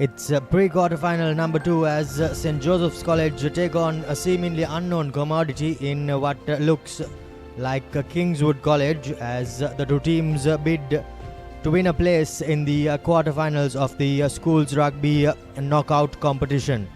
It's pre-quarter final number 2 as St. Joseph's College take on a seemingly unknown commodity in what looks like Kingswood College as the two teams bid to win a place in the quarterfinals of the school's rugby knockout competition.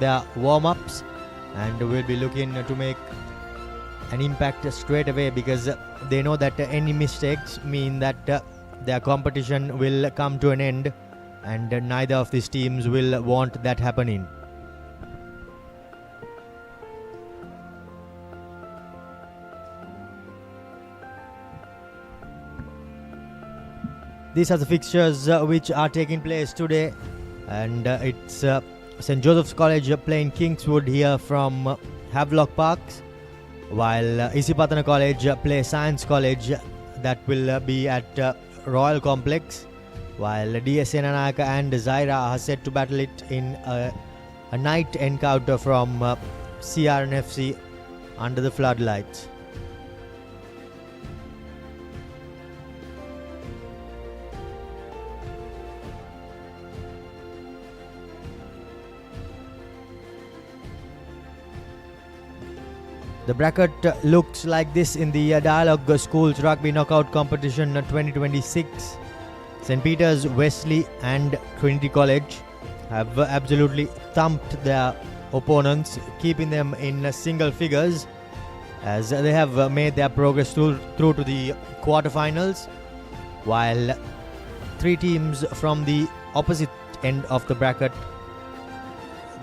Their warm-ups, and will be looking to make an impact straight away because they know that any mistakes mean that their competition will come to an end, and neither of these teams will want that happening. These are the fixtures which are taking place today, and it's St. Joseph's College playing Kingswood here from Havelock Parks, while Isipatana College play Science College, that will be at Royal Complex, while DS Senanayaka and Zaira are set to battle it in a night encounter from CRNFC under the floodlights. The bracket looks like this in the Dialog Schools Rugby Knockout Competition 2026. St. Peter's, Wesley and Trinity College have absolutely thumped their opponents, keeping them in single figures as they have made their progress through to the quarterfinals, while three teams from the opposite end of the bracket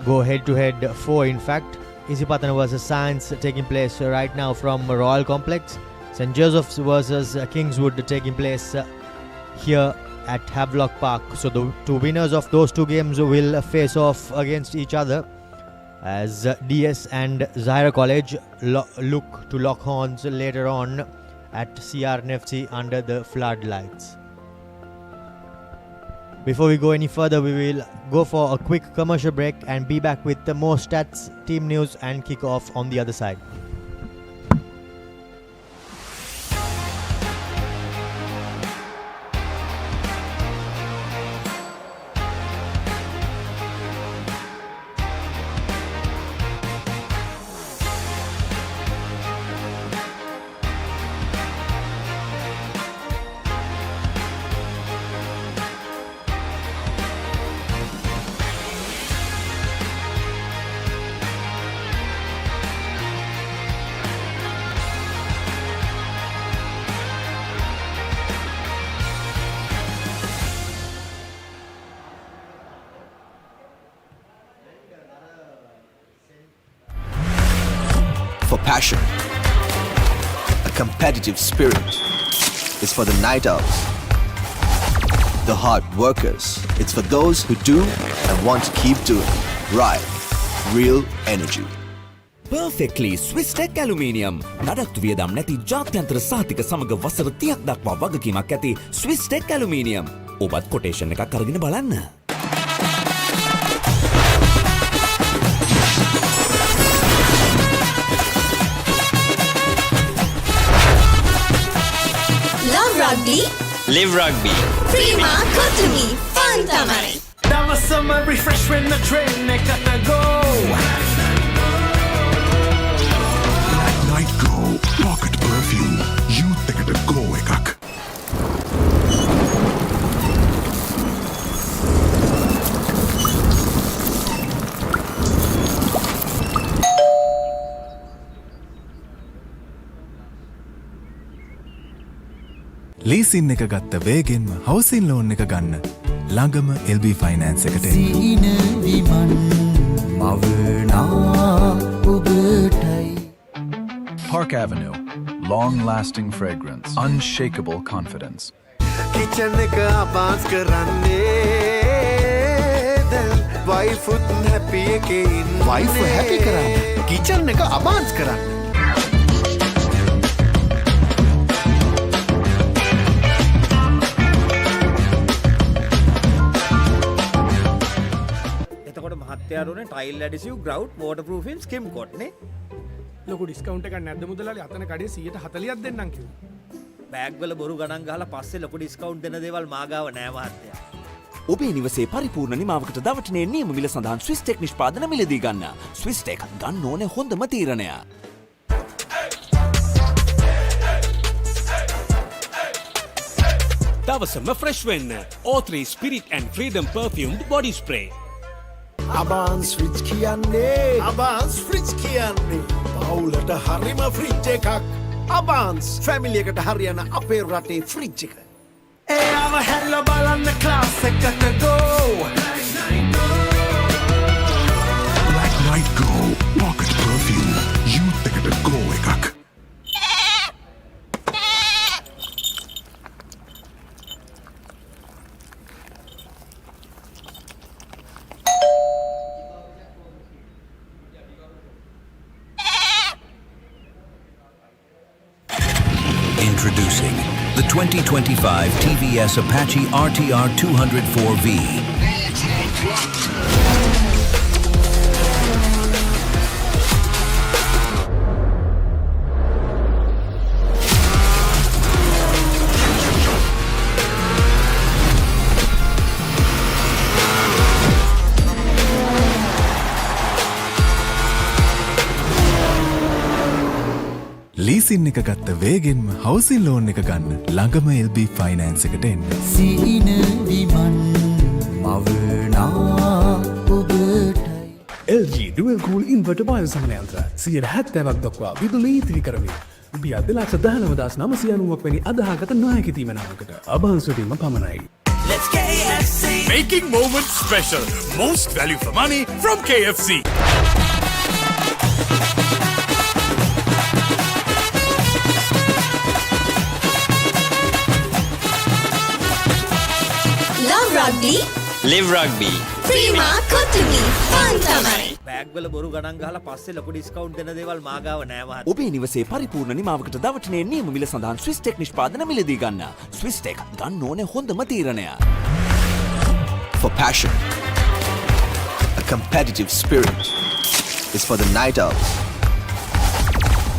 go head to head, four in fact. Isipatana versus Science taking place right now from Royal Complex. St. Joseph's versus Kingswood taking place here at Havelock Park. So the two winners of those two games will face off against each other as DS and Zaira College look to lock horns later on at CRNFC under the floodlights. Before we go any further, we will go for a quick commercial break and be back with the more stats, team news and kickoff on the other side. For passion, a competitive spirit is for the night owls, the hard workers. It's for those who do and want to keep doing. Right, real energy. Perfectly Swiss Tech Aluminium. නඩත්තු වියදම් නැති ජාත්‍යන්තර සහතික සමග වසර 30ක් දක්වා වගකීමක් ඇති Swiss Tech Aluminium. ඔබත් කොටේෂන් එකක් අරගෙන බලන්න. Rugby, live rugby. Prima Kotami, fun tamari. That was summer refresh when the train they got to go. Night Glow Pocket Perfume. Youth එකට go එකක්. ලීසින් එක ගත්ත වේගෙන්ම හවසින් ලෝන් එක ගන්න. ළඟම LB ෆයිනෑන්ස් එකට එන්න. සීන විමන් මවනා ඔබටයි. Park Avenue. Long-lasting fragrance. Unshakable confidence. Kitchen එක අබාස් කරන්නේ දැන් වයිෆුත් හැපි එකේ ඉන්නේ වයිෆ් හැපි කරන්න කිචන් එක අබාන්ස් කරන්න. එතකොට මහත්යාරුනේ ටයිල් ඇඩිසිව් ග්‍රවුට් වෝටර්ප්‍රූෆින් ස්කිම් කොට් නේ ලොකු ඩිස්කවුන්ට් එකක් නැද්ද මුදලාලි අතන කඩේ 140ක් දෙන්නම් කිව්වා. බෑග් වල බොරු ගණන් ගහලා පස්සේ ලොකු ඩිස්කවුන්ට් දෙන දේවල් මාගාව නෑ මහත්තයා. ඔබේ නිවසේ පරිපූර්ණ නිමාවකට දවටනේ නියම මිල සඳහන් ස්විස්ටෙක් නිෂ්පාදන මිලදී ගන්න. ස්විස්ටෙක් ගන්න ඕනේ හොඳම තීරණය. දවසම ෆ්‍රෙෂ් වෙන්න. O3 Spirit and Freedom Perfumed Body Spray. Abans fridge කියන්නේ අබාන්ස් ෆ්‍රිජ් කියන්නේ පවුලට හරිම ෆ්‍රිජ් එකක්. අබාන්ස් ෆැමිලි එකට හරියන අපේ රටේ ෆ්‍රිජ් එක. එයාව හැල්ල බලන්න ක්ලාස් එකට go Black Night Go Pocket Perfume youth එකට go එකක්. Introducing the 2025 TVS Apache RTR 204V. Leasing එක ගත්ත වේගෙන්ම හවසින් ලෝන් එක ගන්න. ළඟම LB ෆයිනෑන්ස් එකට එන්න. සීන විමන් මවනා ඔබටයි. LG Dual Cool Inverter බාහිර සමනයන්ත්‍ර 70ක් දක්වා විදුලි ඉතිරි කරමින් රුපියල් 2,19,990ක් වැනි අදාහගත නායක තීමනාවකට අභාන්සුවීම පමණයි. Let's KFC! Making moments special. Most value for money from KFC. Love Rugby. Live Rugby. Prima කොතුමි ෆන් තමයි. බෑග් වල බොරු ගණන් ගහලා පස්සේ ලොකු ඩිස්කවුන්ට් දෙන දේවල් මාගාව නෑ මහත්තයා. ඔබේ නිවසේ පරිපූර්ණ නිමාවකට දවටනේ නියම මිල සඳහන් ස්විස්ටෙක් නිෂ්පාදන මිලදී ගන්න. ස්විස්ටෙක් ගන්න ඕනේ හොඳම තීරණය. For passion, a competitive spirit. It's for the night owls,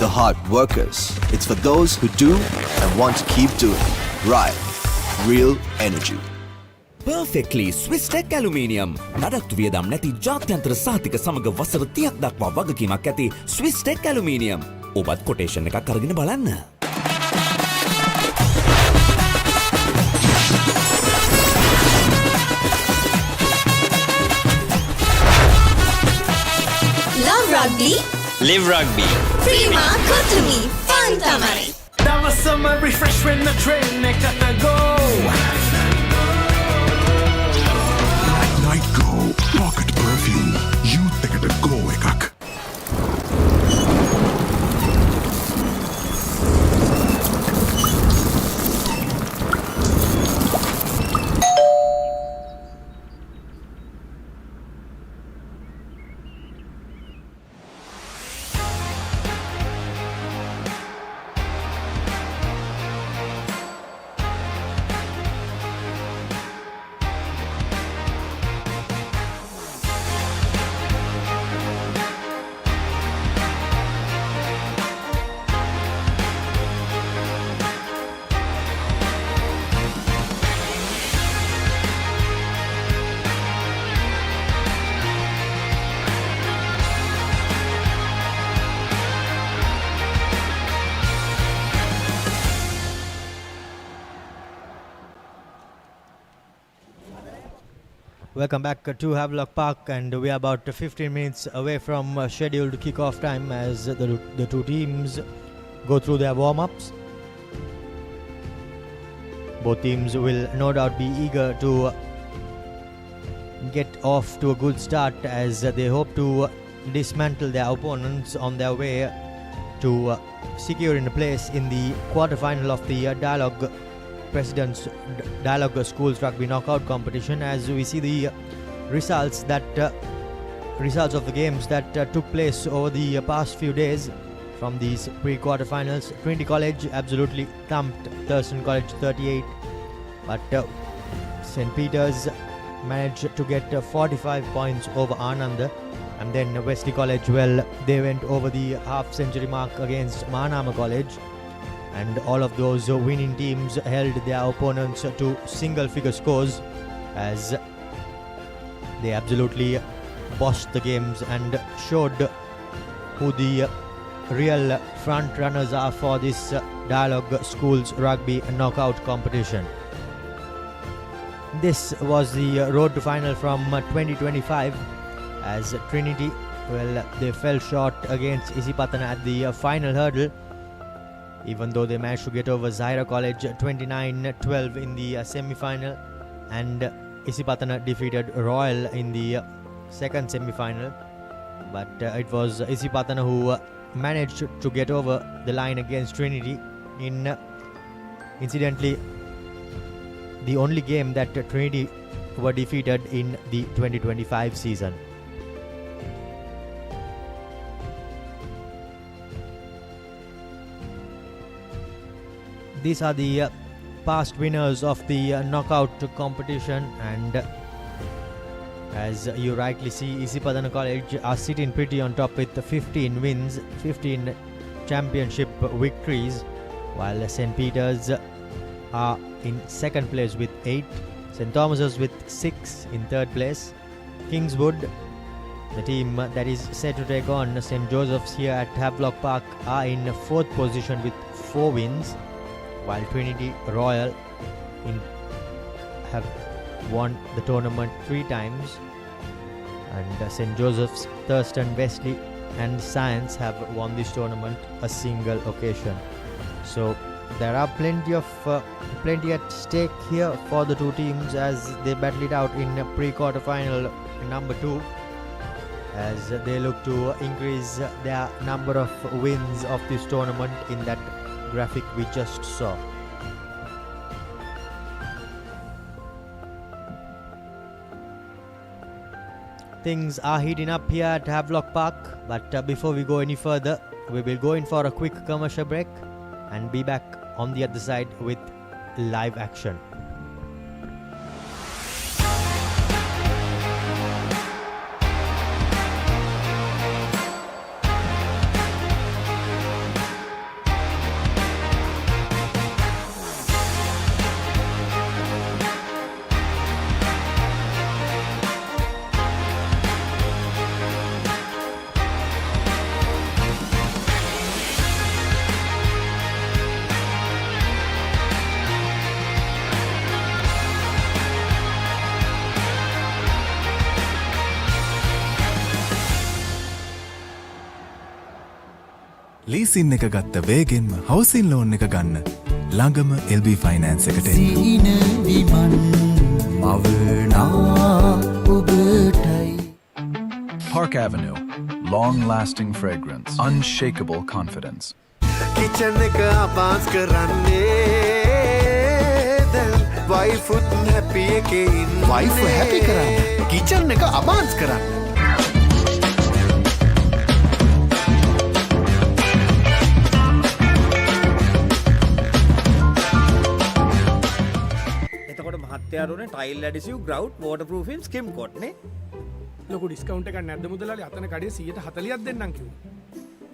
the hard workers. It's for those who do and want to keep doing. Right, real energy. Perfectly Swisstech Aluminium. නඩත්තු වියදම් නැති ජාත්‍යන්තර සාතික සමග වසර 30ක් දක්වා වගකීමක් ඇති Swisstech Aluminium. ඔබත් කොටේෂන් එකක් අරගෙන බලන්න. Love Rugby. Live Rugby. Prima කොතුමි ෆන් තමයි. දවසම රිෆ්‍රෙෂ් වෙන්න ට්‍රේන් එකට go Black Night Go Pocket Perfume youth එකට go එකක්. Welcome back to Havelock Park, and we are about 15 minutes away from scheduled kick-off time as the two teams go through their warm-ups. Both teams will no doubt be eager to get off to a good start as they hope to dismantle their opponents on their way to securing a place in the quarterfinal of the Dialog President's Dialog Schools Rugby Knockout competition. As we see the results of the games that took place over the past few days from these pre-quarterfinals. Trinity College absolutely thumped Thurston College 38, but St. Peter's managed to get 45 points over Ananda, and then Wesley College, well, they went over the half-century mark against Manama College, and all of those winning teams held their opponents to single-figure scores as they absolutely bossed the games and showed who the real front runners are for this Dialog Schools Rugby Knockout competition. This was the road to final from 2025 as Trinity, well, they fell short against Isipatana at the final hurdle, even though they managed to get over Zaira College 29-12 in the semi-final, and Isipatana defeated Royal in the second semi-final, but it was Isipatana who managed to get over the line against Trinity in incidentally the only game that Trinity were defeated in the 2025 season. These are the past winners of the knockout competition, and as you rightly see, Isipatana College are sitting pretty on top with 15 wins, 15 championship victories, while St. Peter's are in second place with 8, St. Thomas's with 6 in third place. Kingswood, the team that is set to take on St. Joseph's here at Havelock Park, are in fourth position with 4 wins, while Trinity Royal have won the tournament 3 times, and St. Joseph's, Thurston, Wesley and Science have won this tournament a single occasion. So there are plenty at stake here for the two teams as they battle it out in pre-quarter final number 2, as they look to increase their number of wins of this tournament in that graphic we just saw. Things are heating up here at Havelock Park, but before we go any further, we will go in for a quick commercial break and be back on the other side with live action. Leasing එක ගත්ත වේගෙන්ම හවසින් loan එක ගන්න ළඟම LB finance එකට සීන විමන් මවනා ඔබටයි. Park Avenue. Long-lasting fragrance. Unshakable confidence. Kitchen එක අපාස් කරන්නේ දැන් wife happy එකේ ඉන්නේ. Wife happy කරන්න. Kitchen එක අපාස් කරන්න. මහත්තයාරුනේ ටයිල් ඇඩිසිව් ග්‍රවුට් වෝටර්ප්‍රූෆින් ස්කිම් කොට් නේ ලොකු ඩිස්කවුන්ට් එකක් නැද්ද මුදලාලි අතන කඩේ 140ක් දෙන්නම් කිව්වා.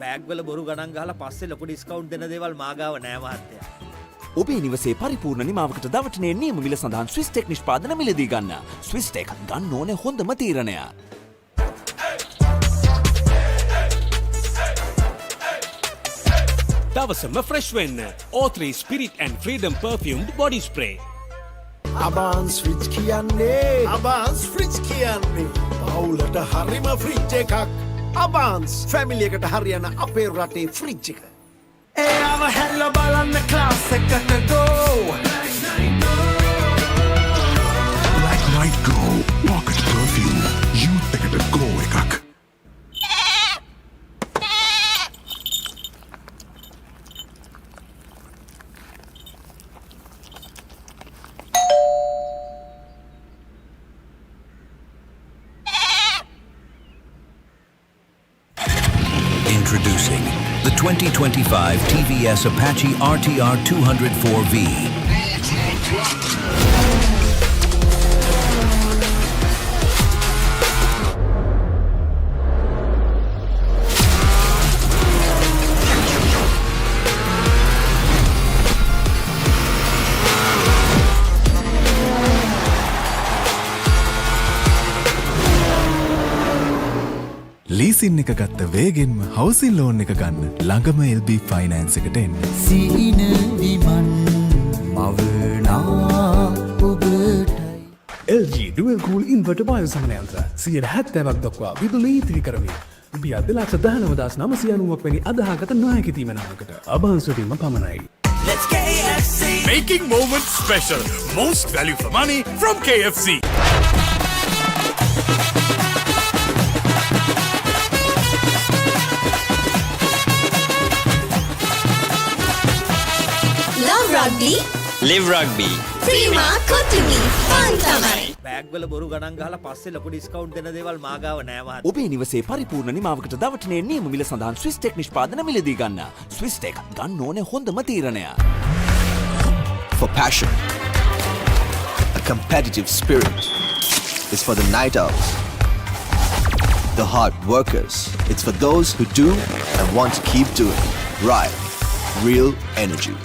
බෑග් වල බොරු ගණන් ගහලා පස්සේ ලොකු ඩිස්කවුන්ට් දෙන දේවල් මාගාව නෑ මහත්තයා. ඔබේ නිවසේ පරිපූර්ණ නිමාවකට දවටනේ නියම මිල සඳහන් ස්විස් ටෙක් නිෂ්පාදන මිලදී ගන්න. ස්විස් ටෙක් ගන්න ඕනේ හොඳම තීරණය. දවසම ෆ්‍රෙෂ් වෙන්න. O3 Spirit and Freedom perfumed body spray. Abans fridge කියන්නේ අබාන්ස් ෆ්‍රිජ් කියන්නේ පවුලට හරිම ෆ්‍රිජ් එකක්. අබාන්ස් ෆැමිලි එකට හරියන අපේ රටේ ෆ්‍රිජ් එක. එයාව හැල්ල බලන්න ක්ලාස් එකට ගෝ 2025 TVS Apache RTR 204V. Leasing එක ගත්ත වේගෙන්ම හවසින් ලෝන් එක ගන්න ළඟම LB ෆයිනෑන්ස් එකට එන්න. සීන විමන් මවනා ඔබටයි. LG Dual Cool Inverter බායු සමනයන්ත්‍ර 70%ක් දක්වා විදුලි ඉතිරි කරමින් රුපියල් 2,19,990ක් වැනි අදහාගත නොහැකි තීමනාවකට අභාන්සුවීම පමණයි. Let's KFC! Making moments special. Most value for money from KFC. Love Rugby. Live Rugby. Prima Kotumi Fun Tamari. Bag වල බොරු ගණන් ගහලා පස්සේ ලොකු ඩිස්කවුන්ට් දෙන දේවල් මාගාව නෑ මහත්තයා. ඔබේ නිවසේ පරිපූර්ණ නිමාවකට දවටනේ නියම මිල සඳහන් ස්විස් ටෙක් නිෂ්පාදන මිලදී ගන්න. ස්විස් ටෙක් ගන්න ඕනේ හොඳම තීරණය. For passion, a competitive spirit. It's for the night owls, the hard workers. It's for those who do and want to keep doing. Right. Real energy.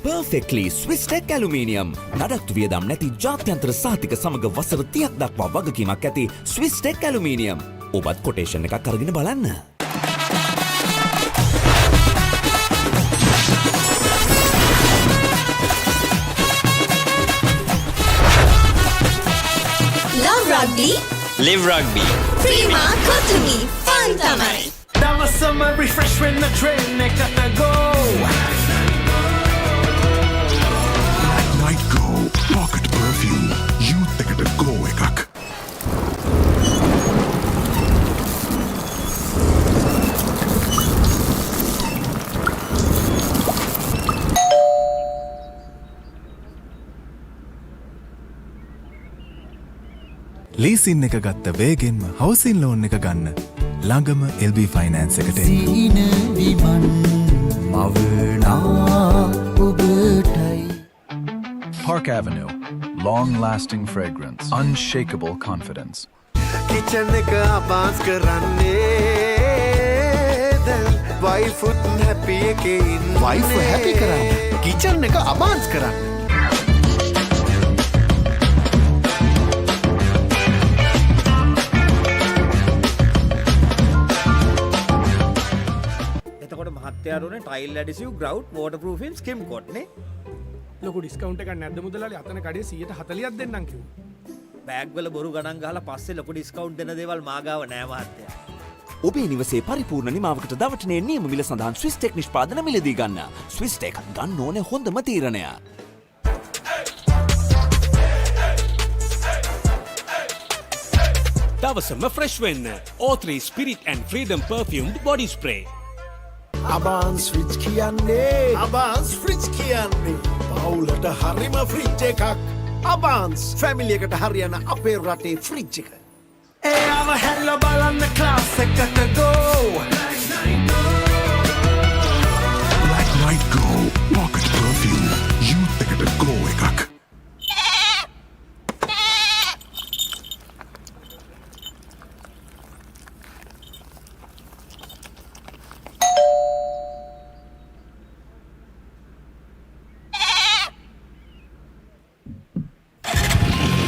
Perfectly Swiss Tech Aluminium. නඩත්තු වියදම් නැති ජාත්‍යන්තර සාතික සමග වසර 30ක් දක්වා වගකීමක් ඇති Swiss Tech Aluminium. ඔබත් කොටේෂන් එකක් අරගෙන බලන්න. Love Rugby. Live Rugby. Prima Kotumi Fun Tamari. That was summer refresh when the train එකකට go. Might go pocket perfume youth එකට go එකක්. ලීසින් එක ගත්ත වේගෙන්ම හවසින් ලෝන් එක ගන්න ළඟම LB ෆයිනෑන්ස් එකට එන්න. සීන විමන් මවනා ඔබටයි. Park Avenue. Long-lasting fragrance. Unshakable confidence. Kitchen එක අබාස් කරන්නේ දැන් වයිෆුත් හැපි එකේ ඉන්නේ. වයිෆ් හැපි කරන්න කිචන් එක අබාස් කරන්න. එතකොට මහත්තයාරුනේ ටයිල් ඇඩිසිව් ග්‍රවුට් වෝටර්ප්‍රූෆින් ස්කිම් කොට් නේ. ලොකු ඩිස්කවුන්ට් එකක් නැද්ද මුදලාලි අතන කඩේ 140ක් දෙන්නම් කිව්වා. බෑග් වල බොරු ගණන් ගහලා පස්සේ ලොකු ඩිස්කවුන්ට් දෙන දේවල් මාගාව නෑ මහත්තයා. ඔබේ නිවසේ පරිපූර්ණ නිමාවකට දවටනේ නියම මිල සඳහන් ස්විස් ටෙක් නිෂ්පාදන මිලදී ගන්න. ස්විස් ටෙක් ගන්න ඕනේ හොඳම තීරණය. දවසම ෆ්‍රෙෂ් වෙන්න. O3 Spirit and Freedom perfumed body spray. Abans fridge කියන්නේ අබාන්ස් ෆ්‍රිජ් කියන්නේ පවුලට හරිම ෆ්‍රිජ් එකක්. අබාන්ස් ෆැමිලි එකට හරියන අපේ රටේ ෆ්‍රිජ් එක. එයාව හැල්ල බලන්න ක්ලාස් එකට go. Black Might go pocket perfume youth එකට go එකක්.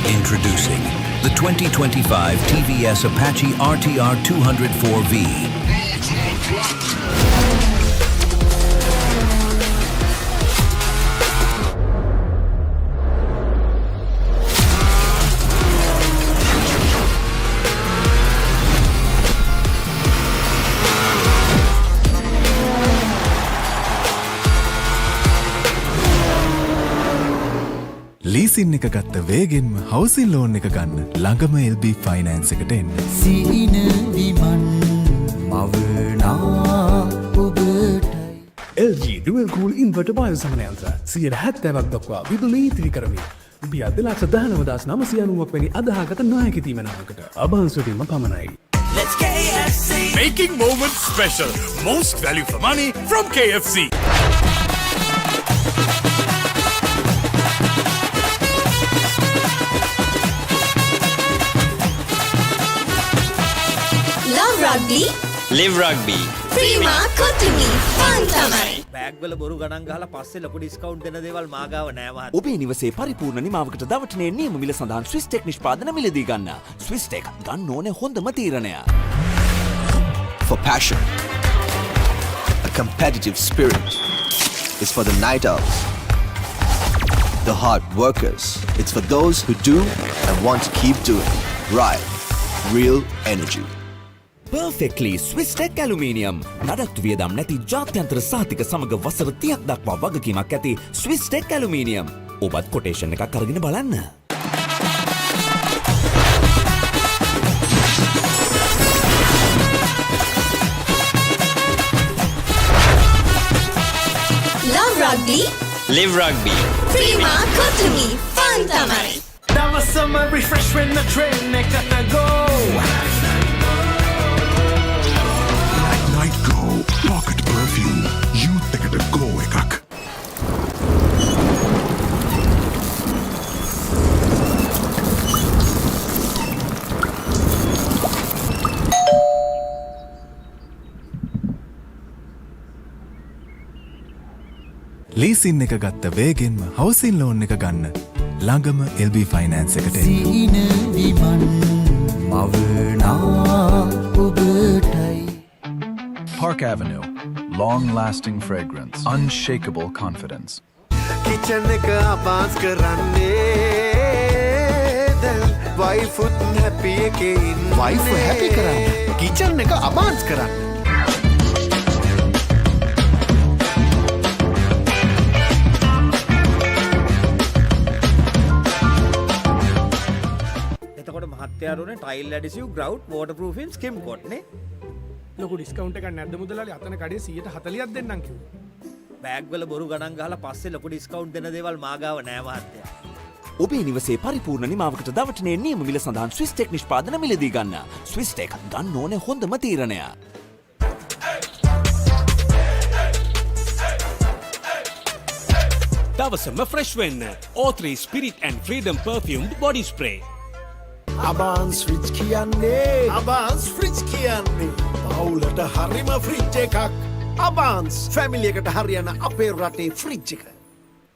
Introducing the 2025 TVS Apache RTR 204V. Leasing එක ගත්ත වේගෙන්ම හවසින් ලෝන් එක ගන්න ළඟම LB ෆයිනෑන්ස් එකට එන්න. සීන විමන් මවනා ඔබටයි. LG Dual Cool Inverter බායු සමනයන්ත්‍ර 70%ක් දක්වා විදුලි ඉතිරි කරමින් රුපියල් 2,19,990ක් වැනි අදහාගත නොහැකි තීමනාවකට අභාන්සුවීම පමණයි. Let's KFC. Making moments special. Most value for money from KFC. Love Rugby. Live Rugby. Prima කොතුමි ෆන් තමයි. බෑග් වල බොරු ගණන් ගහලා පස්සේ ලොකු ඩිස්කවුන්ට් දෙන දේවල් මාගාව නෑ මහත්තයා. ඔබේ නිවසේ පරිපූර්ණ නිමාවකට දවටනේ නියම මිල සඳහන් ස්විස් ටෙක් නිෂ්පාදන මිලදී ගන්න. ස්විස් ටෙක් ගන්න ඕනේ හොඳම තීරණය. For passion, a competitive spirit is for the night owls, the hard workers. It's for those who do and want to keep doing. Right, real energy. Perfectly Swiss Tech Aluminium. නඩත්තු වියදම් නැති ජාත්‍යන්තර සහතික සමග වසර 30ක් දක්වා වගකීමක් ඇති Swiss Tech Aluminium. ඔබත් කොටේෂන් එකක් අරගෙන බලන්න. Love Rugby. Live Rugby. Prima කොතුමි ෆන් තමයි. දවසම refresh වෙන්න train එකට go. Night Go Pocket Perfume. Youth එකට go එකක්. ලීසින් එක ගත්ත වේගෙන්ම හවසින් ලෝන් එක ගන්න ළඟම LB ෆයිනෑන්ස් එකට එන්න. සීන විමන් මවනා ඔබටයි. Park Avenue. Long-lasting fragrance. Unshakable confidence. Kitchen එක අබාස් කරන්නේ දැන් වයිෆුත් හැපි එකේ ඉන්නේ. වයිෆ් හැපි කරන්න කිචන් එක අබාස් කරන්න. එතකොට මහත්තයාරුනේ ටයිල් ඇඩිසිව් ග්‍රවුට් වෝටර්ප්‍රූෆින් ස්කිම් කොට් නේ. ලොකු ඩිස්කවුන්ට් එකක් නැද්ද මුදලාලි අතන කඩේ 140ක් දෙන්නම් කිව්වා. බෑග් වල බොරු ගණන් ගහලා පස්සේ ලොකු ඩිස්කවුන්ට් දෙන දේවල් මාගාව නෑ මහත්තයා. ඔබේ නිවසේ පරිපූර්ණ නිමාවකට දවටනේ නියම මිල සඳහන් ස්විස් ටෙක් නිෂ්පාදන මිලදී ගන්න. ස්විස් ටෙක් ගන්න ඕනේ හොඳම තීරණය. දවසම fresh වෙන්න. O3 Spirit and Freedom Perfumed Body Spray. Abans fridge කියන්නේ අබාන්ස් ෆ්‍රිජ් කියන්නේ පවුලට හරිම ෆ්‍රිජ් එකක්. අබාන්ස් ෆැමිලි එකට හරියන අපේ රටේ ෆ්‍රිජ් එක.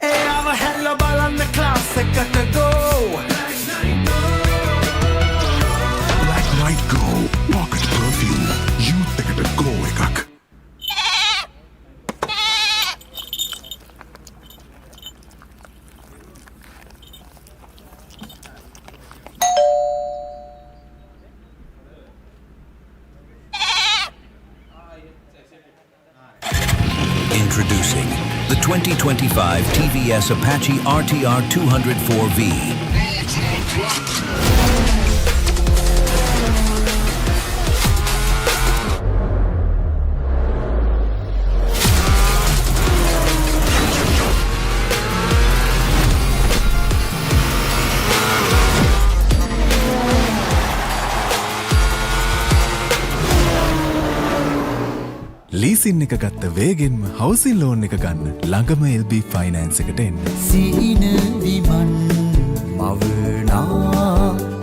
එයාව හැල්ල බලන්න ක්ලාස් එකට go. Black Night Go Pocket Perfume. Youth එකට go එකක්. Introducing the 2025 TVS Apache RTR 204V. Leasing එක ගත්ත වේගෙන්ම හවසින් ලෝන් එක ගන්න ළඟම LB ෆයිනෑන්ස් එකට එන්න. සීන විමන් මවනා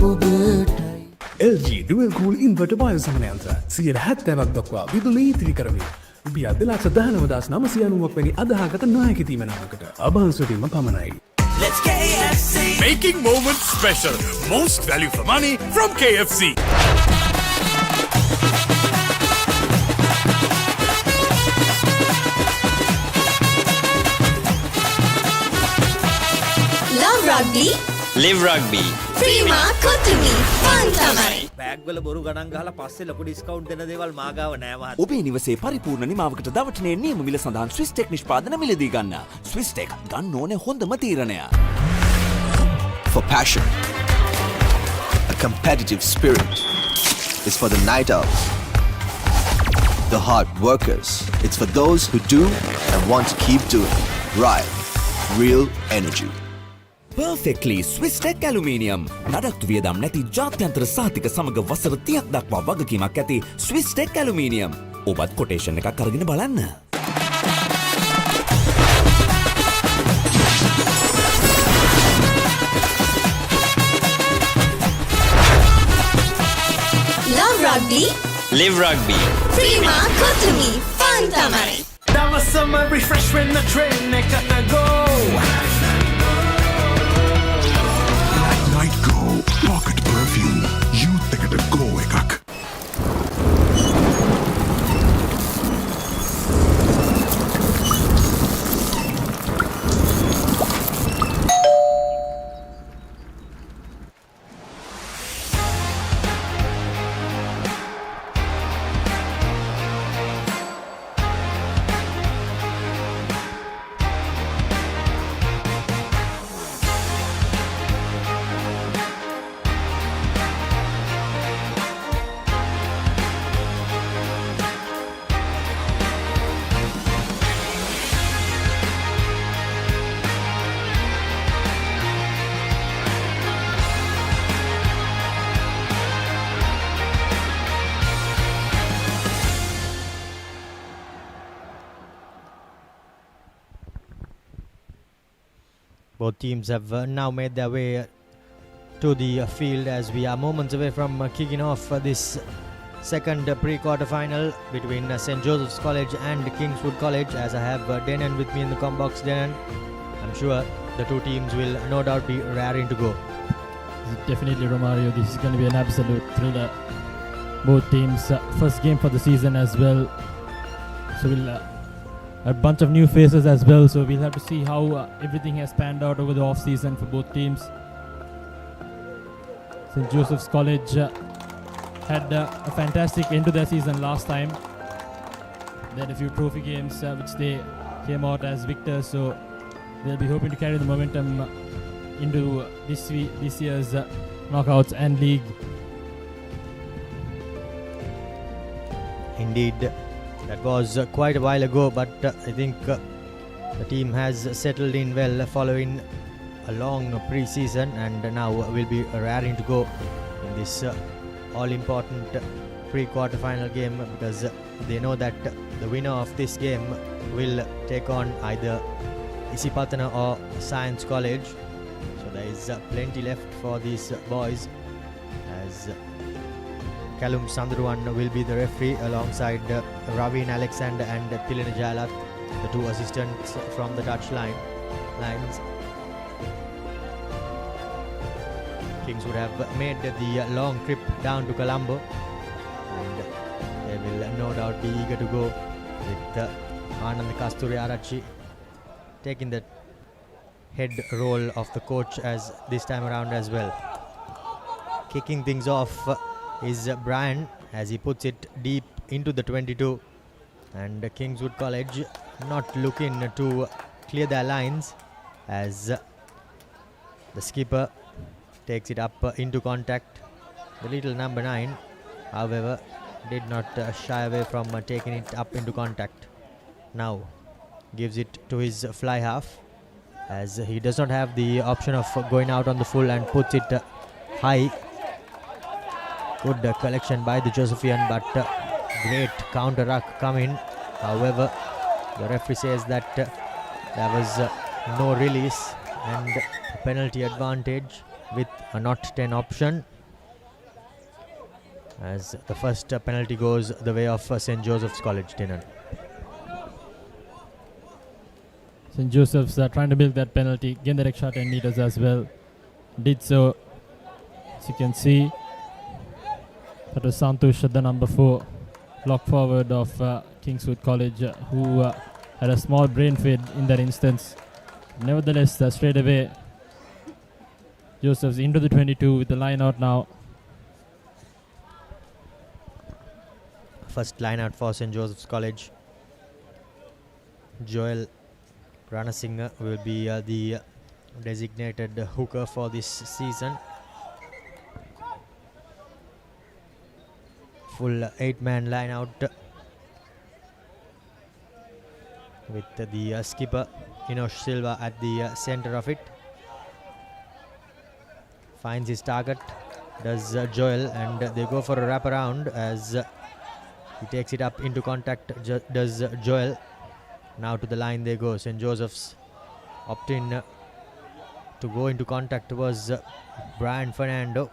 ඔබටයි. LG Dual Cool Inverter බායුසමන යන්ත්‍ර 70ක් දක්වා විදුලි ඉතිරි කරමින් රුපියල් 2,19,990ක් වැනි අදාහගත නොහැකි තීමනාවකට අභාන්සුවටම පමණයි. Let's KFC. Making moments special. Most value for money from KFC. Love Rugby. Live Rugby. Prima කොතුමි ෆන් තමයි. බෑග් වල බොරු ගණන් ගහලා පස්සේ ලොකු ඩිස්කවුන්ට් දෙන දේවල් මාගාව නෑ මහත්තයා. ඔබේ නිවසේ පරිපූර්ණ නිමාවකට දවටනේ නියම මිල සඳහන් ස්විස් ටෙක් නිෂ්පාදන මිලදී ගන්න. ස්විස් ටෙක් ගන්න ඕනේ හොඳම තීරණය. For passion, a competitive spirit is for the night owls, the hard workers. It's for those who do and want to keep doing. Right, real energy. Perfectly Swiss Tech Aluminium. නඩත්තු වියදම් නැති ජාත්‍යන්තර සහතික සමග වසර 30ක් දක්වා වගකීමක් ඇති Swiss Tech Aluminium. ඔබත් කොටේෂන් එකක් අරගෙන බලන්න. Love Rugby. Live rugby. Prima Kotumi. Fun Tamari. That was summer refreshment, the train එකකට go. Night go. Pocket perfume. Youth එකට go එකක්. Both teams have now made their way to the field as we are moments away from kicking off this second pre-quarter final between St. Joseph's College and Kingswood College. As I have Denon with me in the com box. Denon, I'm sure the two teams will no doubt be raring to go. Definitely, Romario. This is going to be an absolute thriller. Both teams, first game for the season as well. So we'll a bunch of new faces as well. So we'll have to see how everything has panned out over the off season for both teams. St. Joseph's College had a fantastic end to their season last time. They had a few trophy games which they came out as victors. So they'll be hoping to carry the momentum into this year's knockouts and league. Indeed, that was quite a while ago, but I think the team has settled in well following a long pre-season, and now will be raring to go in this all-important pre-quarter final game, because they know that the winner of this game will take on either Isipatana or Science College. So there is plenty left for these boys, as Kalum Sandruwan will be the referee alongside Raveen Alexander and Tilina Jalat, the two assistants from the touch lines. Kings would have made the long trip down to Colombo, and they will no doubt be eager to go with Anand Kasturi Arachi taking the head role of the coach as this time around as well. Kicking things off is Brian as he puts it deep into the 22, and Kingswood College not looking to clear their lines as the skipper takes it up into contact. The little number 9, however, did not shy away from taking it up into contact. Now gives it to his fly half, as he does not have the option of going out on the full, and puts it high. Good collection by the Josephian, but great counter ruck coming. However, the referee says that there was no release and penalty advantage with a not 10 option, as the first penalty goes the way of St. Joseph's College. Dinner. St. Joseph's trying to milk that penalty, gain that extra 10 meters as well. Did so, as you can see. That was Santosh, the number 4 lock forward of Kingswood College, who had a small brain fade in that instance. Nevertheless, straight away, Joseph's into the 22 with the line out now. First line out for St. Joseph's College. Joel Ranasinghe will be the designated hooker for this season. Full 8-man line out with the skipper Inosh Silva at the center of it. finds his target, does Joel, and they go for a wraparound as he takes it up into contact, does Joel. Now to the line they go. St. Joseph's opting to go into contact was Brian Fernando,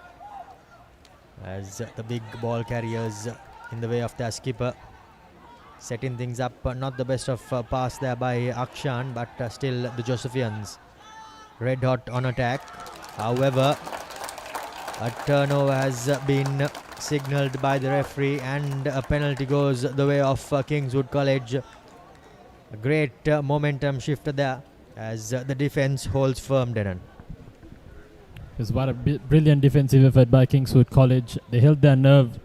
as the big ball carriers in the way of their skipper, setting things up. Not the best of pass there by Akshan, but still the Josephians red hot on attack. However, a turnover has been signalled by the referee and a penalty goes the way of Kingswood College. A great momentum shift there as the defence holds firm, Denon. It was a brilliant defensive effort by Kingswood College. They held their nerve.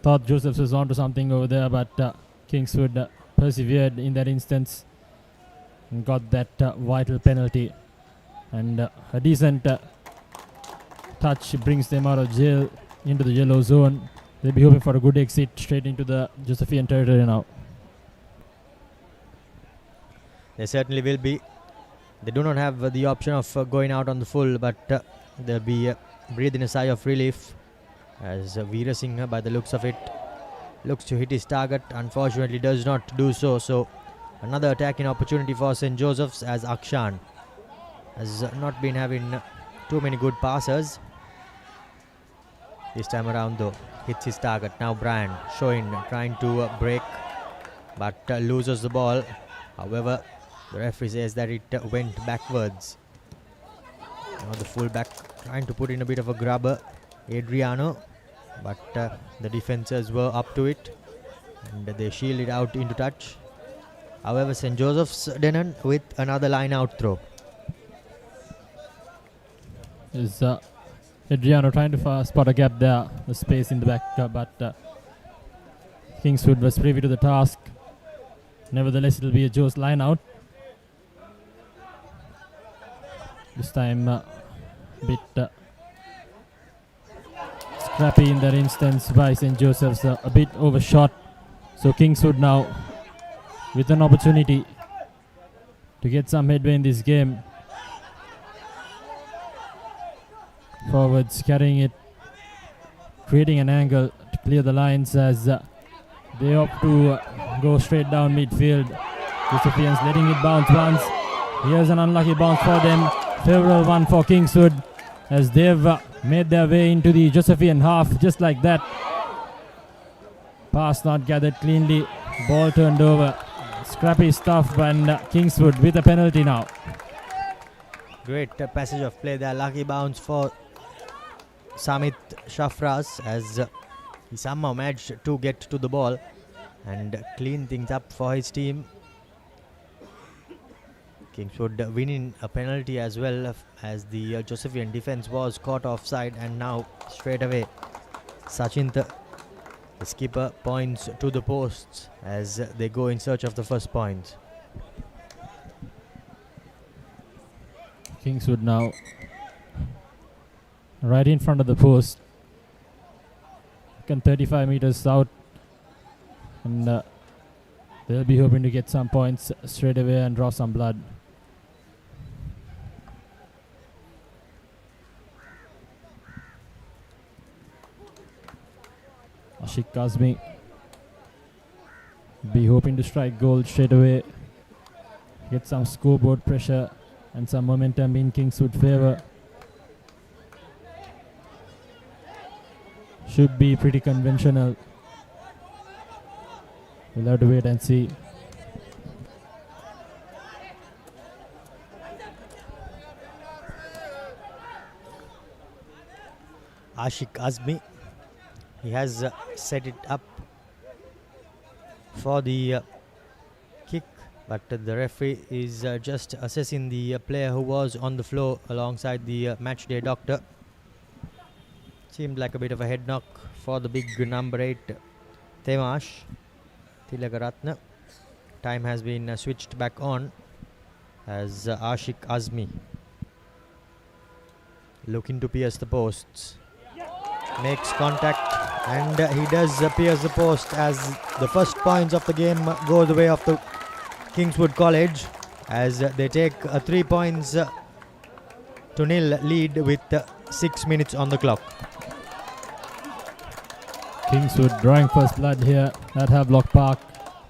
Thought Josephs was onto something over there, but Kingswood persevered in that instance and got that vital penalty. And a decent touch brings them out of jail into the yellow zone. They'll be hoping for a good exit straight into the Josephian territory now. They certainly will be. They do not have the option of going out on the full, but they'll be breathing a sigh of relief as Veera Singh, by the looks of it, looks to hit his target. Unfortunately does not do so. So another attacking opportunity for St. Joseph's as Akshan has not been having too many good passes. This time around though, hits his target. Now Brian showing, trying to break, but loses the ball. However, the referee says that it went backwards. Now the fullback trying to put in a bit of a grubber, Adriano, but the defenders were up to it and they shield it out into touch. However, St. Joseph's, Denon, with another line out throw. Is Adriano trying to spot a gap there, the space in the back, but Kingswood was privy to the task. Nevertheless, it will be a Joe's line out. This time a bit scrappy in that instance by St. Joseph's, a bit overshot. So Kingswood now with an opportunity to get some headway in this game. Forwards carrying it, creating an angle to clear the lines as they opt to go straight down midfield. Josephians letting it bounce once. Here's an unlucky bounce for them. Favorable one for Kingswood as they've made their way into the Josephian half just like that. Pass not gathered cleanly. Ball turned over. Scrappy stuff, and Kingswood with a penalty now. Great passage of play there. Lucky bounce for Samit Shafras as he somehow managed to get to the ball and clean things up for his team. Kingswood winning a penalty as well as the Josephian defense was caught offside, and now straight away Sachin, the skipper, points to the posts as they go in search of the first points. Kingswood now right in front of the post, 35 meters out, and they'll be hoping to get some points straight away and draw some blood. Ashik Kazmi be hoping to strike gold straight away, get some scoreboard pressure and some momentum in Kingswood favour. Should be pretty conventional. We'll have to wait and see. Ashik Azmi, he has set it up for the kick, but the referee is just assessing the player who was on the floor alongside the match day doctor. Seemed like a bit of a head knock for the big number 8 Temash Tilagaratna. Time has been switched back on as Ashik Azmi looking to pierce the posts, makes contact, and he does pierce the post as the first points of the game go the way of the Kingswood College as they take a 3 points to nil lead with 6 minutes on the clock. Kingswood drawing first blood here at Havelock Park.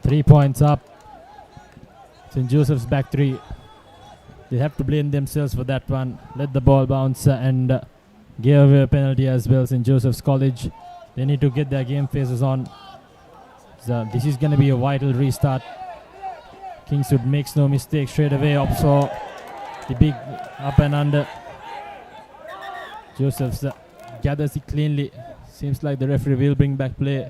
3 points up. St. Joseph's back 3. They have to blame themselves for that one. Let the ball bounce and give away a penalty as well. St. Joseph's College, they need to get their game faces on. So this is going to be a vital restart. Kingswood makes no mistake straight away. Up for the big up and under. Joseph's gathers it cleanly. Seems like the referee will bring back play.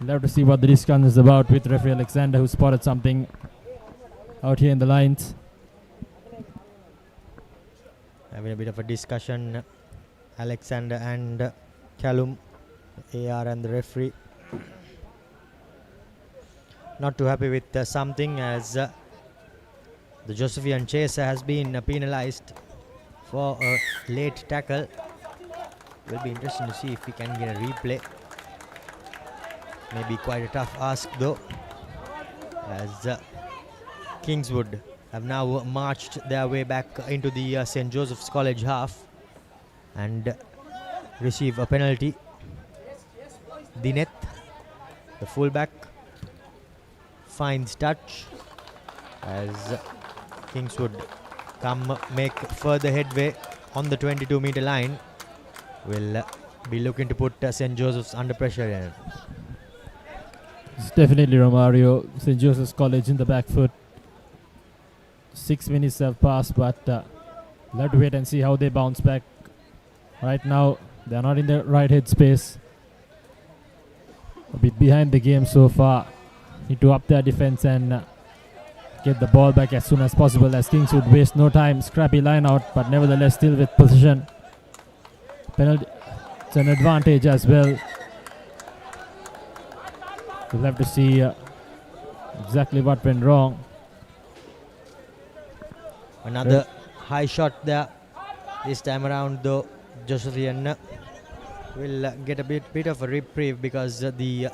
We'll have to see what the discussion is about with referee Alexander, who spotted something out here in the lines. Having a bit of a discussion, Alexander and Callum, AR and the referee. Not too happy with something, as the Josephian chaser has been penalised for a late tackle. Will be interesting to see if we can get a replay. Maybe quite a tough ask though, as Kingswood have now marched their way back into the St. Joseph's College half and receive a penalty. Dineth, the fullback, finds touch as Kingswood make further headway on the 22-meter line. Will be looking to put St. Joseph's under pressure here. It's definitely Romario. St. Joseph's College in the back foot. 6 minutes have passed, but we'll have to wait and see how they bounce back. Right now, they're not in the right headspace. A bit behind the game so far. Need to up their defense and get the ball back as soon as possible, as Kingswood waste no time. Scrappy line out, but nevertheless still with position. Penalty. It's an advantage as well. We'll have to see exactly what went wrong. Another high shot there. This time around though, Josephian will get a bit of a reprieve, because the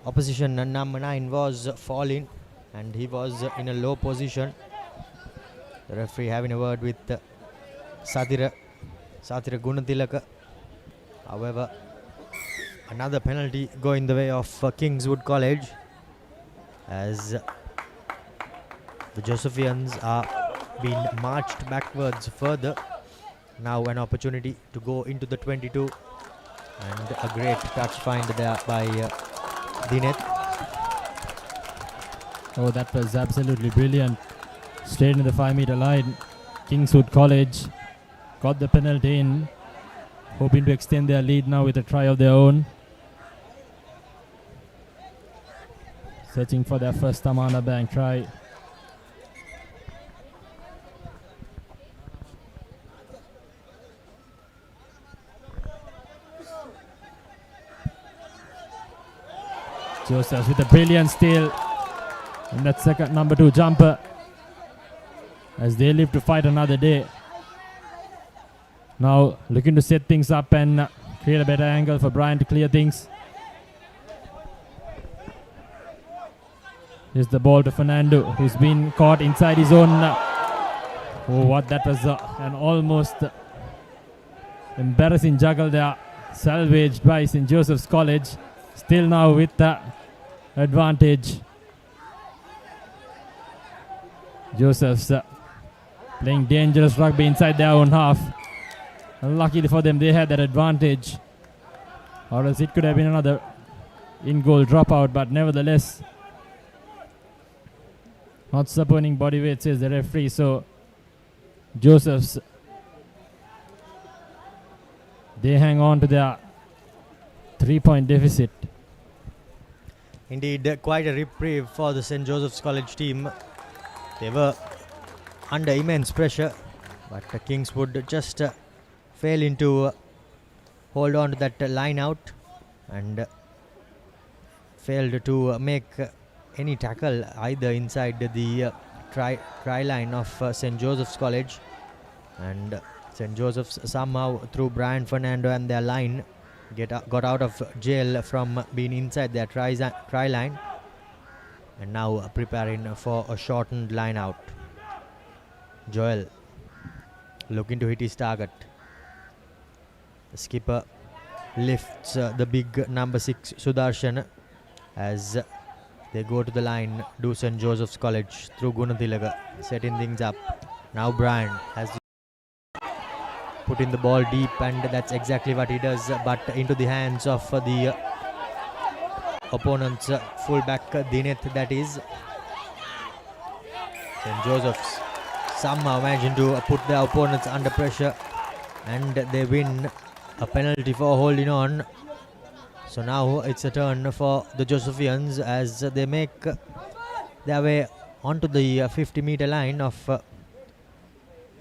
opposition number 9 was falling and he was in a low position. The referee having a word with Satira Gunatilaka. However, another penalty going the way of Kingswood College, as the Josephians are being marched backwards further. Now an opportunity to go into the 22, and a great touch find there by Dineth. Oh, that was absolutely brilliant. Straight in the 5-meter line. Kingswood College got the penalty in, hoping to extend their lead now with a try of their own. Searching for their first Tamana Bank try. Josephs with a brilliant steal in that second number 2 jumper, as they live to fight another day. Now looking to set things up and create a better angle for Brian to clear things. Here's the ball to Fernando, who's been caught inside his own. Oh, what that was an almost embarrassing juggle there, salvaged by St. Joseph's College. Still now with the advantage. Josephs playing dangerous rugby inside their own half. Luckily for them, they had that advantage, or else it could have been another in-goal dropout, but nevertheless, not supporting body weight, says the referee. So Josephs, they hang on to their 3-point deficit. Indeed, quite a reprieve for the St. Joseph's College team. They were under immense pressure, but Kingswood just failing to hold on to that line out and failed to make any tackle either inside the try line of St. Joseph's College. And St. Joseph's somehow, through Brian Fernando and their line, got out of jail from being inside their try line, and now preparing for a shortened line out. Joel looking to hit his target. The skipper lifts the big number 6 Sudarshan as they go to the line. Do St. Joseph's College through Gunathilaga, setting things up. Now Brian has put in the ball deep, and that's exactly what he does, but into the hands of the opponent's fullback Dineth, that is. St. Joseph's somehow managing to put their opponents under pressure, and they win a penalty for holding on. So now it's a turn for the Josephians as they make their way onto the 50-meter line of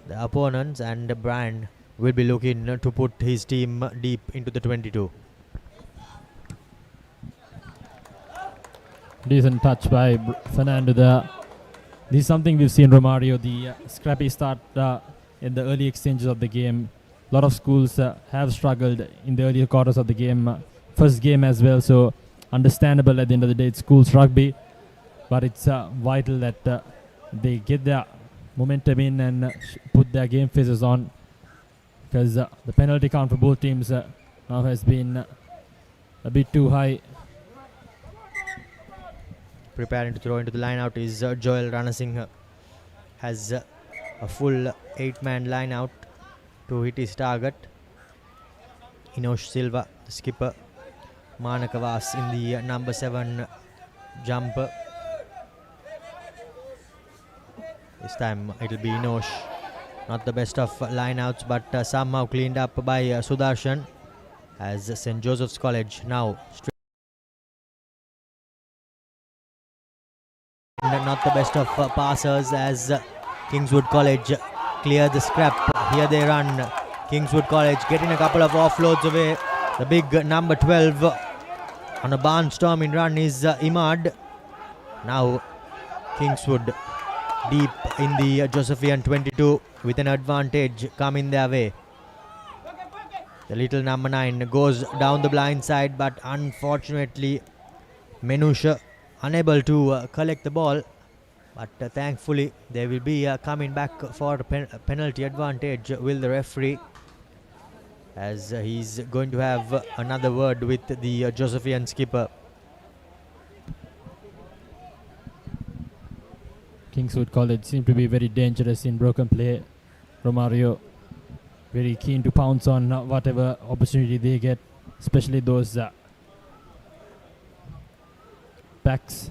the opponents, and Brian will be looking to put his team deep into the 22. Decent touch by Fernando there. This is something we've seen Romario, the scrappy start in the early exchanges of the game. A lot of schools have struggled in the earlier quarters of the game, first game as well, so understandable at the end of the day. It's schools rugby, but it's vital that they get their momentum in and put their game phases on, because the penalty count for both teams now has been a bit too high. Preparing to throw into the line out is Joel Ranasinghe. Has a full 8-man line out to hit his target. Inosh Silva, the skipper. Manakavas in the number 7 jumper. This time it'll be Inosh. Not the best of line outs, but somehow cleaned up by Sudarshan as St. Joseph's College now not the best of passers as Kingswood College clear the scrap. Here they run. Kingswood College getting a couple of offloads away. The big number 12 on a barnstorming run is Imad. Now Kingswood deep in the Josephian 22 with an advantage coming their way. The little number 9 goes down the blind side, but unfortunately Menusha unable to collect the ball, but thankfully they will be coming back for a penalty advantage, will the referee, as he's going to have another word with the Josephian skipper. Kingswood College seem to be very dangerous in broken play. Romario very keen to pounce on whatever opportunity they get, especially those backs,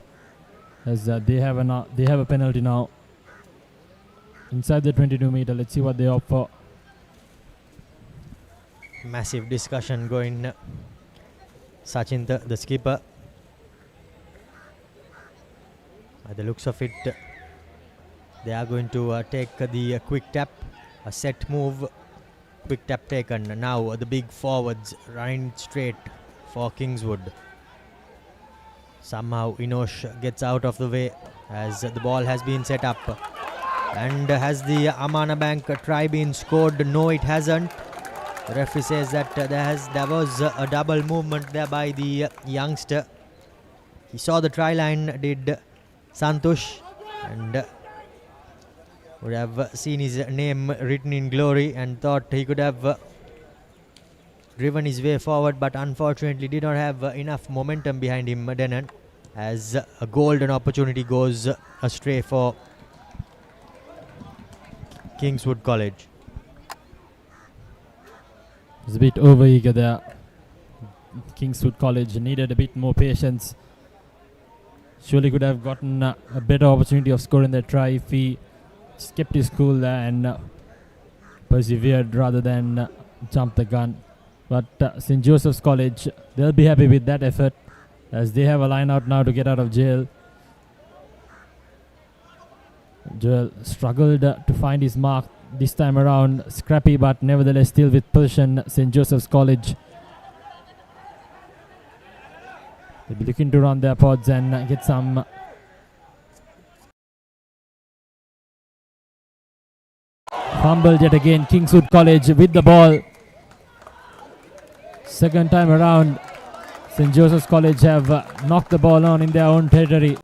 as they have a penalty now inside the 22 meter. Let's see what they opt for. Massive discussion going. Sachin, the skipper, by the looks of it, they are going to take the quick tap, a set move, quick tap taken. Now the big forwards running straight for Kingswood. Somehow Inosh gets out of the way as the ball has been set up. And has the Amana Bank try been scored? No, it hasn't. The referee says that there was a double movement there by the youngster. He saw the try line, did Santosh, and would have seen his name written in glory and thought he could have driven his way forward, but unfortunately did not have enough momentum behind him, Denon, as a golden opportunity goes astray for Kingswood College. It's a bit overeager there. Kingswood College needed a bit more patience. Surely could have gotten a better opportunity of scoring that try if he kept his cool there and persevered rather than jump the gun. But St. Joseph's College, they'll be happy with that effort as they have a line out now to get out of jail. Joel struggled to find his mark this time around. Scrappy, but nevertheless still with position, St. Joseph's College. They'll be looking to run their pods and get some fumbled yet again. Kingswood College with the ball. Second time around, St. Joseph's College have knocked the ball on in their own territory.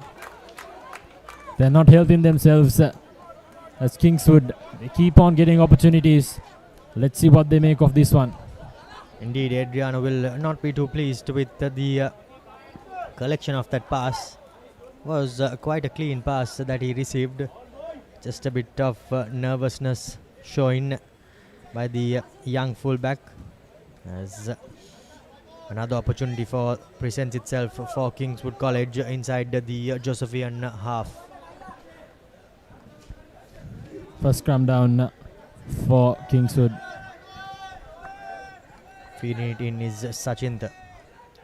They're not helping themselves. as Kingswood, they keep on getting opportunities. Let's see what they make of this one. Indeed, Adriano will not be too pleased with the collection of that pass. Was quite a clean pass that he received. Just a bit of nervousness shown by the young fullback, as another opportunity presents itself for Kingswood College inside the Josephian half. First scrum down for Kingswood. Feeding it in is Sachinth.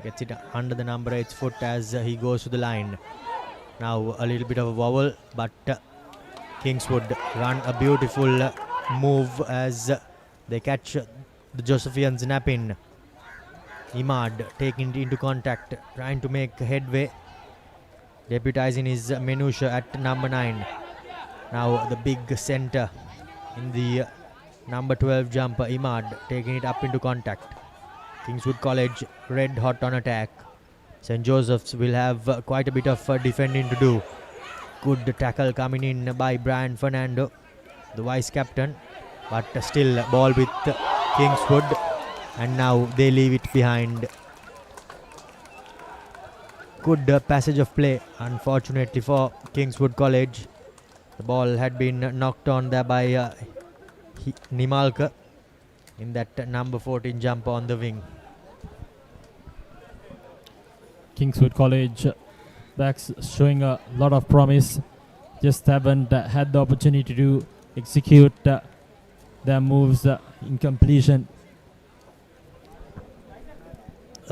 Gets it under the number 8's foot as he goes to the line. Now a little bit of a wobble, but Kingswood run a beautiful move as they catch the Josephians napping. Imad taking it into contact, trying to make headway, deputizing his Menusha at number 9. Now the big centre in the number 12 jumper, Imad taking it up into contact. Kingswood College red hot on attack. St. Joseph's will have quite a bit of defending to do. Good tackle coming in by Brian Fernando, the vice captain, but still ball with Kingswood, and now they leave it behind. Good passage of play, unfortunately for Kingswood College. The ball had been knocked on there by Nimalka in that number 14 jump on the wing. Kingswood College backs showing a lot of promise, just haven't had the opportunity to execute their moves in completion.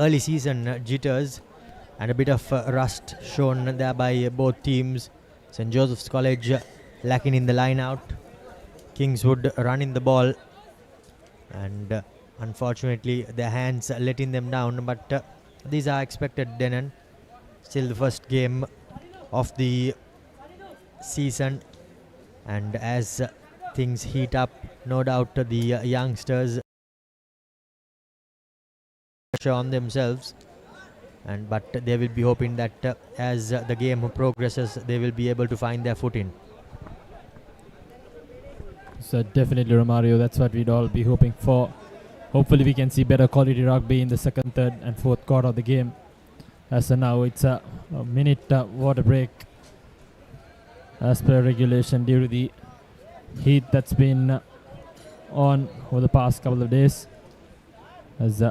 Early season jitters and a bit of rust shown there by both teams. St. Joseph's College lacking in the line out. Kingswood running the ball, and unfortunately their hands letting them down, but these are expected, Denon. Still the first game of the season, and as things heat up, no doubt the youngsters pressure on themselves, but they will be hoping that as the game progresses, they will be able to find their footing. So definitely, Romario, that's what we'd all be hoping for. Hopefully we can see better quality rugby in the second, third and fourth quarter of the game. As of now, it's a minute water break as per regulation due to the heat that's been on over the past couple of days. As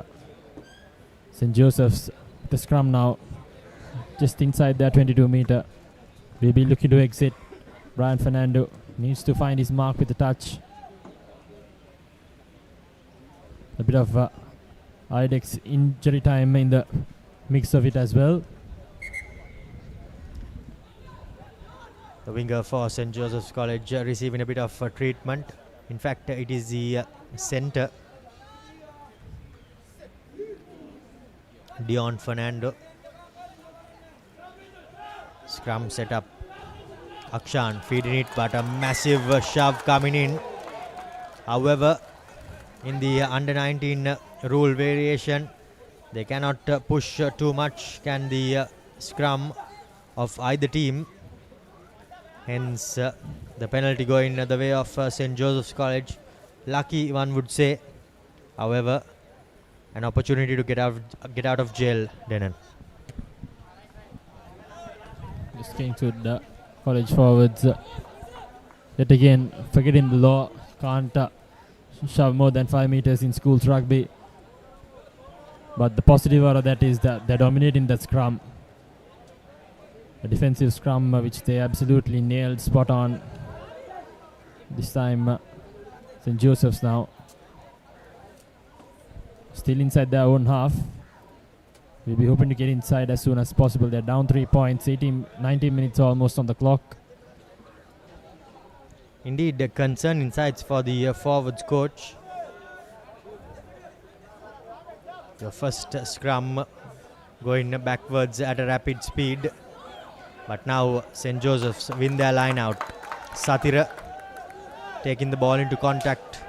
St. Joseph's, the scrum now just inside their 22 meter. We'll be looking to exit. Brian Fernando needs to find his mark with a touch. A bit of IDEX injury time in the mix of it as well. The winger for St. Joseph's College receiving a bit of treatment. In fact, it is the centre, Dion Fernando. Scrum set up. Akshan feeding it, but a massive shove coming in. However, in the under 19 rule variation, they cannot push too much, can the scrum of either team. Hence the penalty going the way of St. Joseph's College. Lucky, one would say. However, an opportunity to get out of jail, Denon. Just going to the college forwards. Yet again, forgetting the law, can't shove more than 5 meters in schools rugby. But the positive out of that is that they're dominating the scrum. A defensive scrum which they absolutely nailed spot on. This time St. Joseph's now still inside their own half. We'll be hoping to get inside as soon as possible. They're down 3 points, 19 minutes almost on the clock. Indeed, the concern insights for the forwards coach. The first scrum going backwards at a rapid speed. But now St. Joseph's win their line out. Satira taking the ball into contact.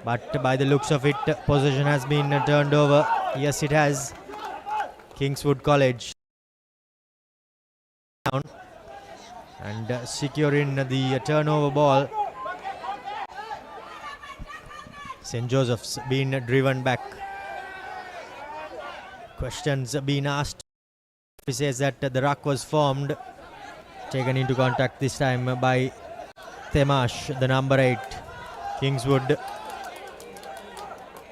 But by the looks of it, possession has been turned over. Yes, it has. Kingswood College down and securing the turnover ball. St. Joseph's been driven back. Questions being asked. He says that the ruck was formed. Taken into contact this time by Temash, the number 8. Kingswood,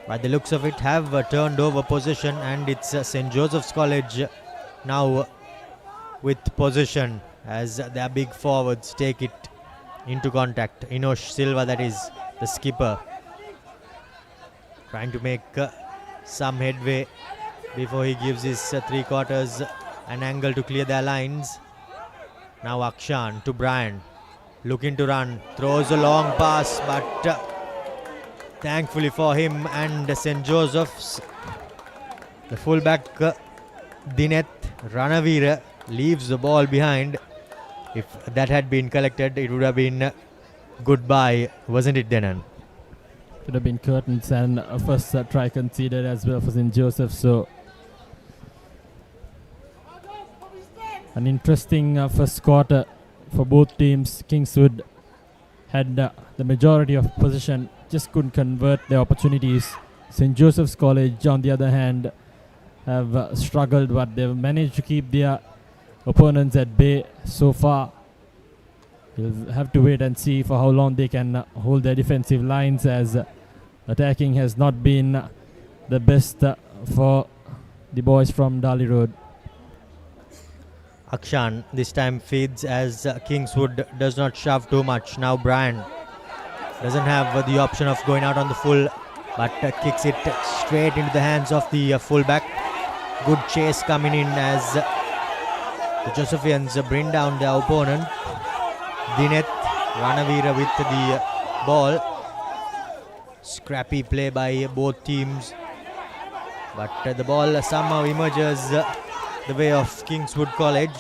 by the looks of it, have turned over possession, and it's St. Joseph's College now with possession as their big forwards take it into contact. Inosh Silva, that is the skipper, trying to make some headway before he gives his 3/4 an angle to clear their lines. Now Akshan to Brian, looking to run, throws a long pass, but thankfully for him and St. Joseph's, the fullback Dineth Ranavira leaves the ball behind. If that had been collected, it would have been goodbye, wasn't it, Denan? Could have been curtains, and a first try conceded as well for St. Joseph. So an interesting first quarter for both teams. Kingswood had the majority of possession, just couldn't convert their opportunities. St. Joseph's College, on the other hand, have struggled, but they've managed to keep their opponents at bay so far. We'll have to wait and see for how long they can hold their defensive lines, as attacking has not been the best for the boys from Dali Road. Akshan this time feeds as Kingswood does not shove too much. Now Brian doesn't have the option of going out on the full, but kicks it straight into the hands of the fullback. Good chase coming in as the Josephians bring down their opponent. Dineth Ranavira with the ball. Scrappy play by both teams, but the ball somehow emerges the way of Kingswood College.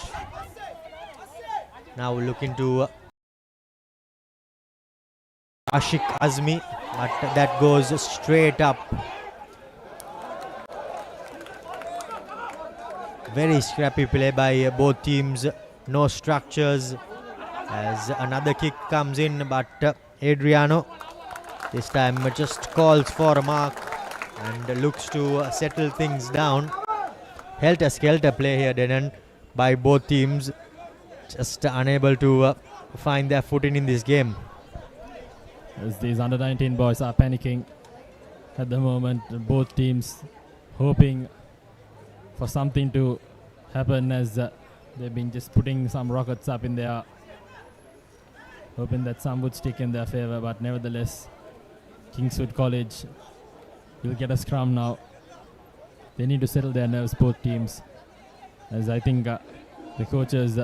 Now looking to Ashik Azmi, but that goes straight up. Very scrappy play by both teams. No structures as another kick comes in, but Adriano this time just calls for a mark and looks to settle things down. Helter-skelter play here, Denan, by both teams. Just unable to find their footing in this game. As these under-19 boys are panicking at the moment, both teams hoping for something to happen, as they've been just putting some rockets up in there, hoping that some would stick in their favor. But nevertheless, Kingswood College will get a scrum now. They need to settle their nerves, both teams, as I think the coaches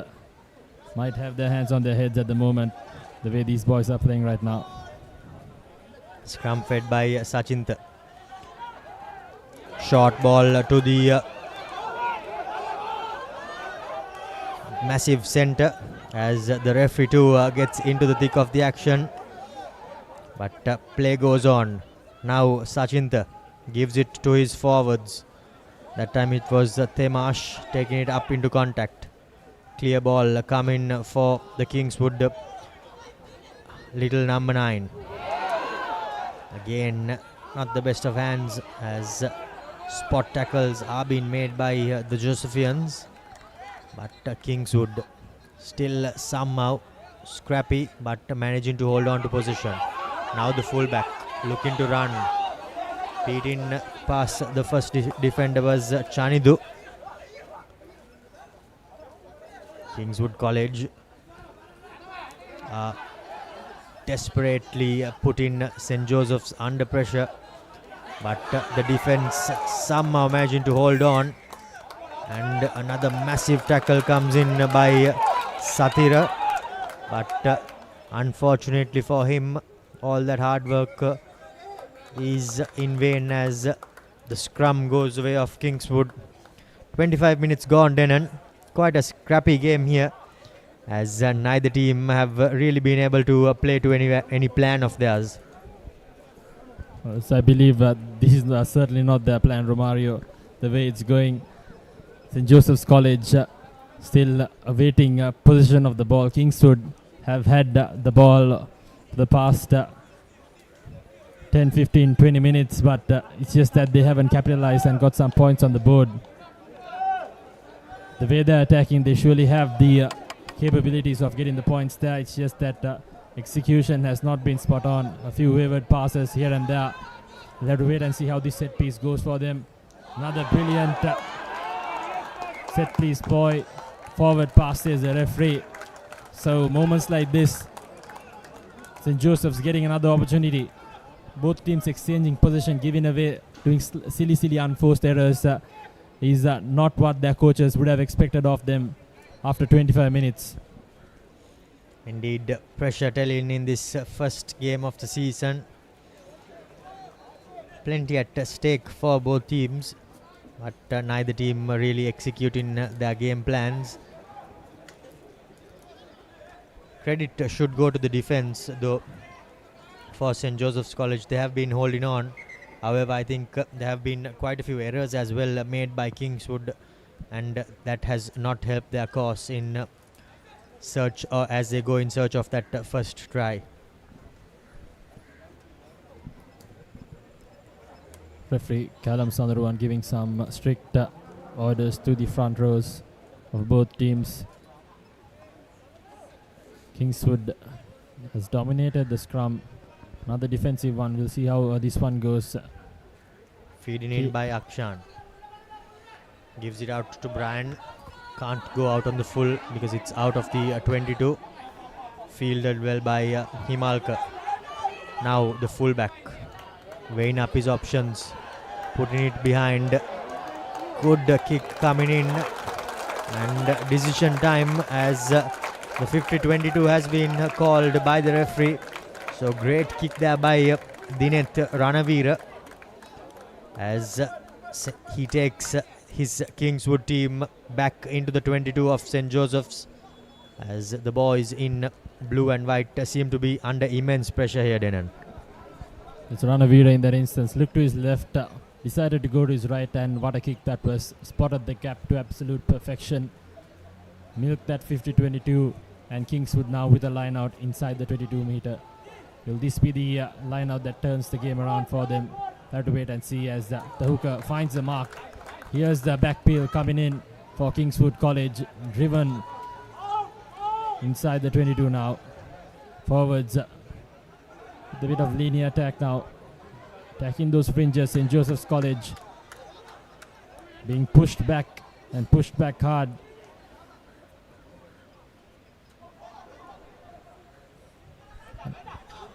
might have their hands on their heads at the moment, the way these boys are playing right now. Scrum fed by Sachinta. Short ball to the massive centre, as the referee too gets into the thick of the action. But play goes on. Now Sachinta gives it to his forwards. That time it was Temash taking it up into contact. Clear ball coming for the Kingswood little number 9. Again, not the best of hands, as spot tackles are being made by the Josephians. But Kingswood still somehow scrappy, but managing to hold on to possession. Now the fullback looking to run. Beating past the first defender was Chanidu. Kingswood College desperately putting St. Joseph's under pressure, but the defense somehow managing to hold on. And another massive tackle comes in by Satira, but unfortunately for him, all that hard work is in vain, as the scrum goes away of Kingswood. 25 minutes gone, Denan. Quite a scrappy game here, as neither team have really been able to play to any plan of theirs. So I believe this is certainly not their plan, Romario, the way it's going. St. Joseph's College still awaiting possession of the ball. Kingswood have had the ball for the past 10, 15, 20 minutes, but it's just that they haven't capitalized and got some points on the board. The way they're attacking, they surely have the capabilities of getting the points there. It's just that execution has not been spot on. A few wayward passes here and there. We'll have to wait and see how this set piece goes for them. Another brilliant set piece boy. Forward pass, says the referee. So moments like this, St. Joseph's getting another opportunity. Both teams exchanging possession, giving away, doing silly unforced errors is not what their coaches would have expected of them after 25 minutes. Indeed, pressure telling in this first game of the season. Plenty at stake for both teams, but neither team really executing their game plans. Credit should go to the defense, though, for St. Joseph's College. They have been holding on. However, I think there have been quite a few errors as well made by Kingswood, and that has not helped their cause in search, or as they go in search of that first try. Referee Callum Sandaruan giving some strict orders to the front rows of both teams. Kingswood has dominated the scrum. Another defensive one. We'll see how this one goes. Feeding in by Akshan. Gives it out to Brian. Can't go out on the full because it's out of the 22. Fielded well by Himalka. Now the fullback. Weighing up his options. Putting it behind. Good kick coming in. And decision time as the 50-22 has been called by the referee. So great kick there by Dinet Ranavira as he takes his Kingswood team back into the 22 of St. Joseph's, as the boys in blue and white seem to be under immense pressure here, Denan. It's Ranavira in that instance. Looked to his left, decided to go to his right, and what a kick that was. Spotted the gap to absolute perfection. Milked that 50-22, and Kingswood now with a line out inside the 22 meter. Will this be the line out that turns the game around for them? Have to wait and see as the hooker finds the mark. Here's the back peel coming in for Kingswood College. Driven inside the 22 now. Forwards with a bit of linear attack now. Attacking those fringes. St. Joseph's College being pushed back and pushed back hard.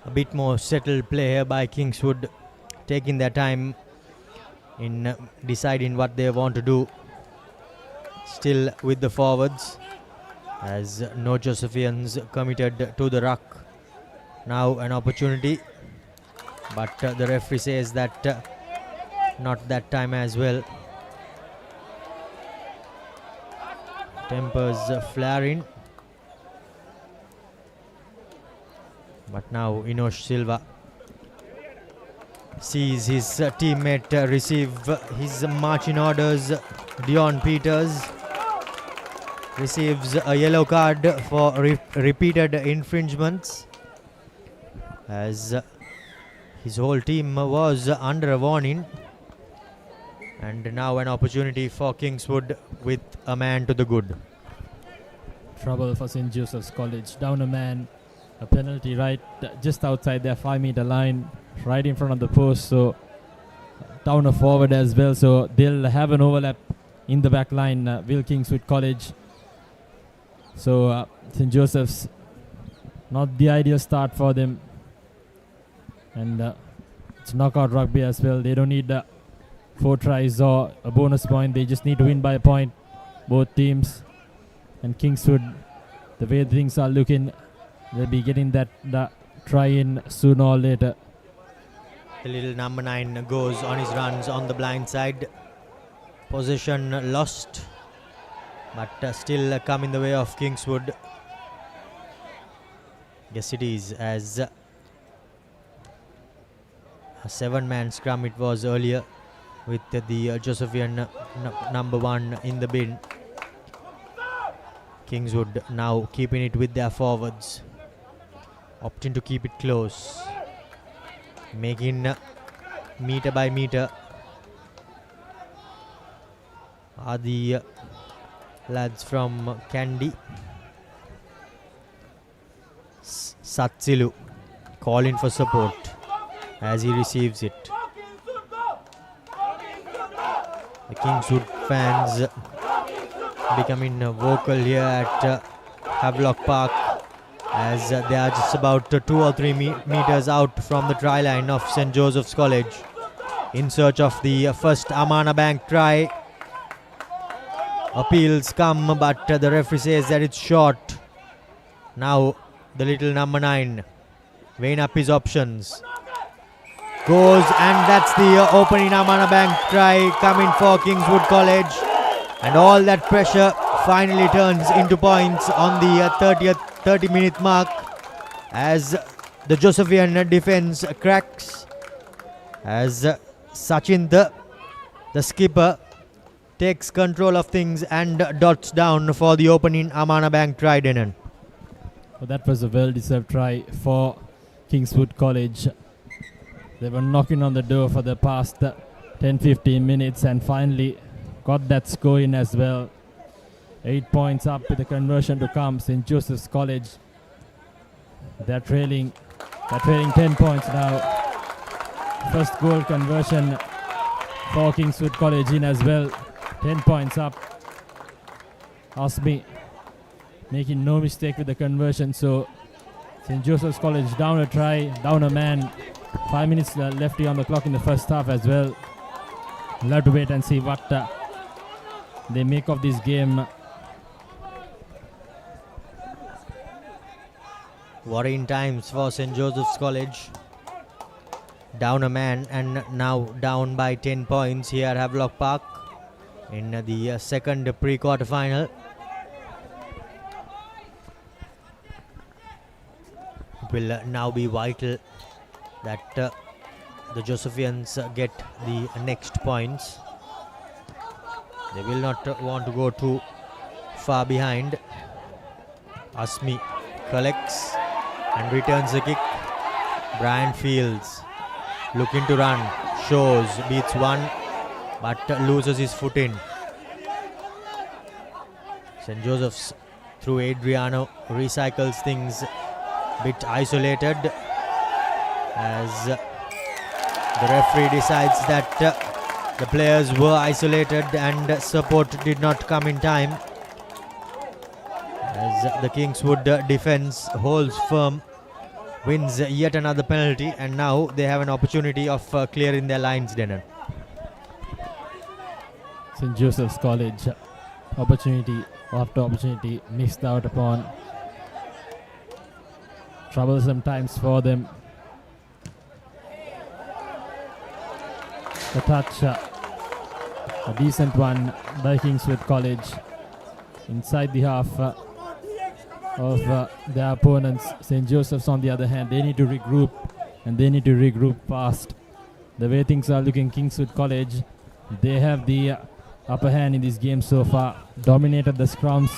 A bit more settled play here by Kingswood, taking their time in deciding what they want to do. Still with the forwards, as no Josephians committed to the ruck. Now an opportunity, but the referee says that not that time as well. Tempers flaring. But now Inosh Silva sees his teammate receive his marching orders. Dion Peters receives a yellow card for repeated infringements, as his whole team was under a warning. And now an opportunity for Kingswood with a man to the good. Trouble for St. Joseph's College. Down a man. A penalty right just outside their 5 meter line, right in front of the post. So down a forward as well. So they'll have an overlap in the back line. Will Kingswood College. So St. Joseph's, not the ideal start for them. And it's knockout rugby as well. They don't need 4 tries or a bonus point. They just need to win by a point. Both teams. And Kingswood, the way things are looking, they'll be getting that try in sooner or later. The little number 9 goes on his runs on the blind side. Possession lost, but still come in the way of Kingswood. Yes, it is, as a 7-man scrum it was earlier, with the Josephian number 1 in the bin. Kingswood now keeping it with their forwards, opting to keep it close. making meter by meter are the lads from Kandy. Satsilu calling for support as he receives it. The Kingswood fans becoming vocal here at Havelock Park as they are just about 2 or 3 meters out from the try line of St. Joseph's College in search of the first Amana Bank try. Appeals come, but the referee says that it's short. Now the little number 9 weighing up his options. Goes, and that's the opening Amana Bank try coming for Kingswood College. And all that pressure finally turns into points on the 30-minute mark as the Josephian defense cracks. As Sachin, the skipper, takes control of things and dots down for the opening Amana Bank try, Denon. Well, that was a well-deserved try for Kingswood College. They were knocking on the door for the past 10-15 minutes and finally got that score in as well. 8 points up with the conversion to come. St. Joseph's College, they're trailing 10 points now. First goal conversion for Kingswood College in as well. 10 points up. Asmi making no mistake with the conversion, so St. Joseph's College down a try, down a man. 5 minutes left on the clock in the first half as well. We'll have to wait and see what they make of this game. Worrying times for St. Joseph's College. Down a man and now down by 10 points here at Havelock Park in the second pre-quarter final. It will now be vital that the Josephians get the next points. They will not want to go too far behind. Asmi collects and returns the kick. Brian Fields looking to run, shows, beats one, but loses his foot in. St. Joseph's through Adriano recycles things, bit isolated as the referee decides that the players were isolated and support did not come in time. As the Kingswood defense holds firm, wins yet another penalty, and now they have an opportunity of clearing their lines, Denon. St. Joseph's College, opportunity after opportunity missed out upon. Troublesome times for them. The touch, a decent one by Kingswood College inside the half of their opponents. St. Joseph's, on the other hand, they need to regroup, and they need to regroup fast. The way things are looking, Kingswood College, they have the upper hand in this game so far. Dominated the scrums,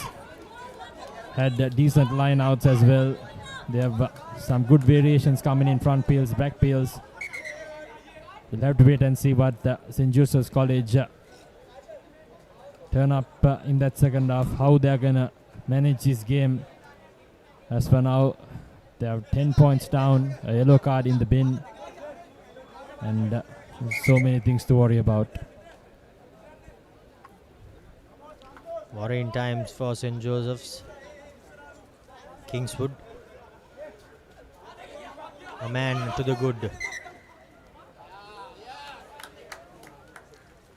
had decent line outs as well. They have some good variations coming in, front peels, back peels. We'll have to wait and see what St. Joseph's College turn up in that second half, how they're gonna manage this game. As for now, they have 10 points down, a yellow card in the bin, and so many things to worry about. Worrying times for St. Joseph's. Kingswood, a man to the good.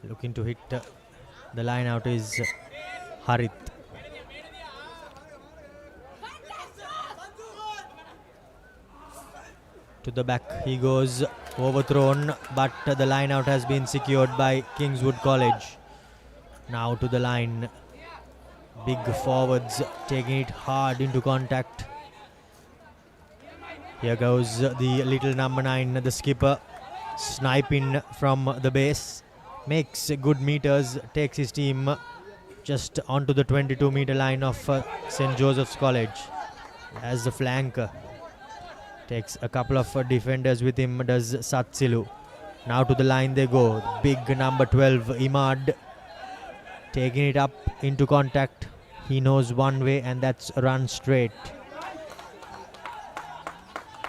Looking to hit the line out is Harit. To the back he goes, overthrown, but the line out has been secured by Kingswood College. Now to the line, big forwards taking it hard into contact. Here goes the little number 9, the skipper, sniping from the base, makes good meters, takes his team just onto the 22-meter line of St. Joseph's College as the flanker. Takes a couple of defenders with him, does Satsilu. Now to the line they go. Big number 12, Imad. Taking it up into contact. He knows one way, and that's run straight.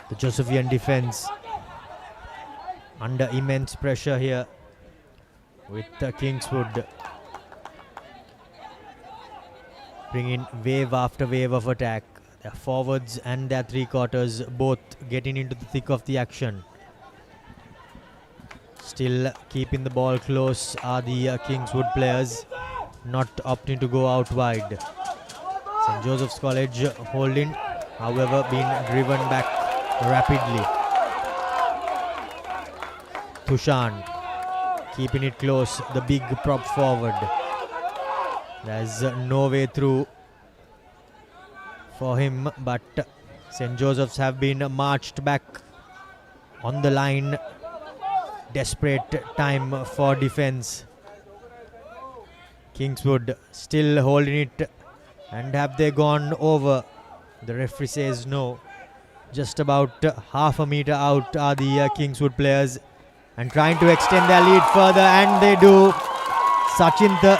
The Josephian defense under immense pressure here with Kingswood. Bringing wave after wave of attack. Their forwards and their three quarters both getting into the thick of the action. Still keeping the ball close are the Kingswood players, not opting to go out wide. St. Joseph's College holding, however, being driven back rapidly. Tushan keeping it close, the big prop forward. There's no way through for him, but St. Joseph's have been marched back on the line. Desperate time for defense. Kingswood still holding it, and have they gone over? The referee says no. Just about half a meter out are the Kingswood players, and trying to extend their lead further, and they do. Sachinta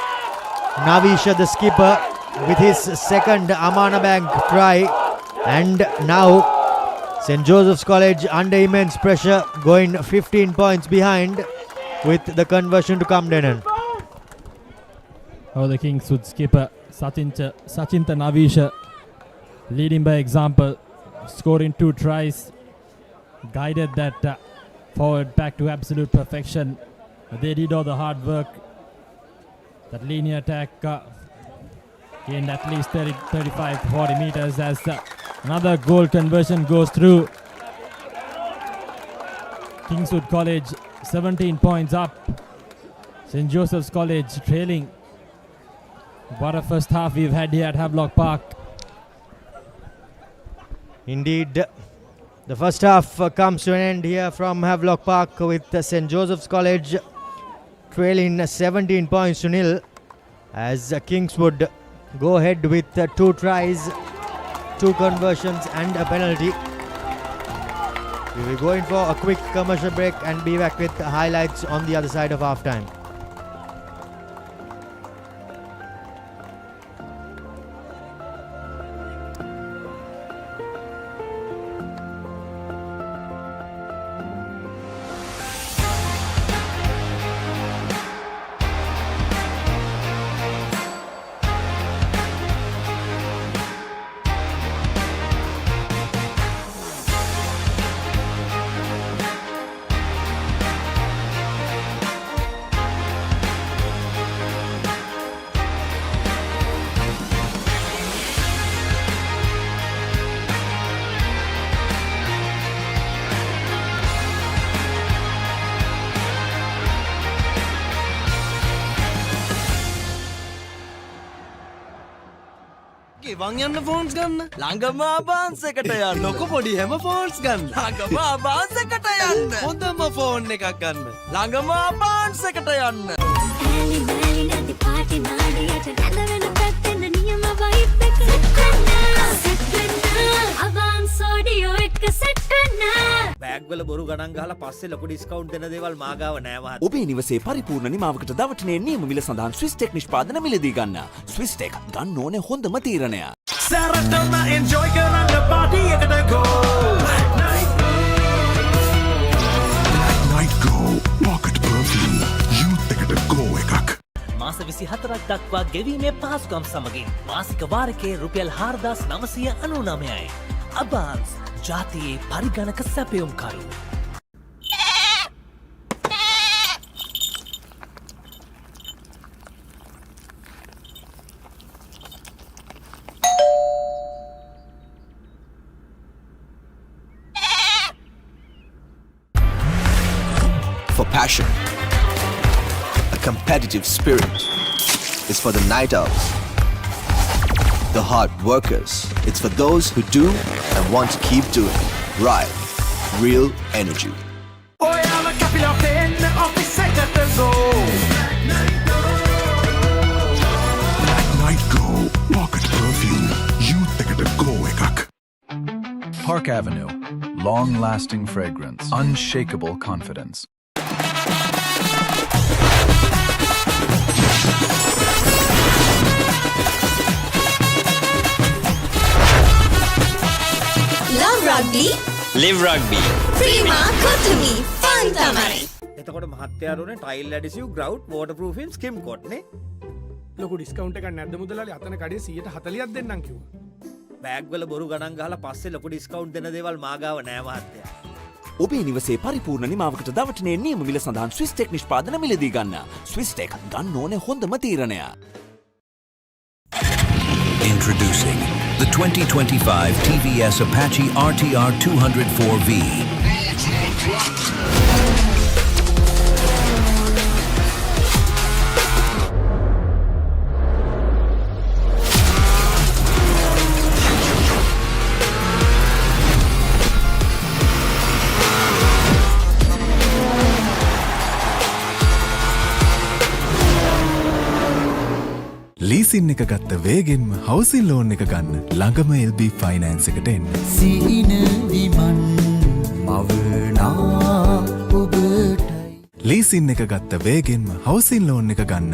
Navisha, the skipper, with his second Amana Bank try, and now St. Joseph's College under immense pressure, going 15 points behind with the conversion to come, Denon. Oh, the Kingswood skipper Sachinta Navisha leading by example, scoring 2 tries, guided that forward back to absolute perfection. They did all the hard work. That linear attack gained at least 35-40 meters as another goal conversion goes through. Kingswood College 17 points up. St. Joseph's College trailing. What a first half we've had here at Havelock Park. Indeed, the first half comes to an end here from Havelock Park with St. Joseph's College trailing 17 points to nil as Kingswood go ahead with 2 tries, 2 conversions and a penalty. We will go in for a quick commercial break and be back with highlights on the other side of half time. ගෙවන් යන්න phones ගන්න ළඟම ආබාන්ස් එකට යන්න ලොකු පොඩි හැම phones ගන්න ළඟම ආබාන්ස් එකට යන්න හොඳම ෆෝන් එකක් ගන්න ළඟම ආබාන්ස් එකට යන්න ඇලි බැලි නැති පාටි නාඩියට නැද වෙන පැත්තෙන් නියම වයිබ් එක සෙට් වෙන්න ආබාන්ස් ඔඩියෝ එක සෙට් වෙන්න බෑග් වල බොරු ගණන් ගහලා පස්සේ ලොකු ඩිස්කවුන්ට් දෙන දේවල් මාගාව නෑ මහත්තයා. ඔබේ නිවසේ පරිපූර්ණ නිමාවකට දවටනේ නියම මිල සඳහන් ස්විස්ටෙක් නිෂ්පාදන මිලදී ගන්න. ස්විස්ටෙක් ගන්න ඕනේ හොඳම තීරණය. Saratona enjoy කරන්න party එකට go. Night Go Pocket Perfume Youth එකට go එකක්. මාස 24ක් දක්වා ගෙවීමේ පහසුකම් සමගින් මාසික වාරකයේ රුපියල් 4999යි. අබාන්ස් ජාතියේ පරිගණක සැපයුම්කරු. For passion, a competitive spirit. It's for the night owls, the hard workers. It's for those who do and want to keep doing. Right, real energy. ඔයාල කැපිලා පෙන්න ඔෆිස් එකට go. Night Go Pocket Perfume Youth එකට go එකක්. Park Avenue. long-lasting fragrance, unshakable confidence. Love Rugby. Live Rugby. Prima Kotumi. Fun Tamari. එතකොට මහත්තයාරුනේ tile ඇඩිසිව් ග්‍රවුට් වෝටර්ප්‍රූෆින් ස්කිම් කොට් නේ ලොකු discount එකක් නැද්ද මුදලාලි අතන කඩේ 140ක් දෙන්නම් කිව්වා. බෑග් වල බොරු ගණන් ගහලා පස්සේ ලොකු ඩිස්කවුන්ට් දෙන දේවල් මාගාව නෑ මහත්තයා. ඔබේ නිවසේ පරිපූර්ණ නිමාවකට දවටනේ නියම මිල සඳහන් ස්විස්ටෙක් නිෂ්පාදන මිලදී ගන්න. ස්විස්ටෙක් ගන්න ඕනේ හොඳම තීරණය. Introducing the 2025 TVS Apache RTR 204V. Leasing එක ගත්ත වේගෙන්ම හවසින් ලෝන් එක ගන්න ළඟම LB ෆයිනෑන්ස් එකට එන්න. සිහින විමන් මවනා ඔබටයි. ලීසින් එක ගත්ත වේගෙන්ම හවසින් ලෝන් එක ගන්න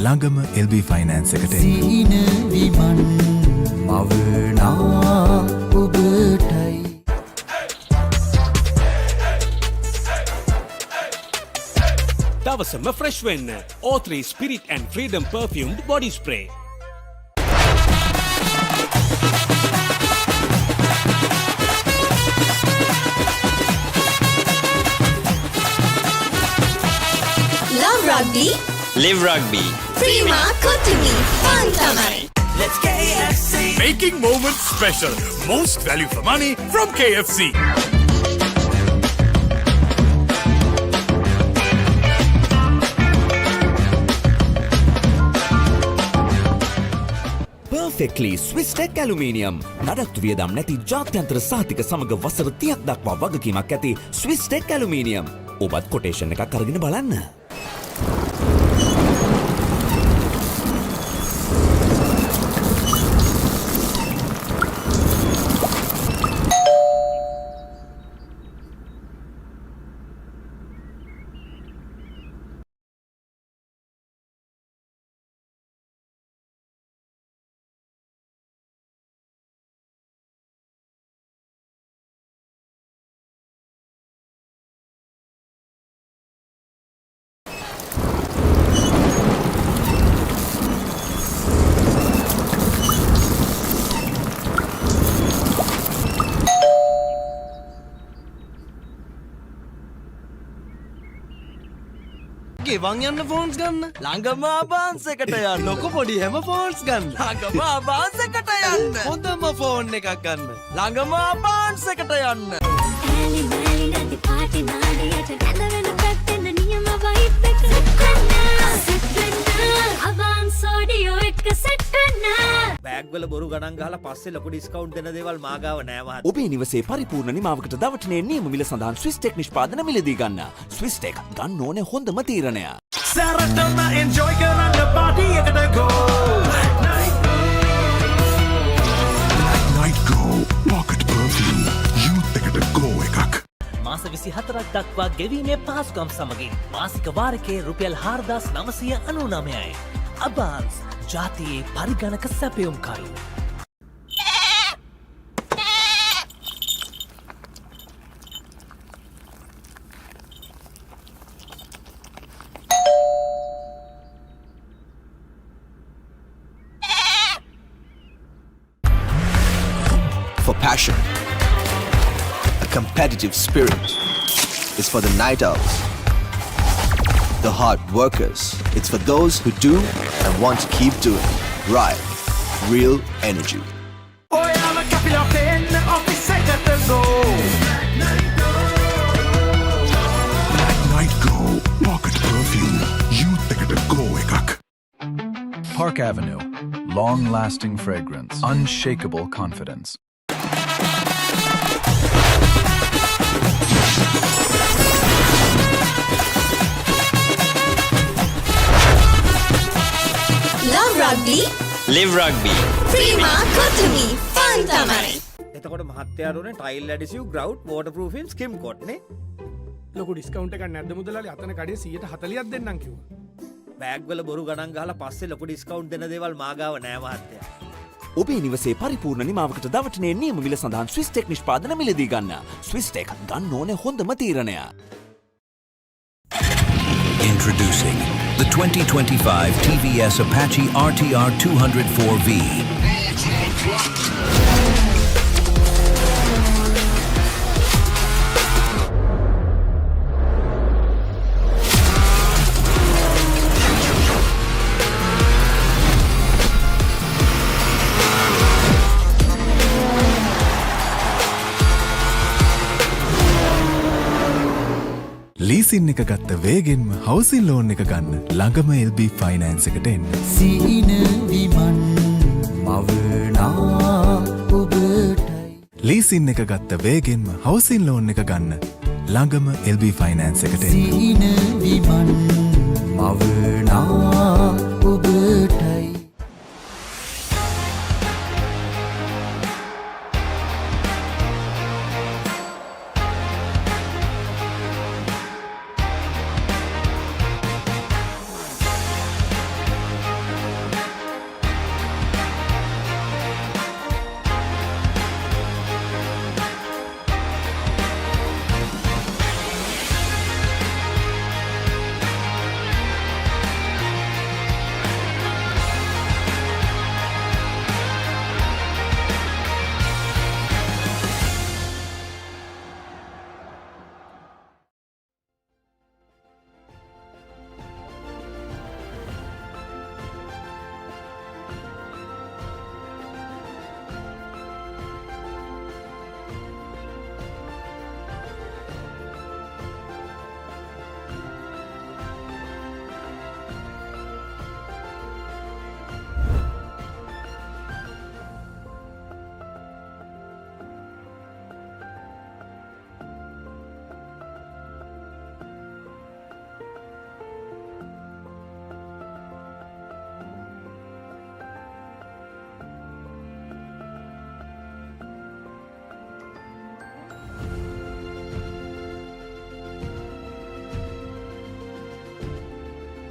ළඟම LB ෆයිනෑන්ස් එකට එන්න. සිහින විමන් මවනා ඔබටයි. දවසම ෆ්‍රෙෂ් වෙන්න O3 Spirit and Freedom Perfumed Body Spray. Love Rugby. Live Rugby. Prima Kotumi. Fun Tamari. Let's KFC. Making moments special. Most value for money from KFC. Perfectly Swisstech Aluminium. නඩත්තු වියදම් නැති ජාත්‍යන්තර සාතික සමග වසර 30ක් දක්වා වගකීමක් ඇති Swisstech Aluminium. ඔබත් කොටේෂන් එකක් අරගෙන බලන්න. ගෙවන් යන්න ෆෝන්ස් ගන්න ළඟම ආබාන්ස් එකට යන්න ලොකු පොඩි හැම ෆෝන්ස් ගන්න ළඟම ආබාන්ස් එකට යන්න හොඳම ෆෝන් එකක් ගන්න ළඟම ආබාන්ස් එකට යන්න ඇලි මැලි නැති පාටි නාඩියට නැදවෙන පැත්තෙන් නියම වයිබ් එක සෙට් වෙන්න ආබාන්ස් ඔඩියෝ එක සෙට් වෙන්න බෑග් වල බොරු ගණන් ගහලා පස්සේ ලොකු ඩිස්කවුන්ට් දෙන දේවල් මාගාව නෑ මහත්තයා. ඔබේ නිවසේ පරිපූර්ණ නිමාවකට දවටනේ නියම මිල සඳහන් ස්විස්ටෙක් නිෂ්පාදන මිලදී ගන්න. ස්විස්ටෙක් ගන්න ඕනේ හොඳම තීරණය. සැරටම එන්ජොයි කරන්න පාටි එකට ගෝ. Night Go Pocket Perfume Youth එකට go එකක්. මාස 24ක් දක්වා ගෙවීමේ පහසුකම් සමගින් මාසික වාරකයේ රුපියල් 4999යි. අබාන්ස් ජාතියේ පරිගණක සැපයුම්කරු. For passion, a competitive spirit. It's for the night owls, the hard workers. It's for those who do and want to keep doing. Right. Real energy. ඔයාල කැපිලා පෙන්න ඔෆිස් එකට ගෝ. Night Go Pocket Perfume Youth එකට go එකක්. Park Avenue. Long-lasting fragrance, unshakable confidence. Love Rugby. Live Rugby. Prima Kotumi. Fun Tamari. එතකොට මහත්තයාරුනේ tile ඇඩිසිව් ග්‍රවුට් වෝටර්පූෆින් ස්කිම් කොට් නේ ලොකු discount එකක් නැද්ද මුදලාලි අතන කඩේ 140ක් දෙන්නම් කිව්වා. බෑග් වල බොරු ගණන් ගහලා පස්සේ ලොකු ඩිස්කවුන්ට් දෙන දේවල් මාගාව නෑ මහත්තයා. ඔබේ නිවසේ පරිපූර්ණ නිමාවකට දවටනේ නියම මිල සඳහන් ස්විස්ටෙක් නිෂ්පාදන මිලදී ගන්න. ස්විස්ටෙක් ගන්න ඕනේ හොඳම තීරණය. Introducing the 2025 TVS Apache RTR 204V. Leasing එක ගත්ත වේගෙන්ම හවසින් ලෝන් එක ගන්න ළඟම LB ෆයිනෑන්ස් එකට එන්න. සීන විමන් මවනා ඔබටයි. ලීසින් එක ගත්ත වේගෙන්ම හවසින් ලෝන් එක ගන්න ළඟම LB ෆයිනෑන්ස් එකට එන්න. සීන විමන් මවනා ඔබටයි.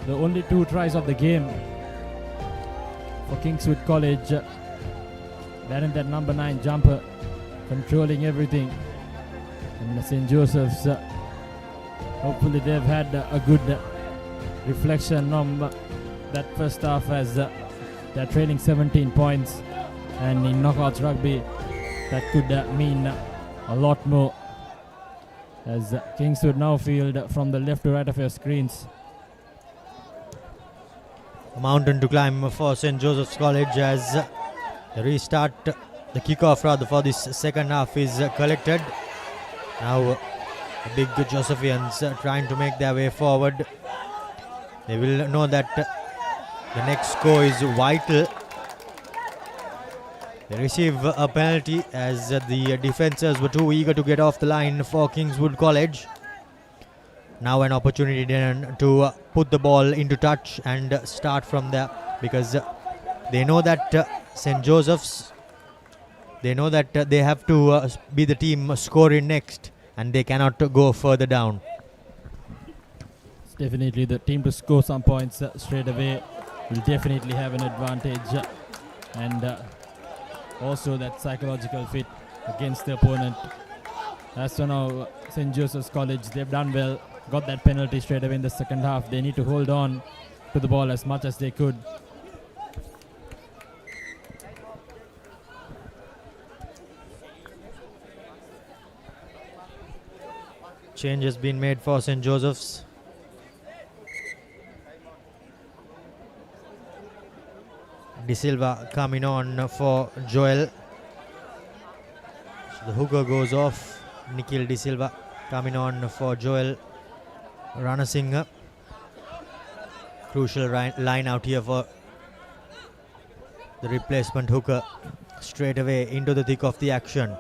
The only 2 tries of the game for Kingswood College. That and that number 9 jumper controlling everything. And St. Joseph's, hopefully they've had a good reflection on that first half as they're trailing 17 points. And in knockouts rugby, that could mean a lot more. As Kingswood now field from the left to right of your screens. A mountain to climb for St. Joseph's College as the restart, the kickoff rather for this second half is collected. Now the big Josephians trying to make their way forward. They will know that the next score is vital. They receive a penalty as the defenders were too eager to get off the line for Kingswood College. Now an opportunity then to put the ball into touch and start from there, because they know that St. Joseph's, they know that they have to be the team scoring next and they cannot go further down. It's definitely the team to score some points straight away will definitely have an advantage, and also that psychological fit against the opponent. As for now, St. Joseph's College, they've done well. Got that penalty straight away in the second half. They need to hold on to the ball as much as they could. Change has been made for St. Joseph's. De Silva coming on for Joel. So the hooker goes off. Nikhil De Silva coming on for Joel. Ranasinghe. Crucial line out here for the replacement hooker. Straight away into the thick of the action.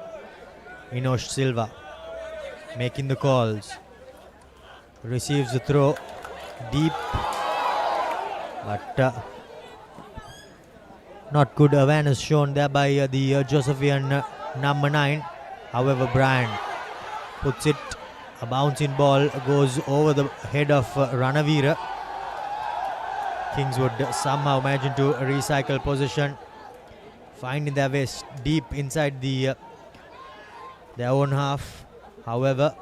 Inosh Silva making the calls. Receives the throw deep, but not good awareness shown there by the Josephian number 9. However, Brian puts it, a bouncing ball goes over the head of Ranavira. Kingswood somehow managing to recycle possession, finding their way deep inside their own half. However,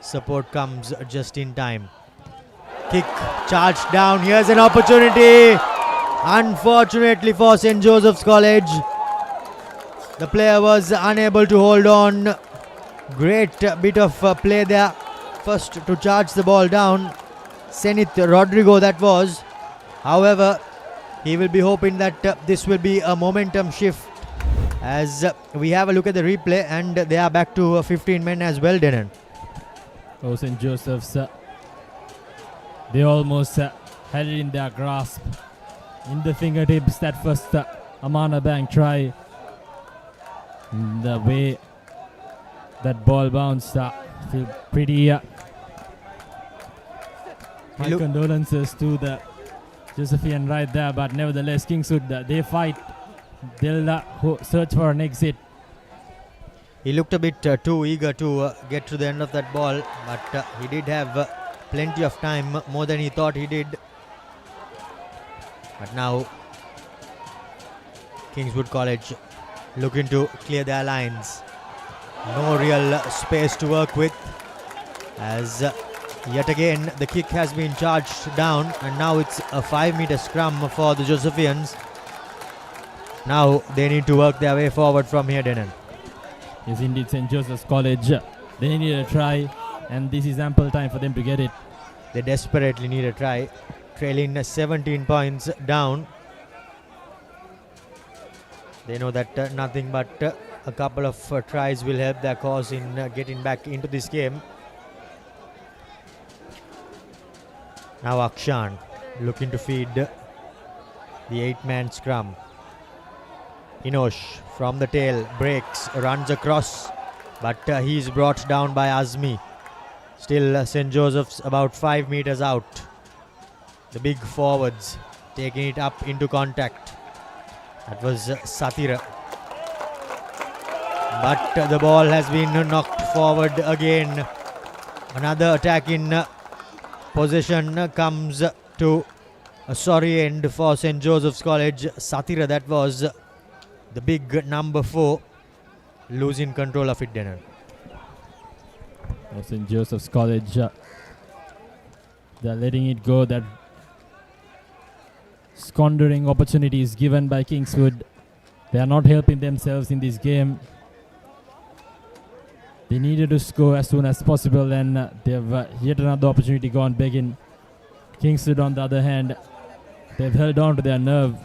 support comes just in time. Kick charged down. Here's an opportunity. Unfortunately for St. Joseph's College, the player was unable to hold on. Great bit of play there. First to charge the ball down, Zenith Rodrigo that was. However, he will be hoping that this will be a momentum shift as we have a look at the replay, and they are back to 15 men as well, Denon. Oh, St. Joseph's, they almost had it in their grasp, in the fingertips, that first Amana Bank try. The way that ball bounced, feel pretty. My condolences to the Josephian right there, but nevertheless, Kingswood, they fight. They'll search for an exit. He looked a bit too eager to get to the end of that ball, but he did have plenty of time, more than he thought he did. But now, Kingswood College looking to clear their lines. No real space to work with, as yet again the kick has been charged down, and now it's a 5-meter scrum for the Josephians. Now they need to work their way forward from here, Denon. Yes, indeed, St. Joseph's College, they need a try, and this is ample time for them to get it. They desperately need a try, trailing 17 points down. They know that nothing but a couple of tries will help their cause in getting back into this game. Now Akshan looking to feed the 8-man scrum. Inosh from the tail breaks, runs across, but he's brought down by Azmi. Still St. Joseph's about 5 meters out. The big forwards taking it up into contact. That was Satira. But the ball has been knocked forward again. Another attack in possession comes to a sorry end for St. Joseph's College. Satira, that was the big number 4, losing control of it, Denon. St. Joseph's College, they're letting it go. That squandering opportunities given by Kingswood. They are not helping themselves in this game. They needed to score as soon as possible, and they've yet another opportunity gone begging. Kingswood, on the other hand, they've held on to their nerve.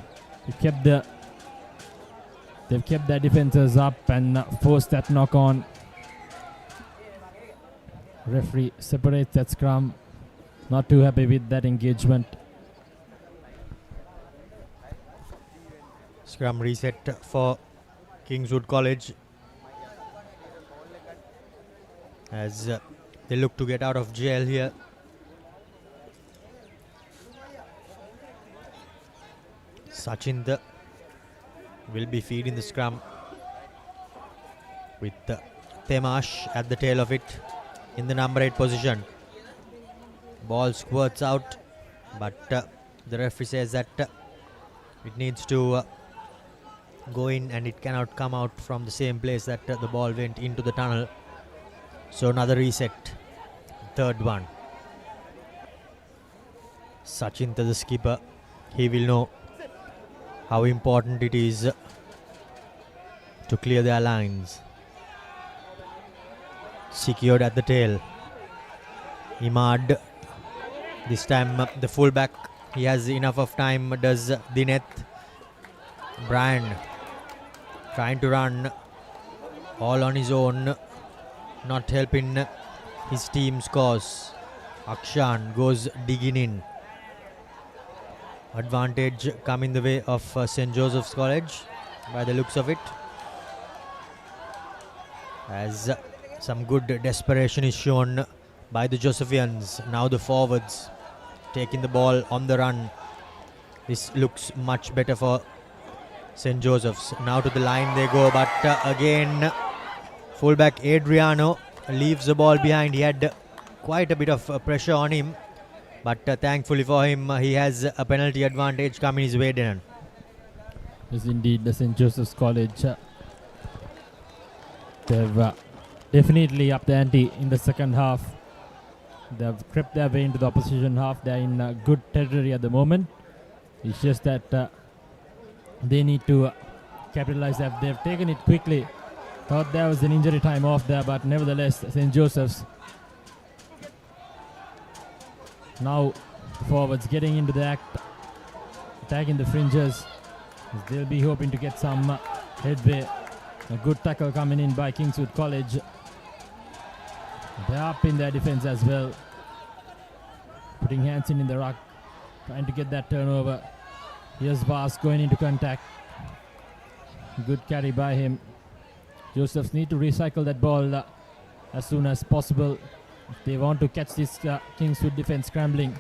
They've kept their defenses up and forced that knock on. Referee separates that scrum. Not too happy with that engagement. Scrum reset for Kingswood College as they look to get out of jail here. Sachin will be feeding the scrum with Temash at the tail of it in the number 8 position. Ball squirts out, but the referee says that it needs to go in and it cannot come out from the same place that the ball went into the tunnel. So another reset, third one. Sachin, the skipper, he will know how important it is to clear their lines. Secured at the tail. Imad, this time the fullback, he has enough of time, does Dineth. Brian trying to run all on his own, not helping his team's cause. Akshan goes digging in. Advantage come in the way of St. Joseph's College by the looks of it, as some good desperation is shown by the Josephians. Now the forwards taking the ball on the run. This looks much better for St. Joseph's. Now to the line they go, but again fullback Adriano leaves the ball behind. He had quite a bit of pressure on him, but thankfully for him, he has a penalty advantage coming his way, Denan. Yes, indeed, the St. Joseph's College. They've definitely upped the ante in the second half. They've crept their way into the opposition half. They're in good territory at the moment. It's just that they need to capitalize that. They've taken it quickly. Thought there was an injury time off there, but nevertheless, St. Joseph's now forwards getting into the act, attacking the fringes. They'll be hoping to get some headway. A good tackle coming in by Kingswood College. They're up in their defense as well. Putting hands in the ruck, trying to get that turnover. Here's Vas going into contact. Good carry by him. Josephs need to recycle that ball as soon as possible if they want to catch this Kingswood defense scrambling.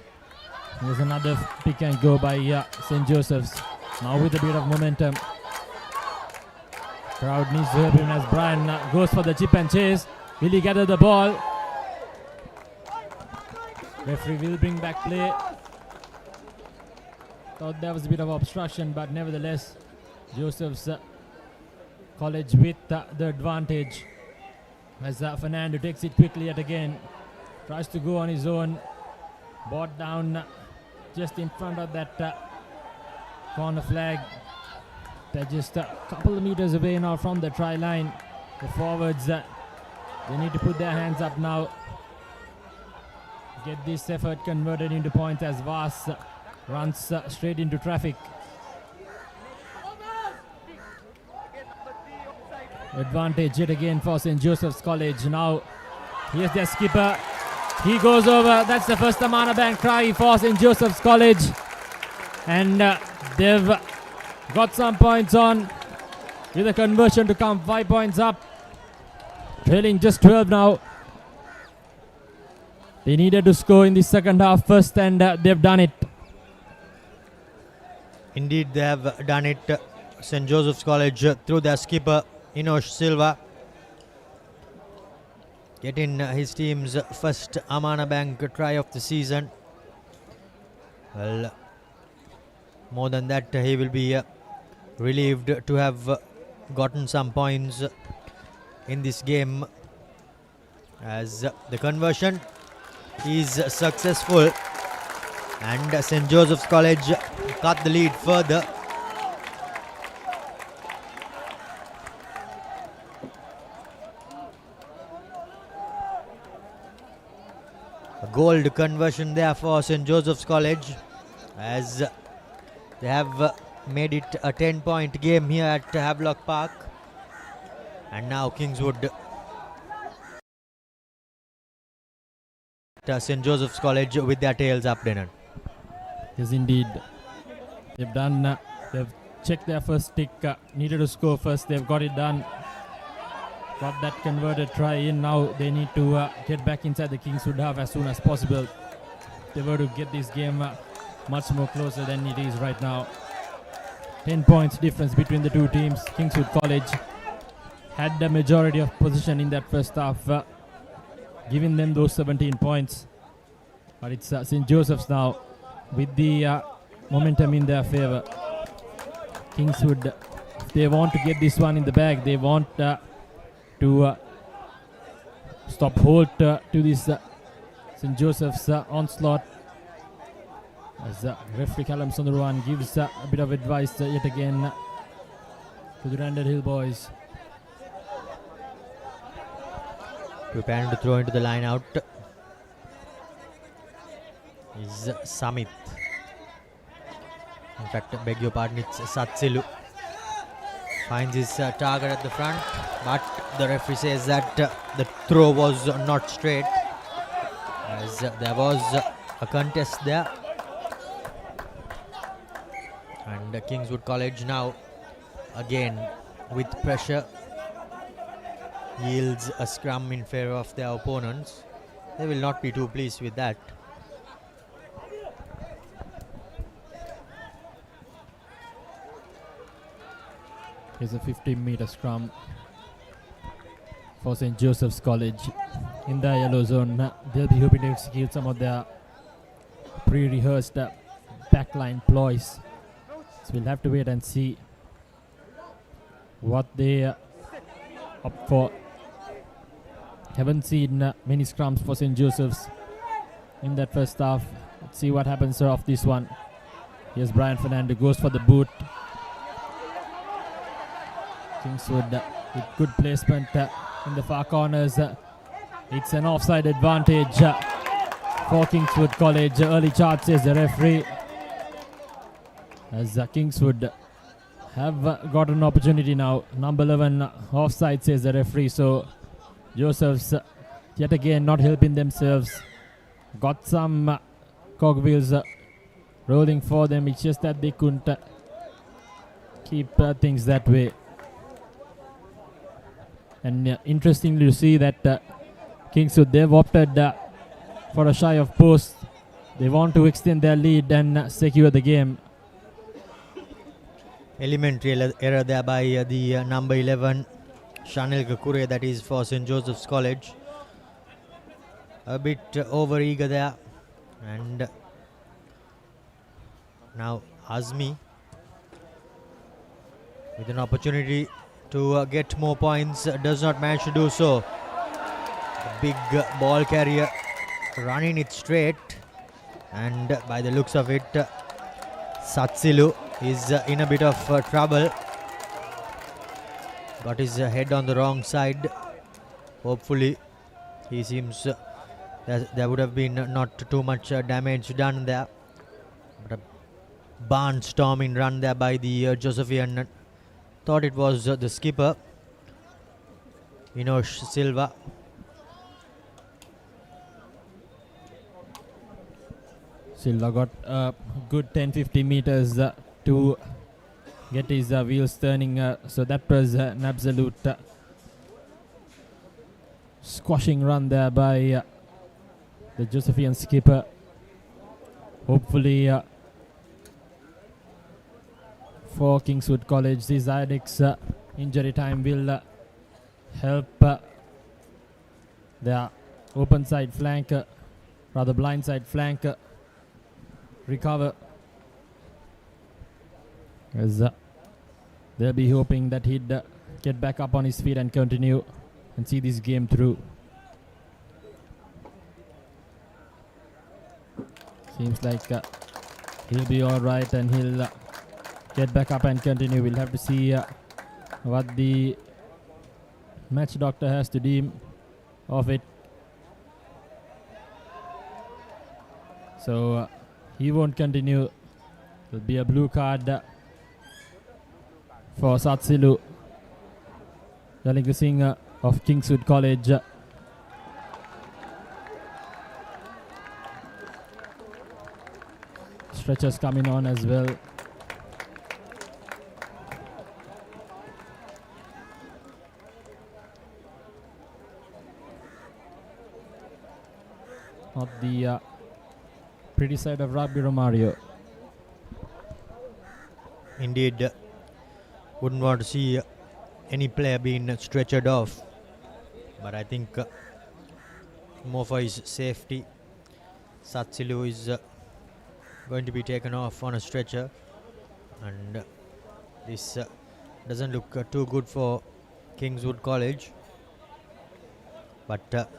There's another pick and go by St. Joseph's. Now with a bit of momentum. Crowd needs to help him as Brian goes for the chip and chase. Will he gather the ball? Referee will bring back play. Thought there was a bit of obstruction, but nevertheless, Joseph's College with the advantage. As Fernando takes it quickly yet again. Tries to go on his own. Brought down just in front of that corner flag. They're just a couple of meters away now from the try line. The forwards, they need to put their hands up now. Get this effort converted into points as Vas runs straight into traffic. Advantage yet again for St. Joseph's College. Now, here's their skipper. He goes over. That's the first Amana Bank try for St. Joseph's College. And they've got some points on with a conversion to come 5 points up. Trailing just 12 now. They needed to score in the second half first, and they've done it. Indeed, they have done it. St. Joseph's College through their skipper Inosh Silva, getting his team's first Amana Bank try of the season. Well, more than that, he will be relieved to have gotten some points in this game, as the conversion is successful and St. Joseph's College cut the lead further. A gold conversion there for St. Joseph's College, as they have made it a 10-point game here at Havelock Park. And now Kingswood, St. Joseph's College with their tails up, Denan. Yes, indeed. They've done, they've checked their first stick, needed to score first, they've got it done. Got that converted try in. Now they need to get back inside the Kingswood half as soon as possible. They were to get this game much more closer than it is right now. 10 points difference between the two teams. Kingswood College had the majority of possession in that first half, giving them those 17 points. But it's St. Joseph's now with the momentum in their favor. Kingswood, if they want to get this one in the bag, they want to stop hold to this St. Joseph's onslaught. As referee Callum Sundaruan gives a bit of advice yet again to the Randall Hill boys. Preparing to throw into the line out is Samit. In fact, beg your pardon, it's Satsilu. Finds his target at the front, but the referee says that the throw was not straight, as there was a contest there. And Kingswood College now again with pressure yields a scrum in favor of their opponents. They will not be too pleased with that. It's a 15-meter scrum for St. Joseph's College. In the yellow zone, they'll be hoping to execute some of their pre-rehearsed backline ploys. So we'll have to wait and see what they are up for. Haven't seen many scrums for St. Joseph's in that first half. Let's see what happens off this one. Here's Brian Fernando, goes for the boot. Kingswood with good placement in the far corners. It's an offside advantage for Kingswood College. Early charge, says the referee. As Kingswood have got an opportunity now. Number 11 offside, says the referee. So Joseph's yet again not helping themselves. Got some cogwheels rolling for them. It's just that they couldn't keep things that way. And interestingly to see that Kingswood, they've opted for a shy of post. They want to extend their lead and secure the game. Elementary error there by the number 11 Shanil Kakure, that is for St. Joseph's College. A bit over eager there. And now Azmi with an opportunity to get more points, does not manage to do so. A big ball carrier running it straight, and by the looks of it, Satsilu is in a bit of trouble. Got his head on the wrong side. Hopefully, he seems there would have been not too much damage done there. But a barnstorming run there by the Josephian. Thought it was the skipper, Inosh Silva. Silva got a good 10-15 meters to get his wheels turning. So that was an absolute squashing run there by the Josephian skipper. Hopefully for Kingswood College, this Zydex injury time will help their open side flank, rather blind side flank, recover, as they'll be hoping that he'd get back up on his feet and continue and see this game through. Seems like he'll be alright and he'll get back up and continue. We'll have to see what the match doctor has to deem of it. So he won't continue. There'll be a blue card for Satsilu, Jalinga Singh of Kingswood College. Stretchers coming on as well. Not the pretty side of Rugby, Romario. Indeed, wouldn't want to see any player being stretchered off, but I think more for his safety, Satsilu is going to be taken off on a stretcher, and this doesn't look too good for Kingswood College, but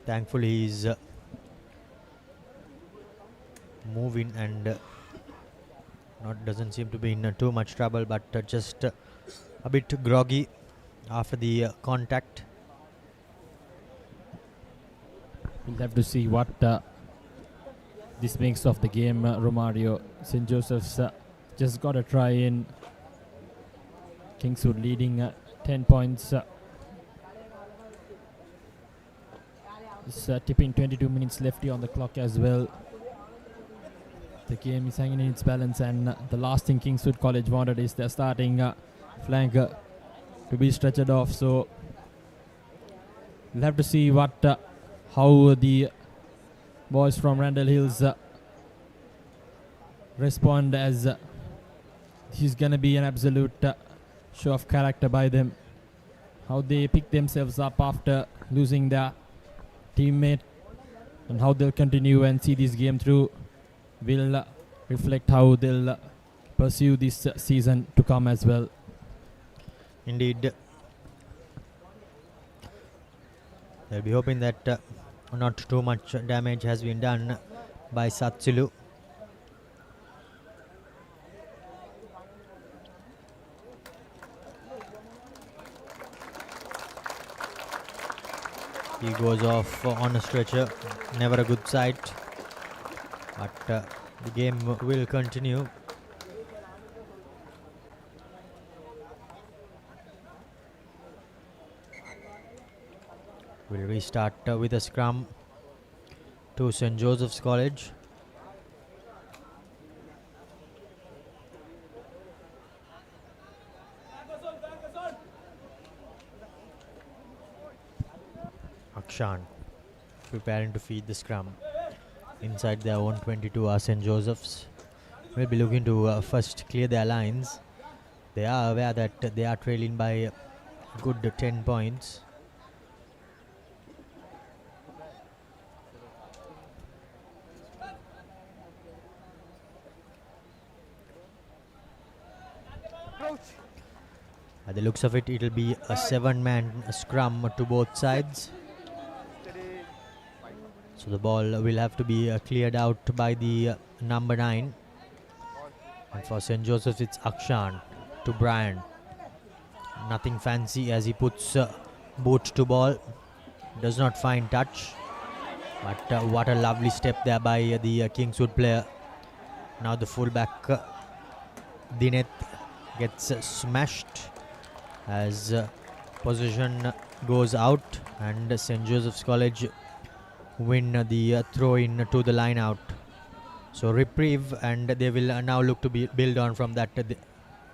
thankfully he's moving and doesn't seem to be in too much trouble, but just a bit groggy after the contact. We'll have to see what this makes of the game, Romario. St. Joseph's just got a try in. Kingswood leading 10 points. It's tipping 22 minutes left on the clock as well. The game is hanging in its balance, and the last thing Kingswood College wanted is their starting flank to be stretched off. So we'll have to see what how the boys from Randall Hills respond, as This is going to be an absolute show of character by them. How they pick themselves up after losing their teammate, and how they'll continue and see this game through will reflect how they'll pursue this season to come as well. Indeed. They'll be hoping that not too much damage has been done by Satsilu. He goes off on a stretcher, never a good sight, but the game will continue. We'll restart with a scrum to St. Joseph's College. Akshan preparing to feed the scrum. Inside their own 22 are St. Joseph's. Will be looking to first clear their lines. They are aware that they are trailing by a good 10 points. At the looks of it, it'll be a 7-man scrum to both sides. So the ball will have to be cleared out by the number 9. And for St. Joseph's, it's Akshan to Brian. Nothing fancy as he puts boot to ball. Does not find touch. But what a lovely step there by the Kingswood player. Now the fullback Dineth gets smashed as possession goes out, and St. Joseph's College win the throw in to the line out. So reprieve, and they will now look to build on from that.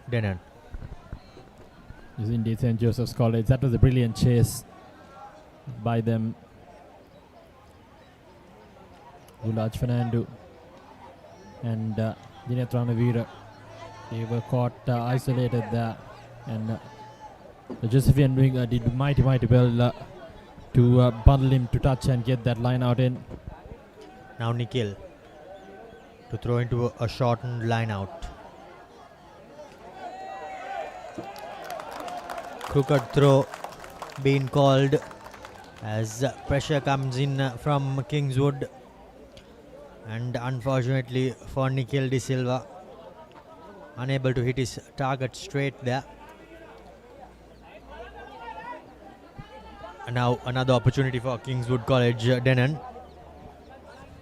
Denon. Yes, indeed, St. Joseph's College. That was a brilliant chase by them. Gulaj Fernando and Dineth Ranavira. They were caught isolated there, and the Josephian winger did mighty well to bundle him to touch and get that line out in. Now Nikhil to throw into a shortened line out. Crooked throw being called as pressure comes in from Kingswood, and unfortunately for Nikhil De Silva, unable to hit his target straight there. And now another opportunity for Kingswood College. Denon.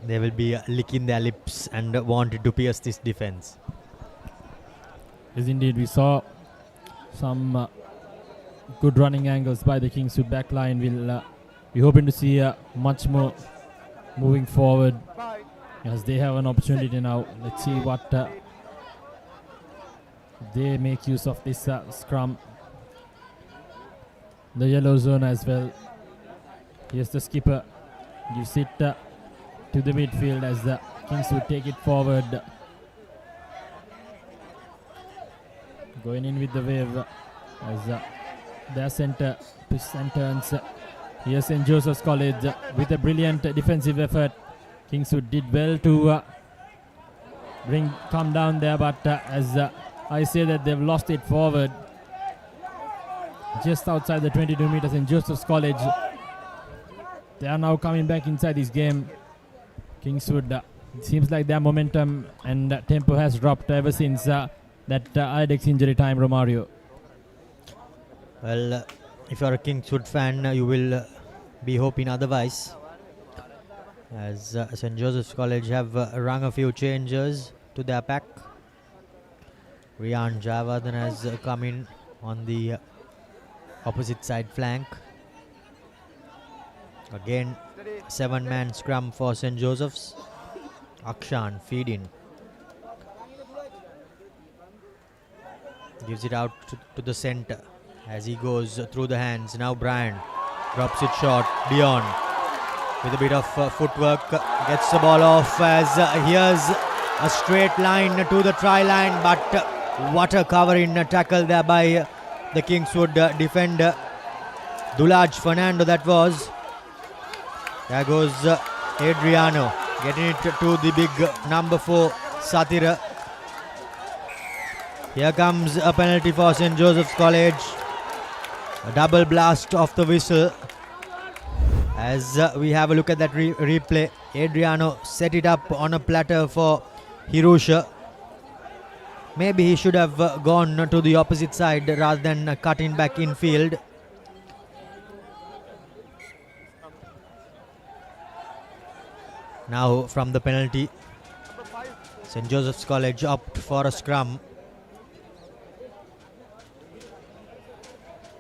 They will be licking their lips and wanted to pierce this defense. Yes, indeed, we saw some good running angles by the Kingswood backline. We'll be hoping to see much more moving forward as they have an opportunity now. Let's see what they make use of this scrum. The yellow zone as well. Here's the skipper. Gives it to the midfield as the Kingswood take it forward. Going in with the wave as their centre twists and turns. Here's St. Joseph's College with a brilliant defensive effort. Kingswood did well to come down there, but as I say that they've lost it forward. Just outside the 22 meters in Joseph's College. They are now coming back inside this game. Kingswood, it seems like their momentum and tempo has dropped ever since that IDEX injury time, Romario. Well, if you're a Kingswood fan, you will be hoping otherwise, as St. Joseph's College have rung a few changes to their pack. Rian Javadan has come in on the opposite side flank. Again, 7-man scrum for St. Joseph's. Akshan feed in. Gives it out to the center as he goes through the hands. Now Brian drops it short. Dion with a bit of footwork gets the ball off as here's a straight line to the try line, but What a covering tackle there by the Kingswood defender. Dulaj Fernando that was. There goes Adriano getting it to the big number 4 Satira. Here comes a penalty for St. Joseph's College. A double blast of the whistle. As we have a look at that replay, Adriano set it up on a platter for Hirusha. Maybe he should have gone to the opposite side rather than cutting back infield. Now from the penalty, St. Joseph's College opt for a scrum.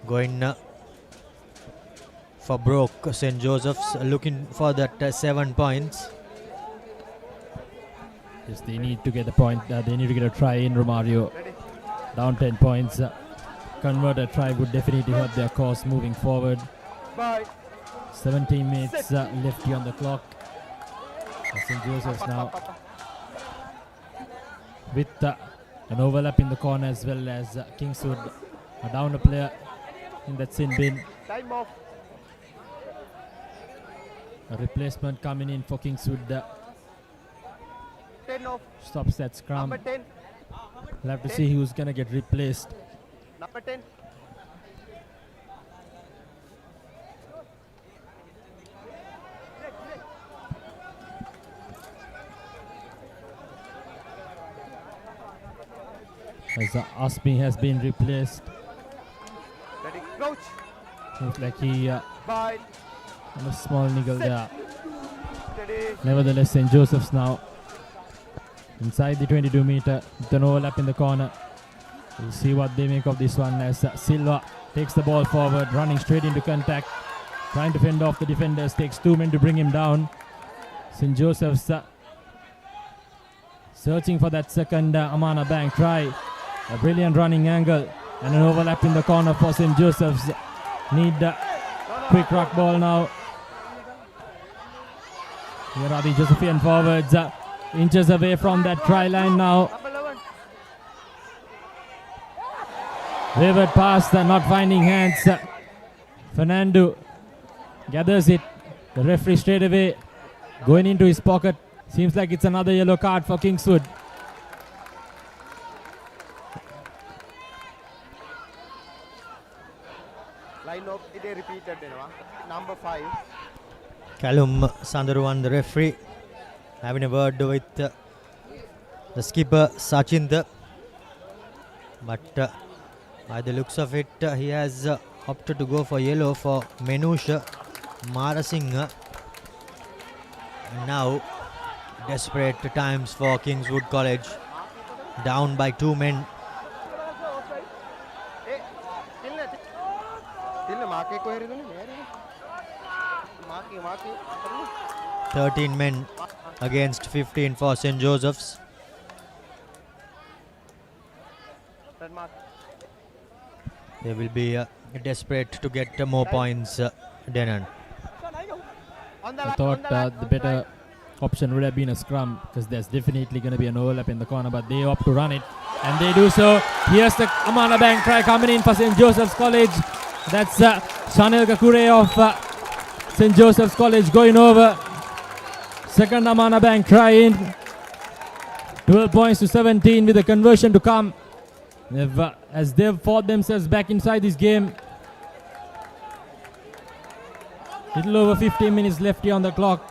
Going for broke, St. Joseph's looking for that 7 points. Yes, they need to get the point. They need to get a try in Romario. Down 10 points. Convert a try would definitely hurt their cause moving forward. 17 minutes left on the clock. St. Joseph's now with an overlap in the corner as well as Kingswood down a player in that sin bin. A replacement coming in for Kingswood. Stops that scrum. We'll have to see who's going to get replaced. Number 10. As Asmi has been replaced. Ready, crouch. Looks like he had a small niggle there. Steady. Nevertheless, St. Joseph's now inside the 22 meter with an overlap in the corner. We'll see what they make of this one as Silva takes the ball forward, running straight into contact, trying to fend off the defenders, takes 2 men to bring him down. St. Joseph's searching for that second Amana Bank try. A brilliant running angle and an overlap in the corner for St. Joseph's. Need quick rock ball now. Here are the Josephian forwards, inches away from that try line now. Wayward pass, not finding hands. Fernando gathers it. The referee straight away going into his pocket. Seems like it's another yellow card for Kingswood. Line up, it repeated. Number 5. Callum Sandaruwan, the referee, having a word with the skipper Sachinda. But by the looks of it, he has opted to go for yellow for Menusha Marasinghe. And now desperate times for Kingswood College, down by 2 men. 13 men against 15 for St. Joseph's. They will be desperate to get more points, Denon. I thought the better option would have been a scrum, because there's definitely going to be an overlap in the corner, but they opt to run it, and they do so. Here's the Amana Bank try coming in for St. Joseph's College. That's Shanil Kakure of St. Joseph's College going over. Second Amana Bank try in. 12 points to 17 with a conversion to come. As they've fought themselves back inside this game. Little over 15 minutes left here on the clock.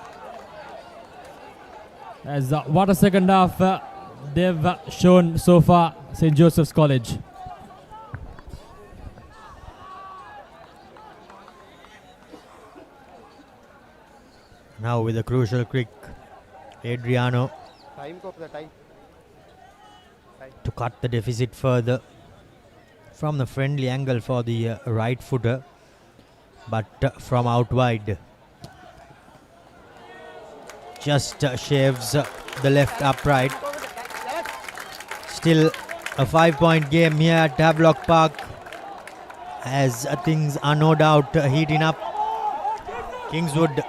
As what a second half they've shown so far, St. Joseph's College. Now with a crucial kick, Adriano to cut the deficit further from the friendly angle for the right footer, but from out wide. Just shaves the left upright. Still a 5-point game here at Havelock Park, as things are no doubt heating up. Kingswood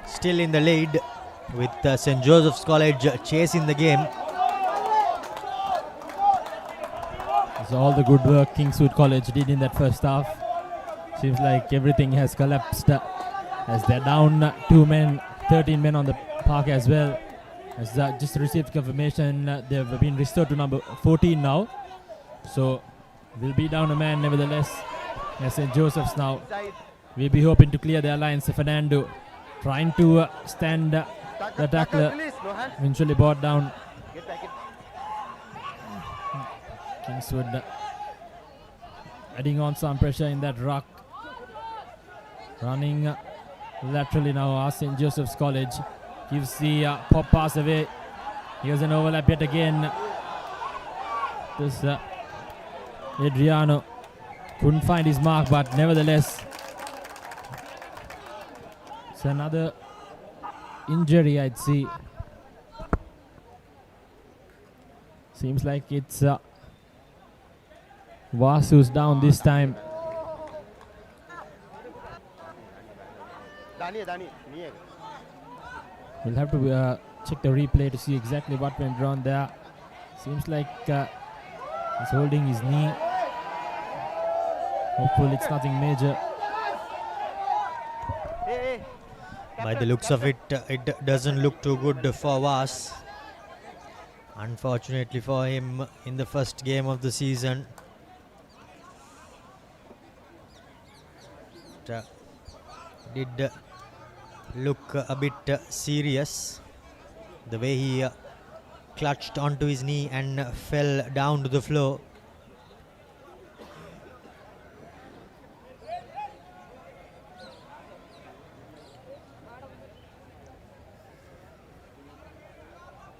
still in the lead, with St. Joseph's College chasing the game. So all the good work Kingswood College did in that first half, seems like everything has collapsed as they're down 2 men, 13 men on the park as well. As just received confirmation, they've been restored to number 14 now. So will be down a man nevertheless. As St. Joseph's now will be hoping to clear their lines. Fernando trying to stand the tackler, eventually brought down. Kingswood adding on some pressure in that ruck. Running laterally now, St. Joseph's College gives the pop pass away. Here's an overlap yet again. This Adriano couldn't find his mark, but nevertheless it's another injury, I'd see. Seems like it's Vasu's down this time. We'll have to check the replay to see exactly what went wrong there. Seems like he's holding his knee. Hopefully it's nothing major. By the looks of it, it doesn't look too good for Vas. Unfortunately for him, in the first game of the season, it did look a bit serious. The way he clutched onto his knee and fell down to the floor.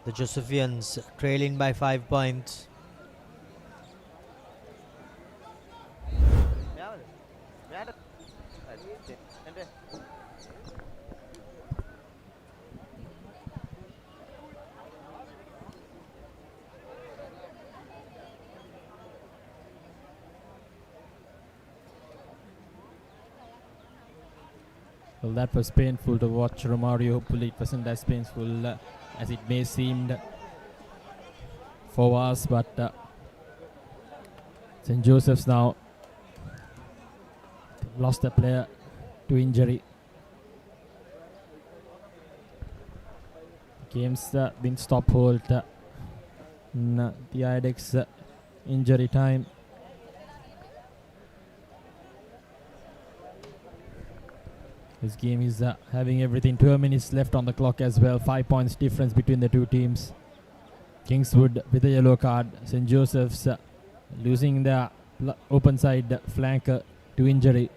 The Josephians trailing by 5 points. Well, that was painful to watch, Romario. Hopefully it wasn't as painful as it may seemed for us, but St. Joseph's now lost a player to injury. Game's been stop hold in the IDEX injury time. This game is having everything. 12 minutes left on the clock as well. 5 points difference between the two teams. Kingswood with a yellow card. St. Joseph's losing the open side flanker to injury.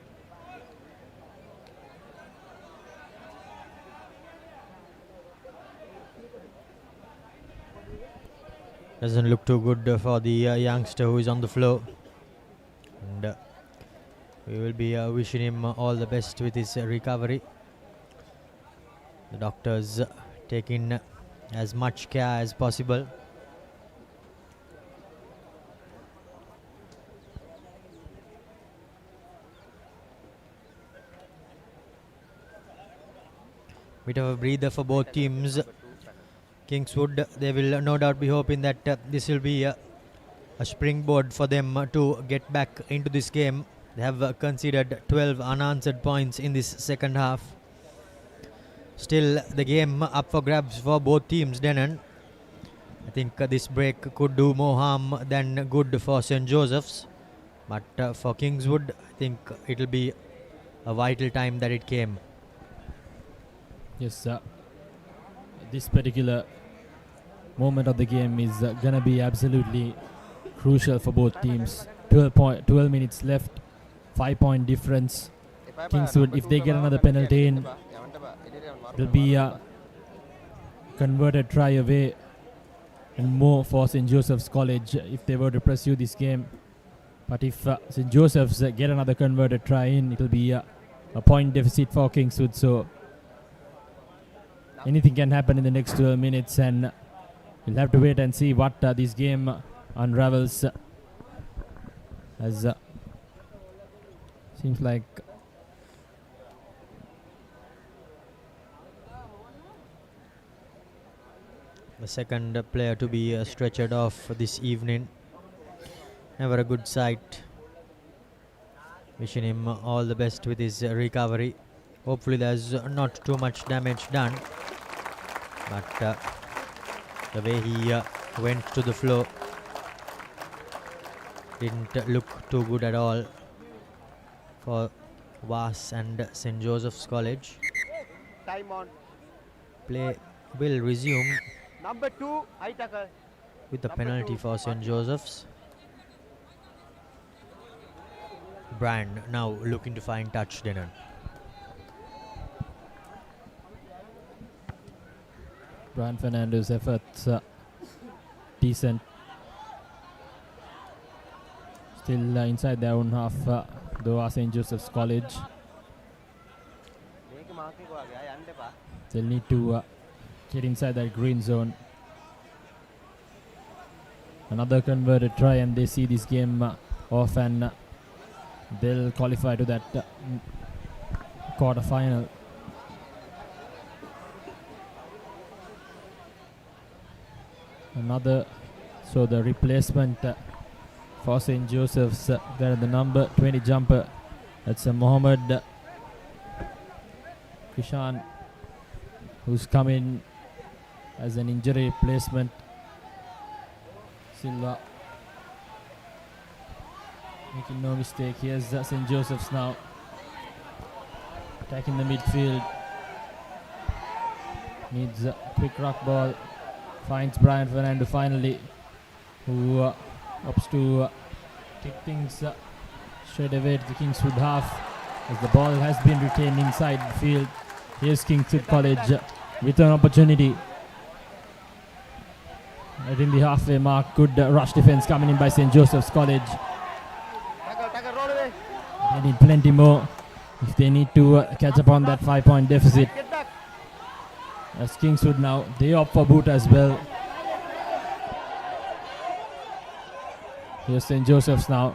Doesn't look too good for the youngster who is on the floor. And we will be wishing him all the best with his recovery. The doctors taking as much care as possible. Bit of a breather for both teams. Kingswood, they will no doubt be hoping that this will be a springboard for them to get back into this game. They have conceded 12 unanswered points in this second half. Still, the game up for grabs for both teams, Denon. I think this break could do more harm than good for St. Joseph's. But for Kingswood, I think it will be a vital time that it came. Yes, this particular moment of the game is going to be absolutely crucial for both teams. 12 minutes left. 5 point difference. Kingswood, if they get another penalty in, it'll be a converted try away and more for St. Joseph's College if they were to pursue this game. But if St. Joseph's get another converted try in, it'll be a point deficit for Kingswood. So anything can happen in the next 12 minutes, and we'll have to wait and see what this game unravels. As seems like the second player to be stretchered off this evening. Never a good sight. Wishing him all the best with his recovery. Hopefully there's not too much damage done. But the way he went to the floor didn't look too good at all for Vas and St. Joseph's College. Time on. Play will resume Number 2, high tackle. with the penalty for St. Joseph's. Brand now looking to find touch, Denon. Brian Fernando's efforts decent. Still inside their own half, though are St. Joseph's College. They'll need to get inside that green zone. Another converted try and they see this game off and they'll qualify to that quarter final. Another, so the replacement for St. Joseph's, there the number 20 jumper, that's Mohammed Krishan, who's come in as an injury replacement. Silva making no mistake. Here's St. Joseph's now attacking the midfield. Needs a quick rock ball. Finds Brian Fernando finally, who opts to take things straight away to the Kingswood half as the ball has been retained inside the field. Here's Kingswood College with an opportunity. Right in the halfway mark, good rush defense coming in by St. Joseph's College. They need plenty more if they need to catch up on that 5-point deficit. As Kingswood now, they opt for boot as well. Here's St. Joseph's now.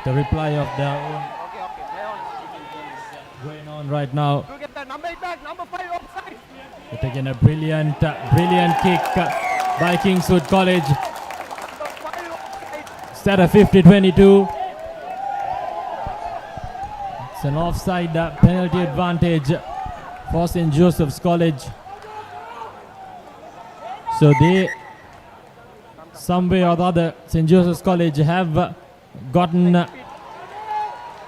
The reply of their own going on right now. They're taking a brilliant kick by Kingswood College. Instead of 50-22. It's an offside penalty advantage for St. Joseph's College. So they, some way or the other, St. Joseph's College have gotten,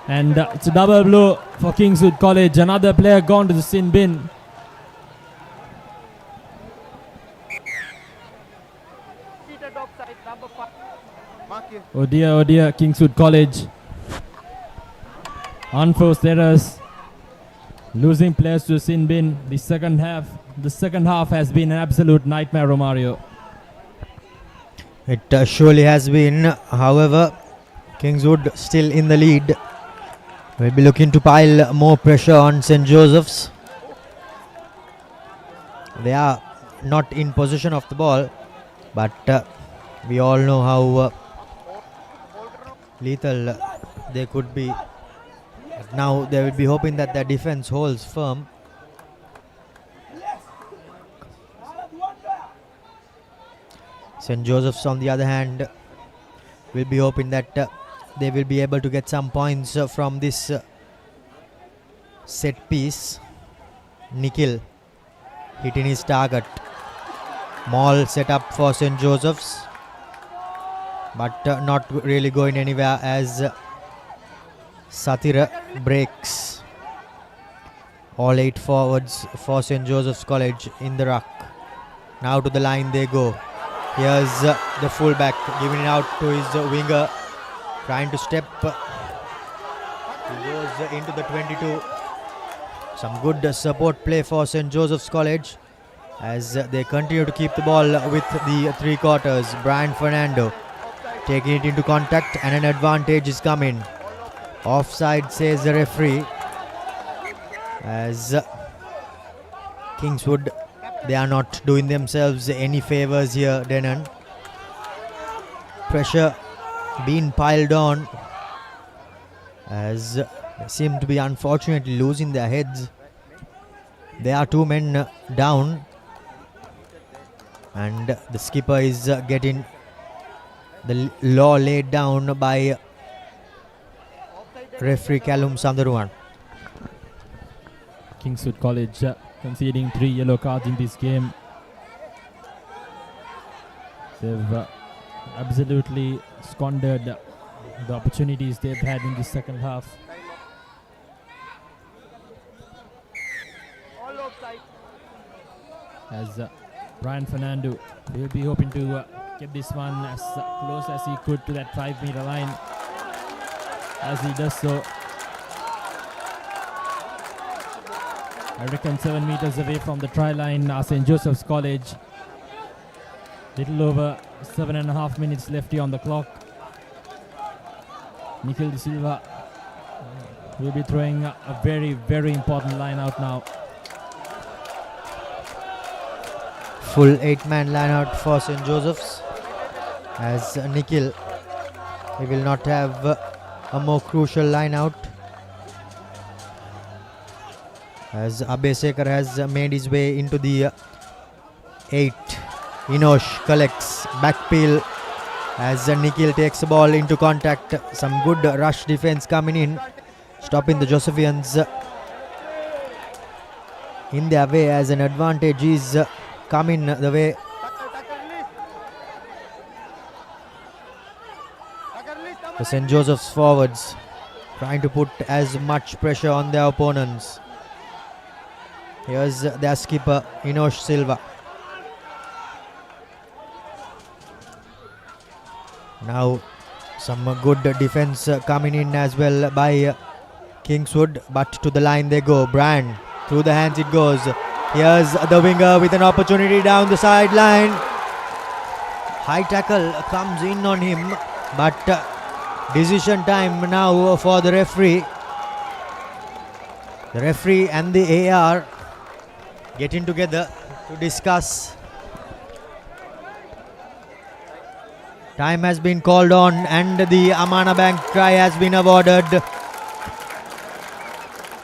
and it's a double blow for Kingswood College. Another player gone to the sin bin. Oh dear, Kingswood College. Unforced errors. Losing players to sin bin. The second half has been an absolute nightmare, Romario. It surely has been. However, Kingswood still in the lead. Will be looking to pile more pressure on St. Joseph's. They are not in possession of the ball, but we all know how lethal they could be. But now they will be hoping that their defense holds firm. St. Joseph's, on the other hand, will be hoping that they will be able to get some points from this set piece. Nikhil hitting his target. Maul set up for St. Joseph's, but not really going anywhere as Satira breaks. All 8 forwards for St. Joseph's College in the ruck. Now to the line they go. Here's the fullback giving it out to his winger, trying to step. He goes into the 22. Some good support play for St. Joseph's College as they continue to keep the ball with the 3 quarters. Brian Fernando taking it into contact and an advantage is coming. Offside, says the referee, as Kingswood, they are not doing themselves any favors here, Denon. Pressure being piled on as they seem to be unfortunately losing their heads. There are 2 men down and the skipper is getting the law laid down by referee Callum Sandaruan. Kingswood College conceding 3 yellow cards in this game. They've absolutely squandered the opportunities they've had in the second half. As Brian Fernando will be hoping to get this one as close as he could to that 5-meter line. As he does so, I reckon 7 meters away from the try line, St. Joseph's College. Little over 7.5 minutes left here on the clock. Nikhil De Silva will be throwing a very, very important line out now. Full 8-man line out for St. Joseph's. As Nikhil, he will not have a more crucial line out. As Abhay Sekar has made his way into the 8. Inosh collects backpeel as Nikhil takes the ball into contact. Some good rush defense coming in, stopping the Josephians in their way as an advantage is coming the way. The St. Joseph's forwards trying to put as much pressure on their opponents. Here's their skipper Inosh Silva. Now some good defense coming in as well by Kingswood, but to the line they go. Brand, through the hands it goes. Here's the winger with an opportunity down the sideline. High tackle comes in on him, but decision time now for the referee. The referee and the AR getting together to discuss. Time has been called on and the Amana Bank try has been awarded.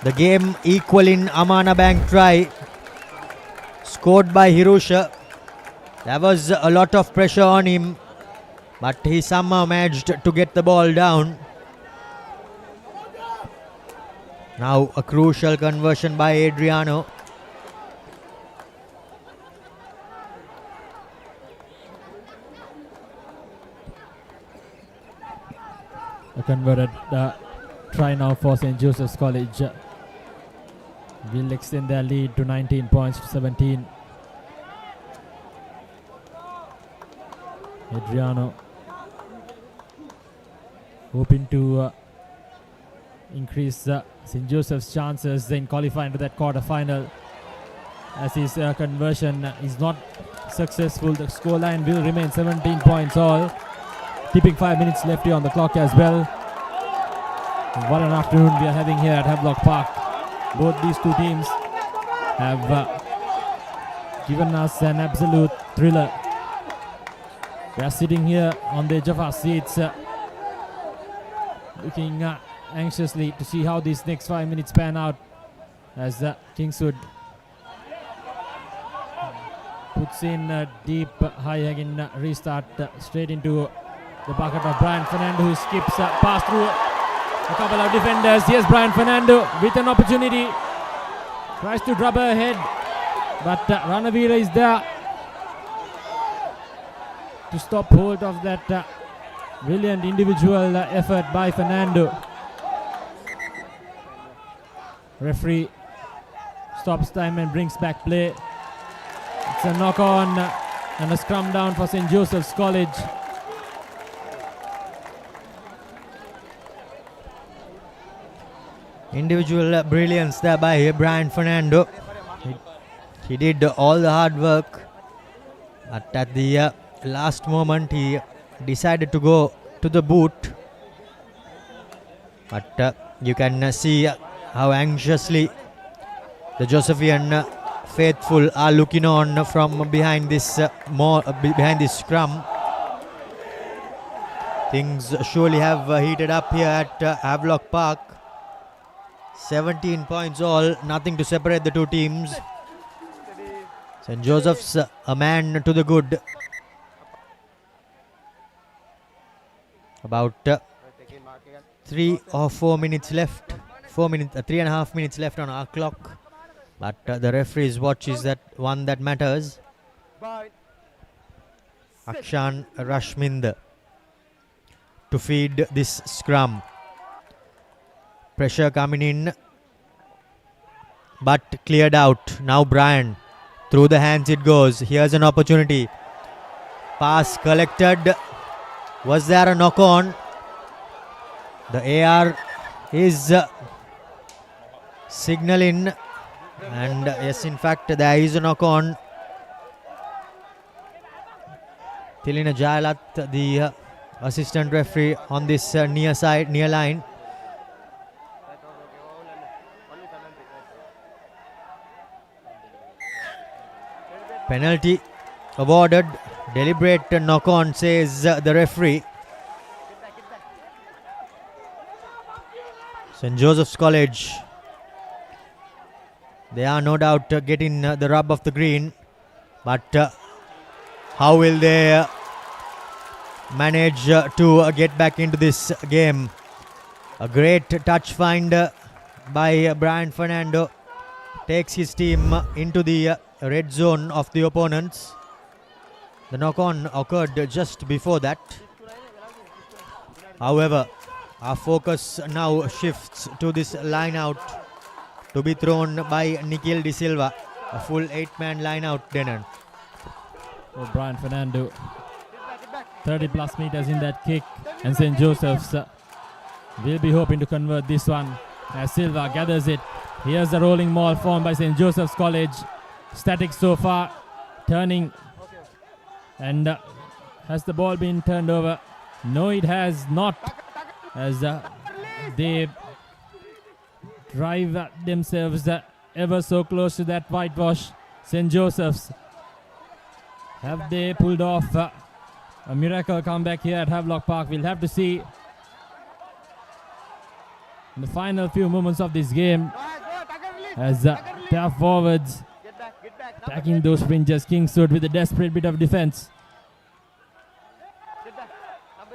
The game equaling Amana Bank try scored by Hirusha. There was a lot of pressure on him, but he somehow managed to get the ball down. Now a crucial conversion by Adriano. A converted try now for St. Joseph's College will extend their lead to 19 points to 17. Adriano hoping to increase St. Joseph's chances in qualifying to that quarter-final. As his conversion is not successful, the scoreline will remain 17 points all. Keeping 5 minutes left here on the clock as well. What an afternoon we are having here at Havelock Park. Both these two teams have given us an absolute thriller. We are sitting here on the edge of our seats, looking anxiously to see how these next 5 minutes pan out as Kingswood puts in a deep high again restart straight into the bucket of Brian Fernando, who skips past through a couple of defenders. Here's Brian Fernando with an opportunity. Tries to drop her ahead, but Ranavira is there to stop hold of that brilliant individual effort by Fernando. Referee stops time and brings back play. It's a knock on and a scrum down for St. Joseph's College. Individual brilliance there by Brian Fernando. He did all the hard work, but at the last moment he decided to go to the boot. But you can see how anxiously the Josephian faithful are looking on from behind this behind this scrum. Things surely have heated up here at Havelock Park. 17 points all, nothing to separate the two teams. St. Joseph's a man to the good. About 3 or 4 minutes left. 3.5 minutes left on our clock. But the referee's watch is that one that matters. Akshan Rashmind to feed this scrum. Pressure coming in, but cleared out. Now Brian, through the hands it goes. Here's an opportunity. Pass collected. Was there a knock on? The AR is signaling, and yes, in fact, there is a knock on. Tilina Jayalat, the assistant referee on this near line. Penalty awarded. Deliberate knock on, says the referee. St. Joseph's College, they are no doubt getting the rub of the green, but how will they manage to get back into this game? A great touch find by Brian Fernando takes his team into the red zone of the opponents. The knock-on occurred just before that. However, our focus now shifts to this line out to be thrown by Nikhil De Silva. A full 8-man line out, Denon. Oh, Brian Fernando, 30 plus meters in that kick, and St. Joseph's will be hoping to convert this one as Silva gathers it. Here's the rolling maul formed by St. Joseph's College. Static so far, turning, and has the ball been turned over? No, it has not, as they drive themselves ever so close to that whitewash. St. Joseph's, have they pulled off a miracle comeback here at Havelock Park? We'll have to see in the final few moments of this game, as their forwards attacking those fringes. Kingswood with a desperate bit of defense.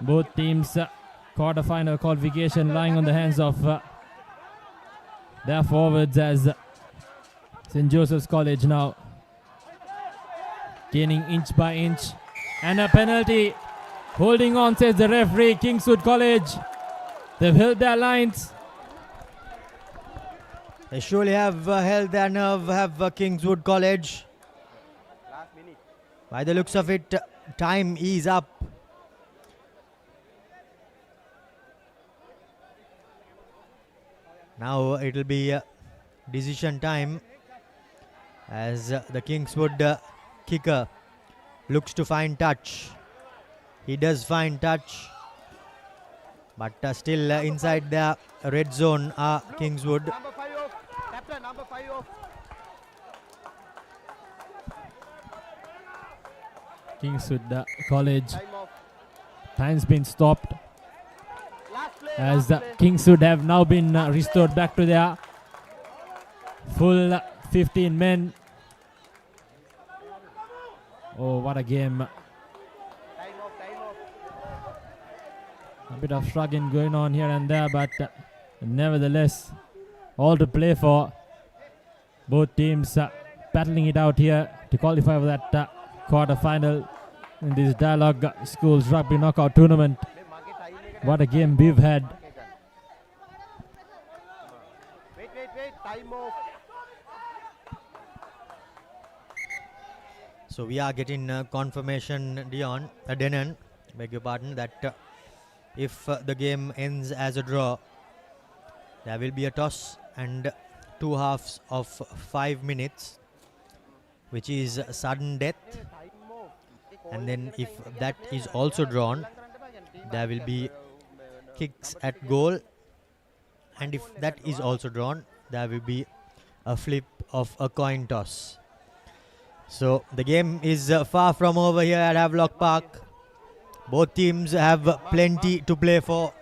Both teams quarter-final qualification lying on the hands of their forwards, as St. Joseph's College now gaining inch by inch. And a penalty. Holding on, says the referee. Kingswood College, they've held their lines. They surely have held their nerve, have Kingswood College. By the looks of it, time is up. Now it will be decision time, as the Kingswood kicker looks to find touch. He does find touch, but still inside the red zone are Kingswood. Number 5 off. Kingswood College, time's been stopped, as Kingswood have now been restored back to their full 15 men. Oh, what a game. A bit of shrugging going on here and there, but nevertheless, all to play for. Both teams battling it out here to qualify for that quarter-final in this Dialog Schools Rugby Knockout Tournament. What a game we've had. Wait, time off. So we are getting confirmation, Denon, beg your pardon, that if the game ends as a draw, there will be a toss and 2 halves of 5 minutes, which is sudden death. And then if that is also drawn, there will be kicks at goal. And if that is also drawn, there will be a flip of a coin toss. So the game is far from over here at Havelock Park. Both teams have plenty to play for,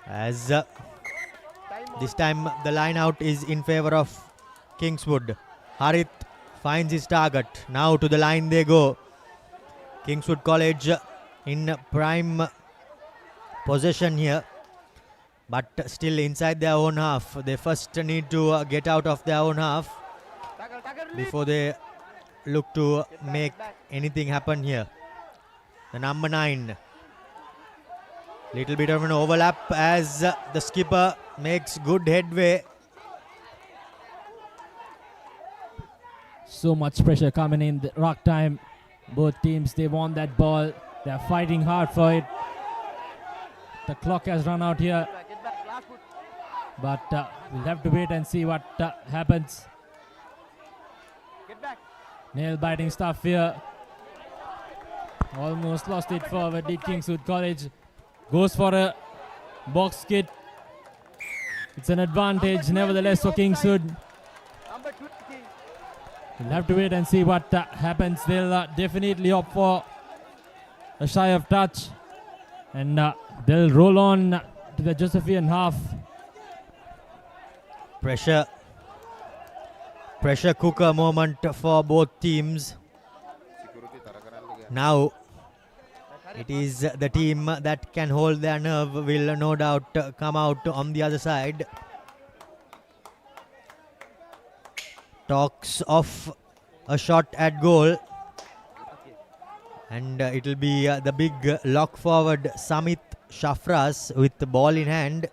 as this time the line out is in favor of Kingswood. Harith finds his target. Now to the line they go. Kingswood College in prime possession here, but still inside their own half. They first need to get out of their own half before they look to make anything happen here. The number 9. Little bit of an overlap as the skipper makes good headway. So much pressure coming in the rock time. Both teams, they want that ball. They're fighting hard for it. The clock has run out here. But we'll have to wait and see what happens. Nail-biting stuff here. Almost lost it forward, did Kingswood College. Goes for a box kick. It's an advantage nevertheless for Kingswood. We'll have to wait and see what happens. They'll definitely opt for a shy of touch. And they'll roll on to the Josephian half. Pressure cooker moment for both teams. Now it is the team that can hold their nerve will no doubt come out on the other side. Talks of a shot at goal, and it will be the big lock forward Samit Shafras with the ball in hand,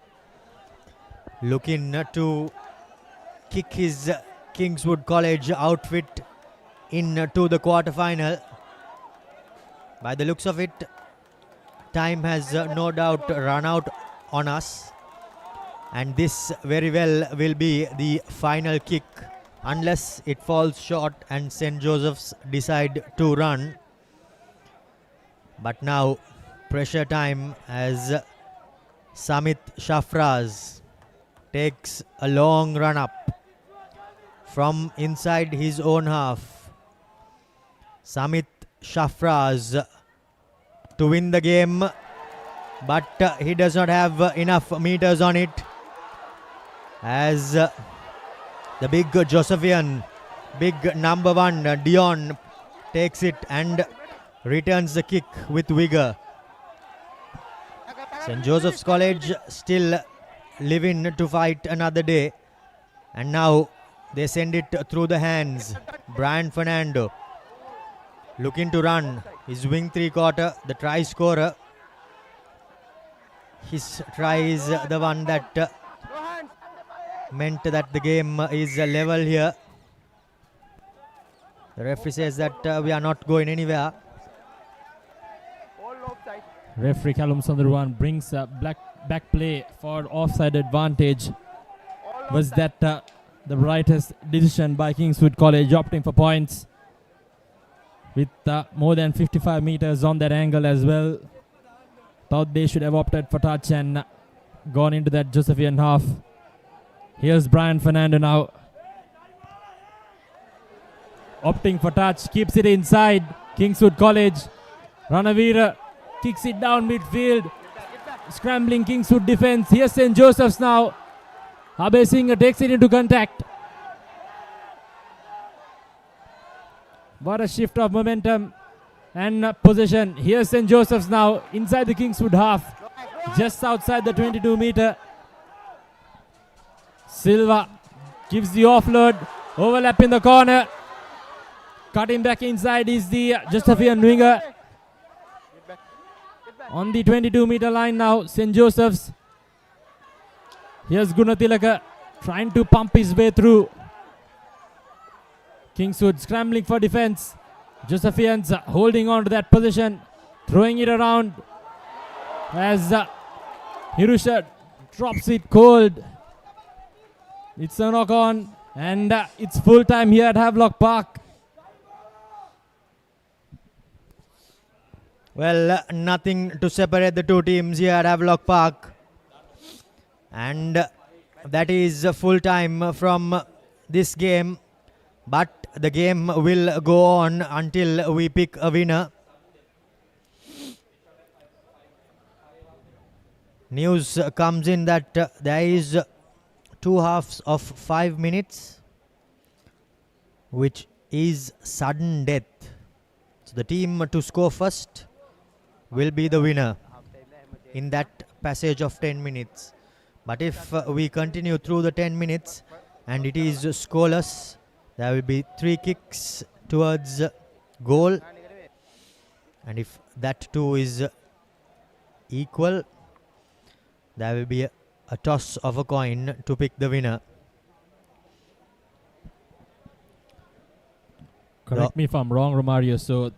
looking to kick his Kingswood College outfit into the quarter-final. By the looks of it, time has no doubt run out on us, and this very well will be the final kick unless it falls short and St. Joseph's decide to run. But now pressure time as Samit Shafraz takes a long run up from inside his own half. Samit Shafraz to win the game, but he does not have enough meters on it as the big Josephian, big number 1 Dion takes it and returns the kick with vigor. St. Joseph's College still living to fight another day, and now they send it through the hands. Brian Fernando looking to run his wing 3/4, the try scorer. His try is the one that meant that the game is level here. The referee says that we are not going anywhere. Referee Callum Sundarwan brings a back play for offside advantage. Was that the rightest decision by Kingswood College, opting for points with more than 55 meters on that angle as well. Thought they should have opted for touch and gone into that Josephian half. Here's Brian Fernando now, opting for touch, keeps it inside. Kingswood College, Ranavira kicks it down midfield. Scrambling Kingswood defense. Here's St. Joseph's now. Abhay Singh takes it into contact. What a shift of momentum and possession. Here's St. Joseph's now inside the Kingswood half, just outside the 22-meter. Silva gives the offload, overlap in the corner. Cutting back inside is the Josephian winger. On the 22-meter line now, St. Joseph's. Here's Gunatilaka trying to pump his way through. Kingswood scrambling for defense. Josephians holding on to that position, throwing it around as Hirusha drops it cold. It's a knock on, and it's full time here at Havelock Park. Well, nothing to separate the two teams here at Havelock Park, and that is full time from this game, but the game will go on until we pick a winner. News comes in that there is 2 halves of 5 minutes, which is sudden death. So the team to score first will be the winner. in that passage of 10 minutes. But if we continue through the 10 minutes and it is scoreless, there will be 3 kicks towards goal. And if that too is equal, there will be a toss of a coin to pick the winner. Correct me if I'm wrong, Romario. So,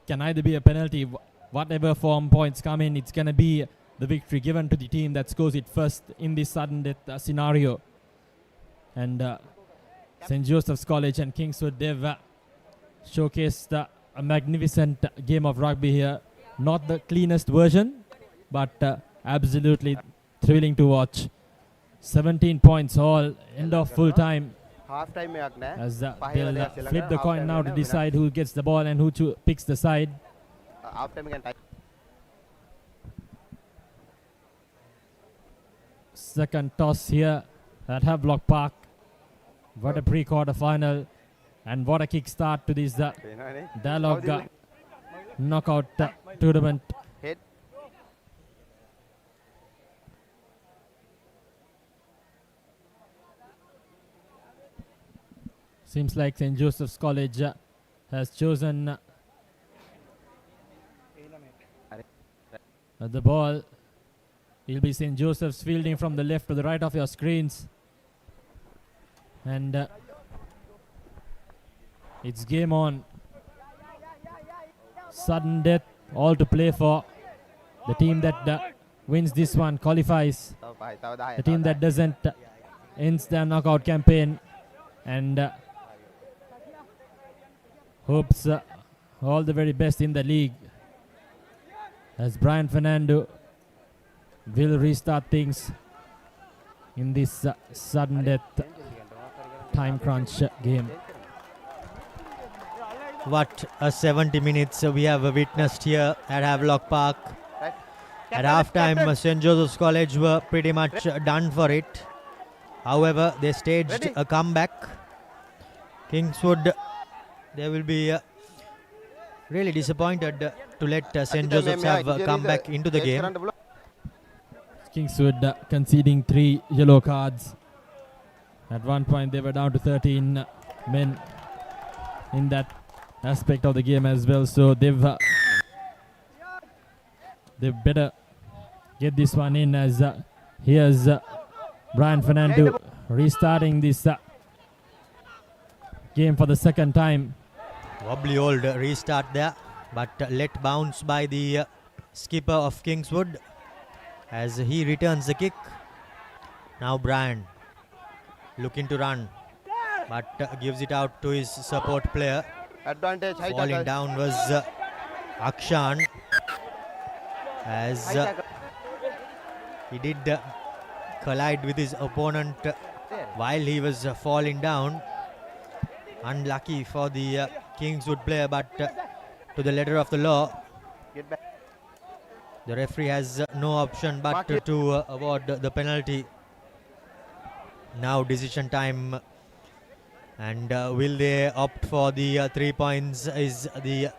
can either be a penalty, whatever form points come in, it's going to be the victory given to the team that scores it first in this sudden death scenario. And St. Joseph's College and Kingswood, they've showcased a magnificent game of rugby here. Not the cleanest version, but absolutely thrilling to watch. 17 points all, end of full time. Half time As they'll flip the coin now to decide who gets the ball and who picks the side. Half time can Second toss here at Havelock Park. What a pre-quarter final and what a kick start to this Dialog knockout tournament. Seems like St. Joseph's College has chosen the ball. It'll be St. Joseph's fielding from the left to the right of your screens. And it's game on. Sudden death, all to play for. The team that wins this one qualifies. The team that doesn't ends their knockout campaign and hopes all the very best in the league. As Brian Fernando will restart things in this sudden death time crunch game. What a 70 minutes we have witnessed here at Havelock Park. At halftime, St. Joseph's College were pretty much done for it. However, they staged a comeback. Kingswood, they will be really disappointed to let St. Joseph's have come back into the game. Kingswood conceding 3 yellow cards. At one point they were down to 13 men in that aspect of the game as well. So they've better get this one in as here's Brian Fernando restarting this game for the second time. Wobbly old restart there, but let bounce by the skipper of Kingswood as he returns the kick. Now Brian looking to run, but gives it out to his support player. Advantage. Falling down was Akshan as he did collide with his opponent while he was falling down. Unlucky for the Kingswood player, but to the letter of the law, the referee has no option but to award the penalty. Now decision time, and will they opt for the 3 points is the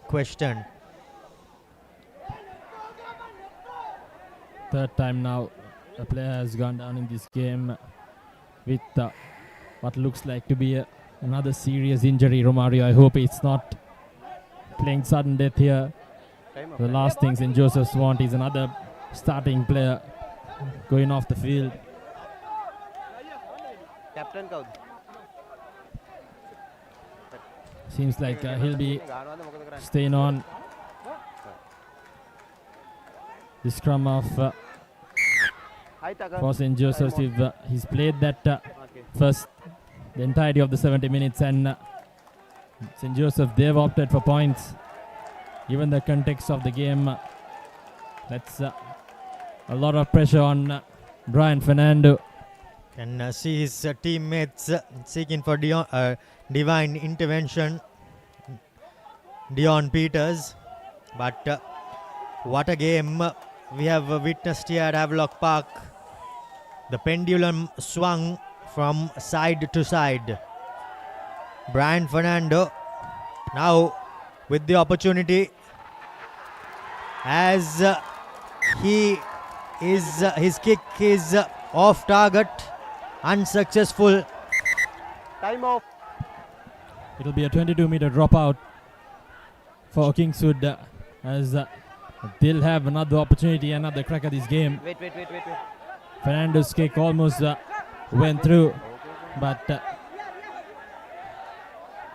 question. Third time now a player has gone down in this game with what looks like to be another serious injury. Romario, I hope it's not playing sudden death here. The last thing St. Joseph's want is another starting player going off the field. Captain Seems like he'll be staying on. The scrum of for St. Joseph's, he's played that first the entirety of the 70 minutes, and St. Joseph, they've opted for points. Given the context of the game, that's a lot of pressure on Brian Fernando. Can see his teammates seeking for divine intervention. Dion Peters, but what a game we have witnessed here at Havelock Park. The pendulum swung from side to side. Brian Fernando now with the opportunity as his kick is off target, unsuccessful. Time off. It'll be a 22-meter dropout for Kingswood as they'll have another opportunity, another crack at this game. Wait. Fernando's kick almost went through, but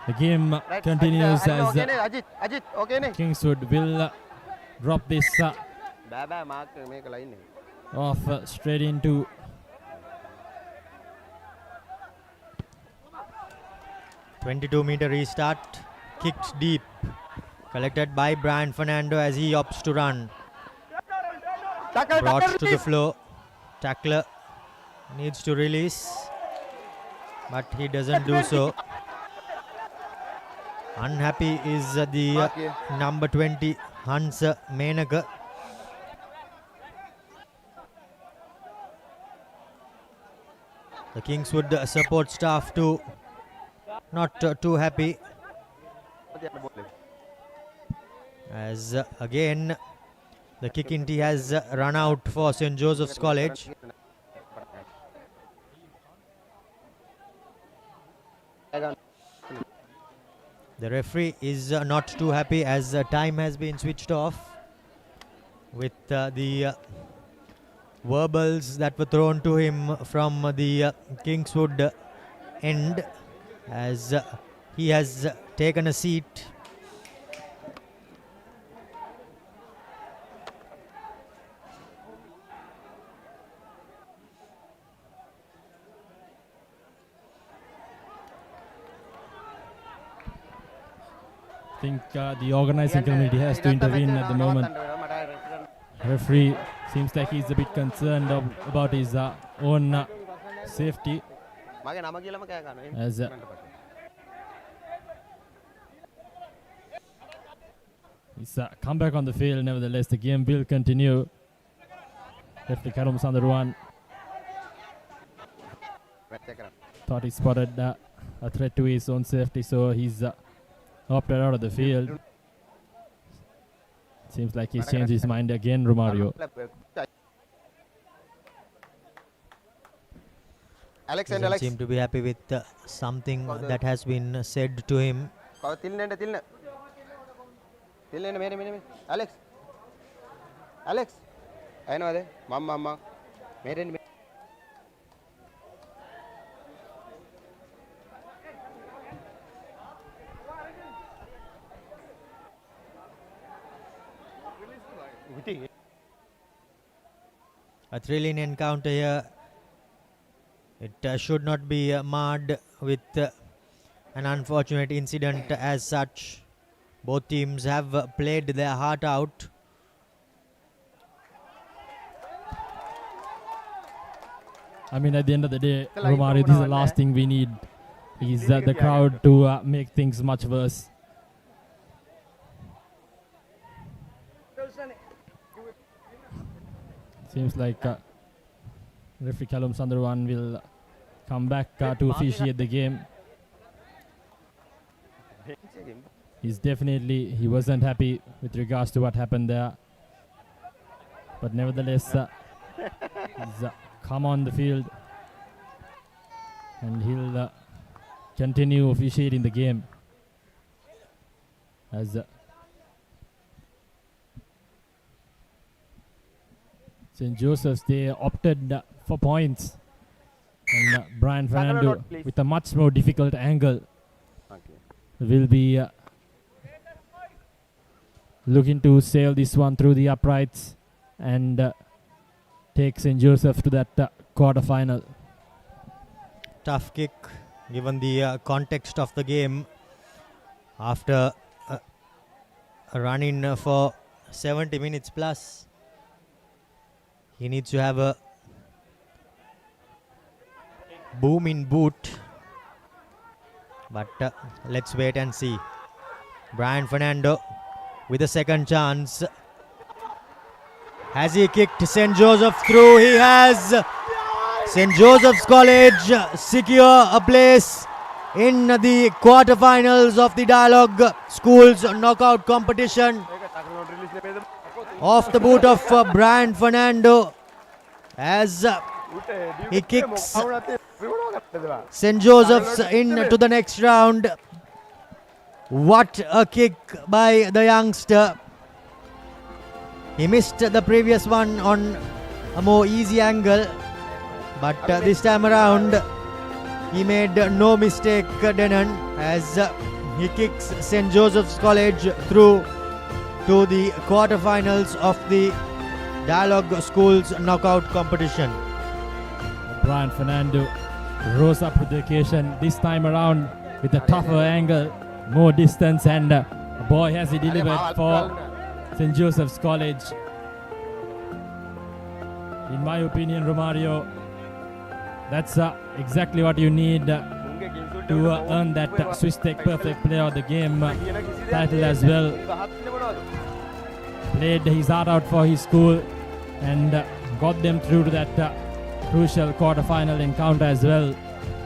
the game continues as Ajit, okay ne? Kingswood will drop this බෑ mark මේක line එක. off straight into A 22-meter restart, kicked deep, collected by Brian Fernando as he opts to run. Brought to the floor, tackler needs to release, but he doesn't do so. Unhappy is the number 20 Hans Menaka. The Kingswood support staff too not too happy, as again the kick in tee has run out for St. Joseph's College. The referee is not too happy as time has been switched off with the verbals that were thrown to him from the Kingswood end, as he has taken a seat. I think the organizing committee has to intervene at the moment. Referee seems like he's a bit concerned about his own safety. As he's come back on the field, nevertheless the game will continue. Referee Karum Sandarwan thought he spotted a threat to his own safety, so he's opted out of the field. Seems like he's changed his mind again, Romario. Doesn't seem to be happy with something that has been said to him. Alex, I know that. Mama, A thrilling encounter here. It should not be marred with an unfortunate incident as such. Both teams have played their heart out. I mean, at the end of the day, Romario, this is the last thing we need. Is the crowd to make things much worse. Seems like referee Callum Sundarwan will come back to officiate the game. He wasn't happy with regards to what happened there. But nevertheless, he's come on the field and he'll continue officiating the game. As St. Joseph's, they opted for points, and Brian Fernando with a much more difficult angle will be looking to sail this one through the uprights and take St. Joseph to that quarter-final. Tough kick given the context of the game. After a run-in for 70 minutes plus, he needs to have a boom in boot. But let's wait and see. Brian Fernando with a second chance. Has he kicked St. Joseph through? He has. St. Joseph's College secure a place in the quarterfinals of the Dialog Schools knockout competition. off the boot of Brian Fernando as he kicks St. Joseph's into the next round. What a kick by the youngster. He missed the previous one on a more easy angle, but this time around he made no mistake, Denon, as he kicks St. Joseph's College through to the quarterfinals of the Dialog Schools knockout competition. Brian Fernando rose up to the occasion this time around with a tougher angle, more distance, and boy has he delivered for St. Joseph's College. In my opinion, Romario, that's exactly what you need to earn that Swiss Tech Perfect Player of the Game title as well. Played his heart out for his school and got them through to that crucial quarter-final encounter as well.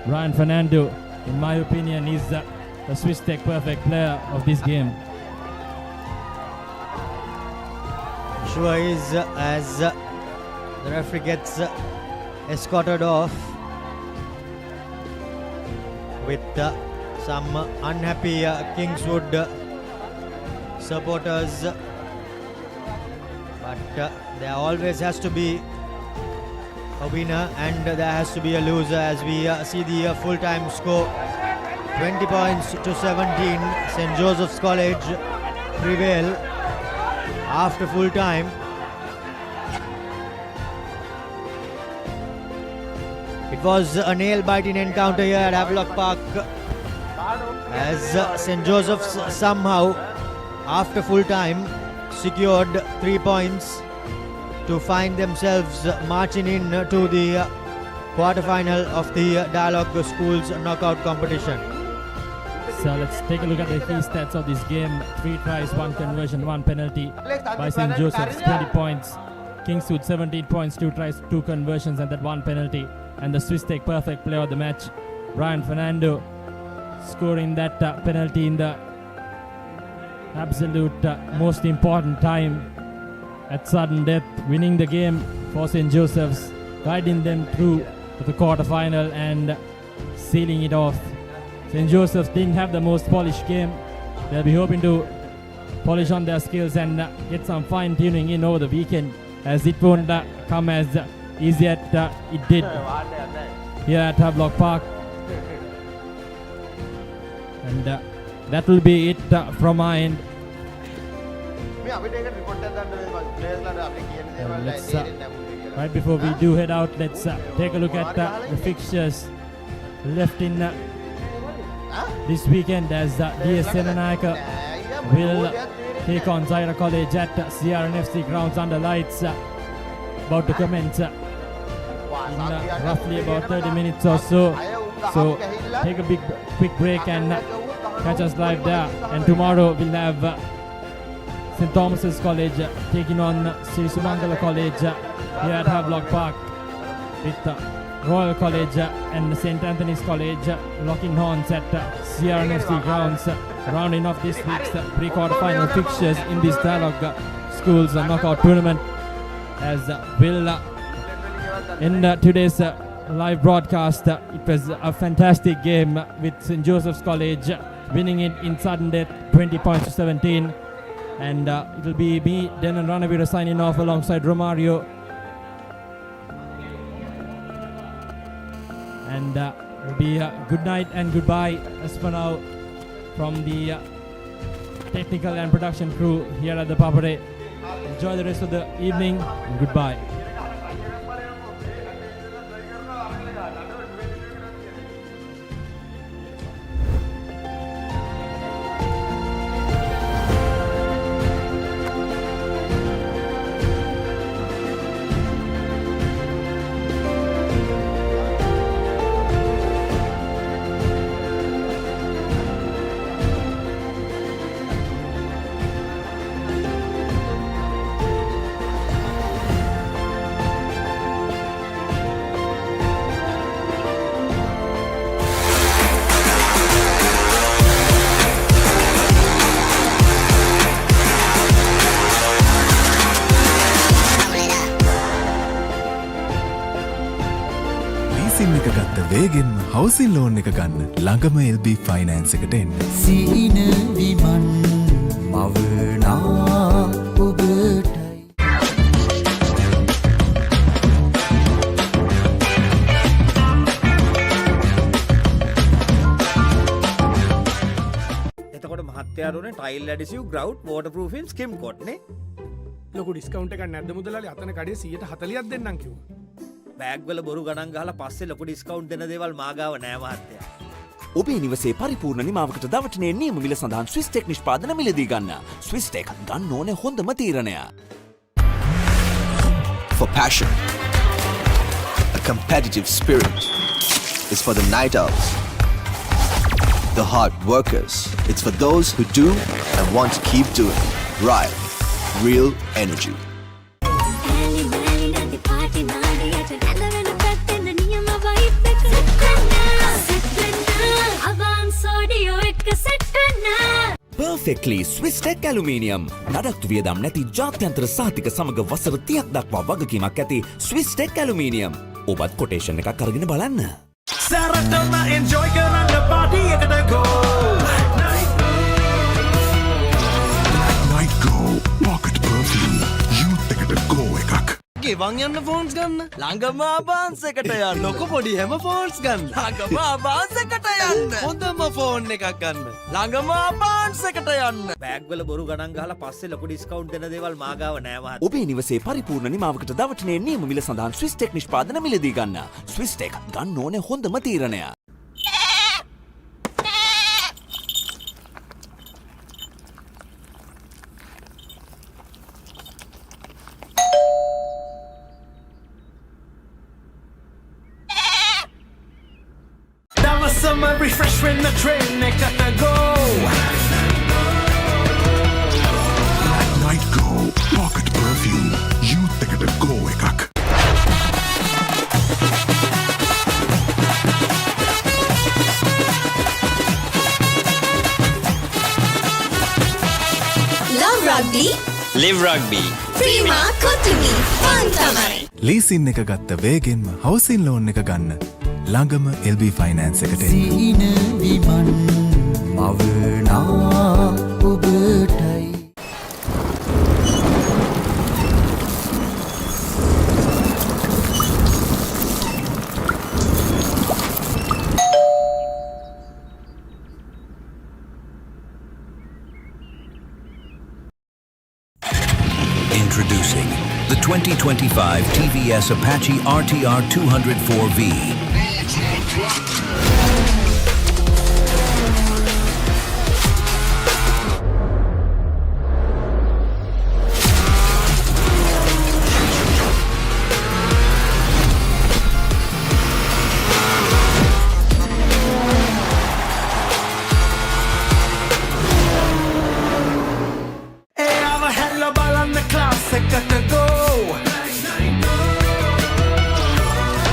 Brian Fernando, in my opinion, is the Swiss Tech Perfect Player of this game. Sure is, as the referee gets escorted off with some unhappy Kingswood supporters, but there always has to be a winner and there has to be a loser, as we see the full-time score 20 points to 17. St. Joseph's College prevail after full time. It was a nail-biting encounter here at Havelock Park, as St. Joseph's somehow after full time secured 3 points to find themselves marching in to the quarterfinal of the Dialog Schools knockout competition. So let's take a look at the key stats of this game. 3 tries, 1 conversion, 1 penalty by St. Joseph's, 20 points. Kingswood 17 points, 2 tries, 2 conversions and that 1 penalty. And the Swiss Tech Perfect Player of the match, Brian Fernando, scoring that penalty in the absolute most important time at sudden death, winning the game for St. Joseph's, guiding them through to the quarterfinal and sealing it off. St. Joseph's didn't have the most polished game. They'll be hoping to polish on their skills and get some fine tuning in over the weekend, as it won't come as easy as it did here at Havelock Park. And that will be it from my end. Right before we do head out, let's take a look at the fixtures left in this weekend, as DS Senanayaka will take on Zaira College at CRNFC grounds under lights. About to commence in roughly about 30 minutes or so. So take a quick break and catch us live there. And tomorrow we'll have St. Thomas's College taking on Sri Sumangala College here at Havelock Park, with Royal College and St. Anthony's College locking horns at CRNFC grounds, rounding off this week's pre-quarter-final fixtures in this Dialog Schools knockout tournament. As we'll end today's live broadcast, it was a fantastic game with St. Joseph's College winning it in sudden death, 20 points to 17. And it'll be me, Denon Ranavira, signing off alongside Romario. And it'll be good night and goodbye as for now from the technical and production crew here at the Papare. Enjoy the rest of the evening and goodbye. වේගෙන්ම හවසින් loan එක ගන්න ළඟම LB finance එකට එන්න. සීන විමන් මවනා ඔබටයි. එතකොට මහත්තයාරුනේ tile ඇඩිසිව් ග්‍රවුඩ් වෝටර්ප්‍රූෆින් ස්කිම් කොට්නේ ලොකු discount එකක් නැද්ද මුදලාලි අතන කඩේ 140ක් දෙන්නම් කිව්වා. බෑග්වල බොරු ගණන් ගහලා පස්සේ ලොකු ඩිස්කවුන්ට් දෙන දේවල් මාගාව නෑ මහත්තයා. ඔබේ නිවසේ පරිපූර්ණ නිමාවකට දවටනේ නියම මිල සඳහන් ස්විස්ටෙක් නිෂ්පාදන මිලදී ගන්න. ස්විස්ටෙක් ගන්න ඕනේ හොඳම තීරණය. For passion, a competitive spirit. It's for the night owls, the hard workers. It's for those who do and want to keep doing. Right. Real energy. Perfectly Swisstech Aluminium. නඩත්තු වියදම් නැති ජාත්‍යන්තර සාතික සමග වසර 30ක් දක්වා වගකීමක් ඇති Swisstech Aluminium. ඔබත් කොටේෂන් එකක් අරගෙන බලන්න. සැරටම එන්ජොයි කරන්න පාටි එකට ගෝ. Night Go Pocket Perfume Youth එකට go එකක්. ගෙවන් යන්න ෆෝන්ස් ගන්න ළඟම ආබාන්ස් එකට යන්න ලොකු පොඩි හැම ෆෝන්ස් ගන්න ළඟම ආබාන්ස් එකට යන්න හොඳම ෆෝන් එකක් ගන්න ළඟම ආබාන්ස් එකට යන්න බෑග්වල බොරු ගණන් ගහලා පස්සේ ලොකු ඩිස්කවුන්ට් දෙන දේවල් මාගාව නෑ මහත්තයා. ඔබේ නිවසේ පරිපූර්ණ නිමාවකට දවටනේ නියම මිල සඳහන් ස්විස්ටෙක් නිෂ්පාදන මිලදී ගන්න. ස්විස්ටෙක් ගන්න ඕනේ හොඳම තීරණය. Summer refreshment the train eකට go. Night Go Pocket Perfume Youth එකට go එකක්. Love Rugby. Live Rugby. Prima කොතුමි ෆන් තමයි. ලීසින් එක ගත්ත වේගෙන්ම හවසින් ලෝන් එක ගන්න ළඟම LB ෆයිනෑන්ස් එකට එන්න. සීන විමන් මවනා ඔබටයි. Introducing the 2025 TVS Apache RTR 204V.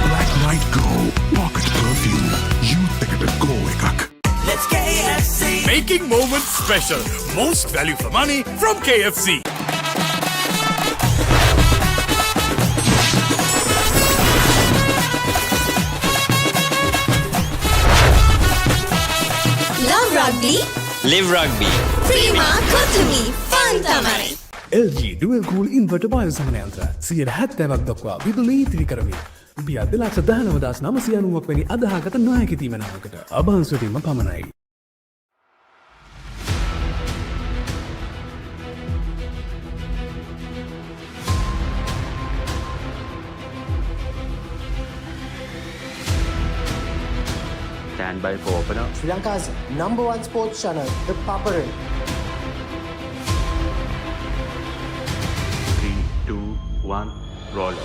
Black Night Go Pocket Perfume Youth එකට go එකක්. Let's KFC! Making moments special. Most value for money from KFC. Love Rugby. Live Rugby. Prima කොතුමි fun තමයි. LG Dual Cool Inverter බායු සමනයන්ත්‍ර 70%ක් දක්වා විදුලි ඉතිරි කරමින් රුපියල් 2,19,990ක් වැනි අදහාගත නොහැකි තීමනාවකට අභාන්සුවීම පමණයි. Stand by for opener. Sri Lanka's #1 sports channel, the Papare. 3, 2, 1, roll.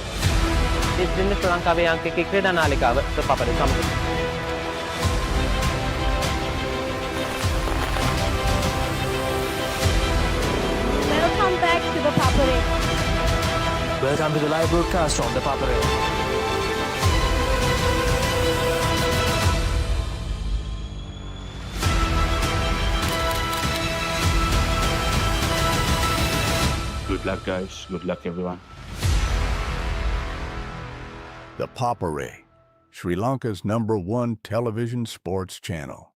ඉතින් ශ්‍රී ලංකාවේ අංක 1 ක්‍රීඩා නාලිකාව Papare සමග. Welcome back to the Papare. Welcome to the live broadcast from the Papare. Good luck, guys. Good luck, everyone. The Papare, Sri Lanka's #1 television sports channel.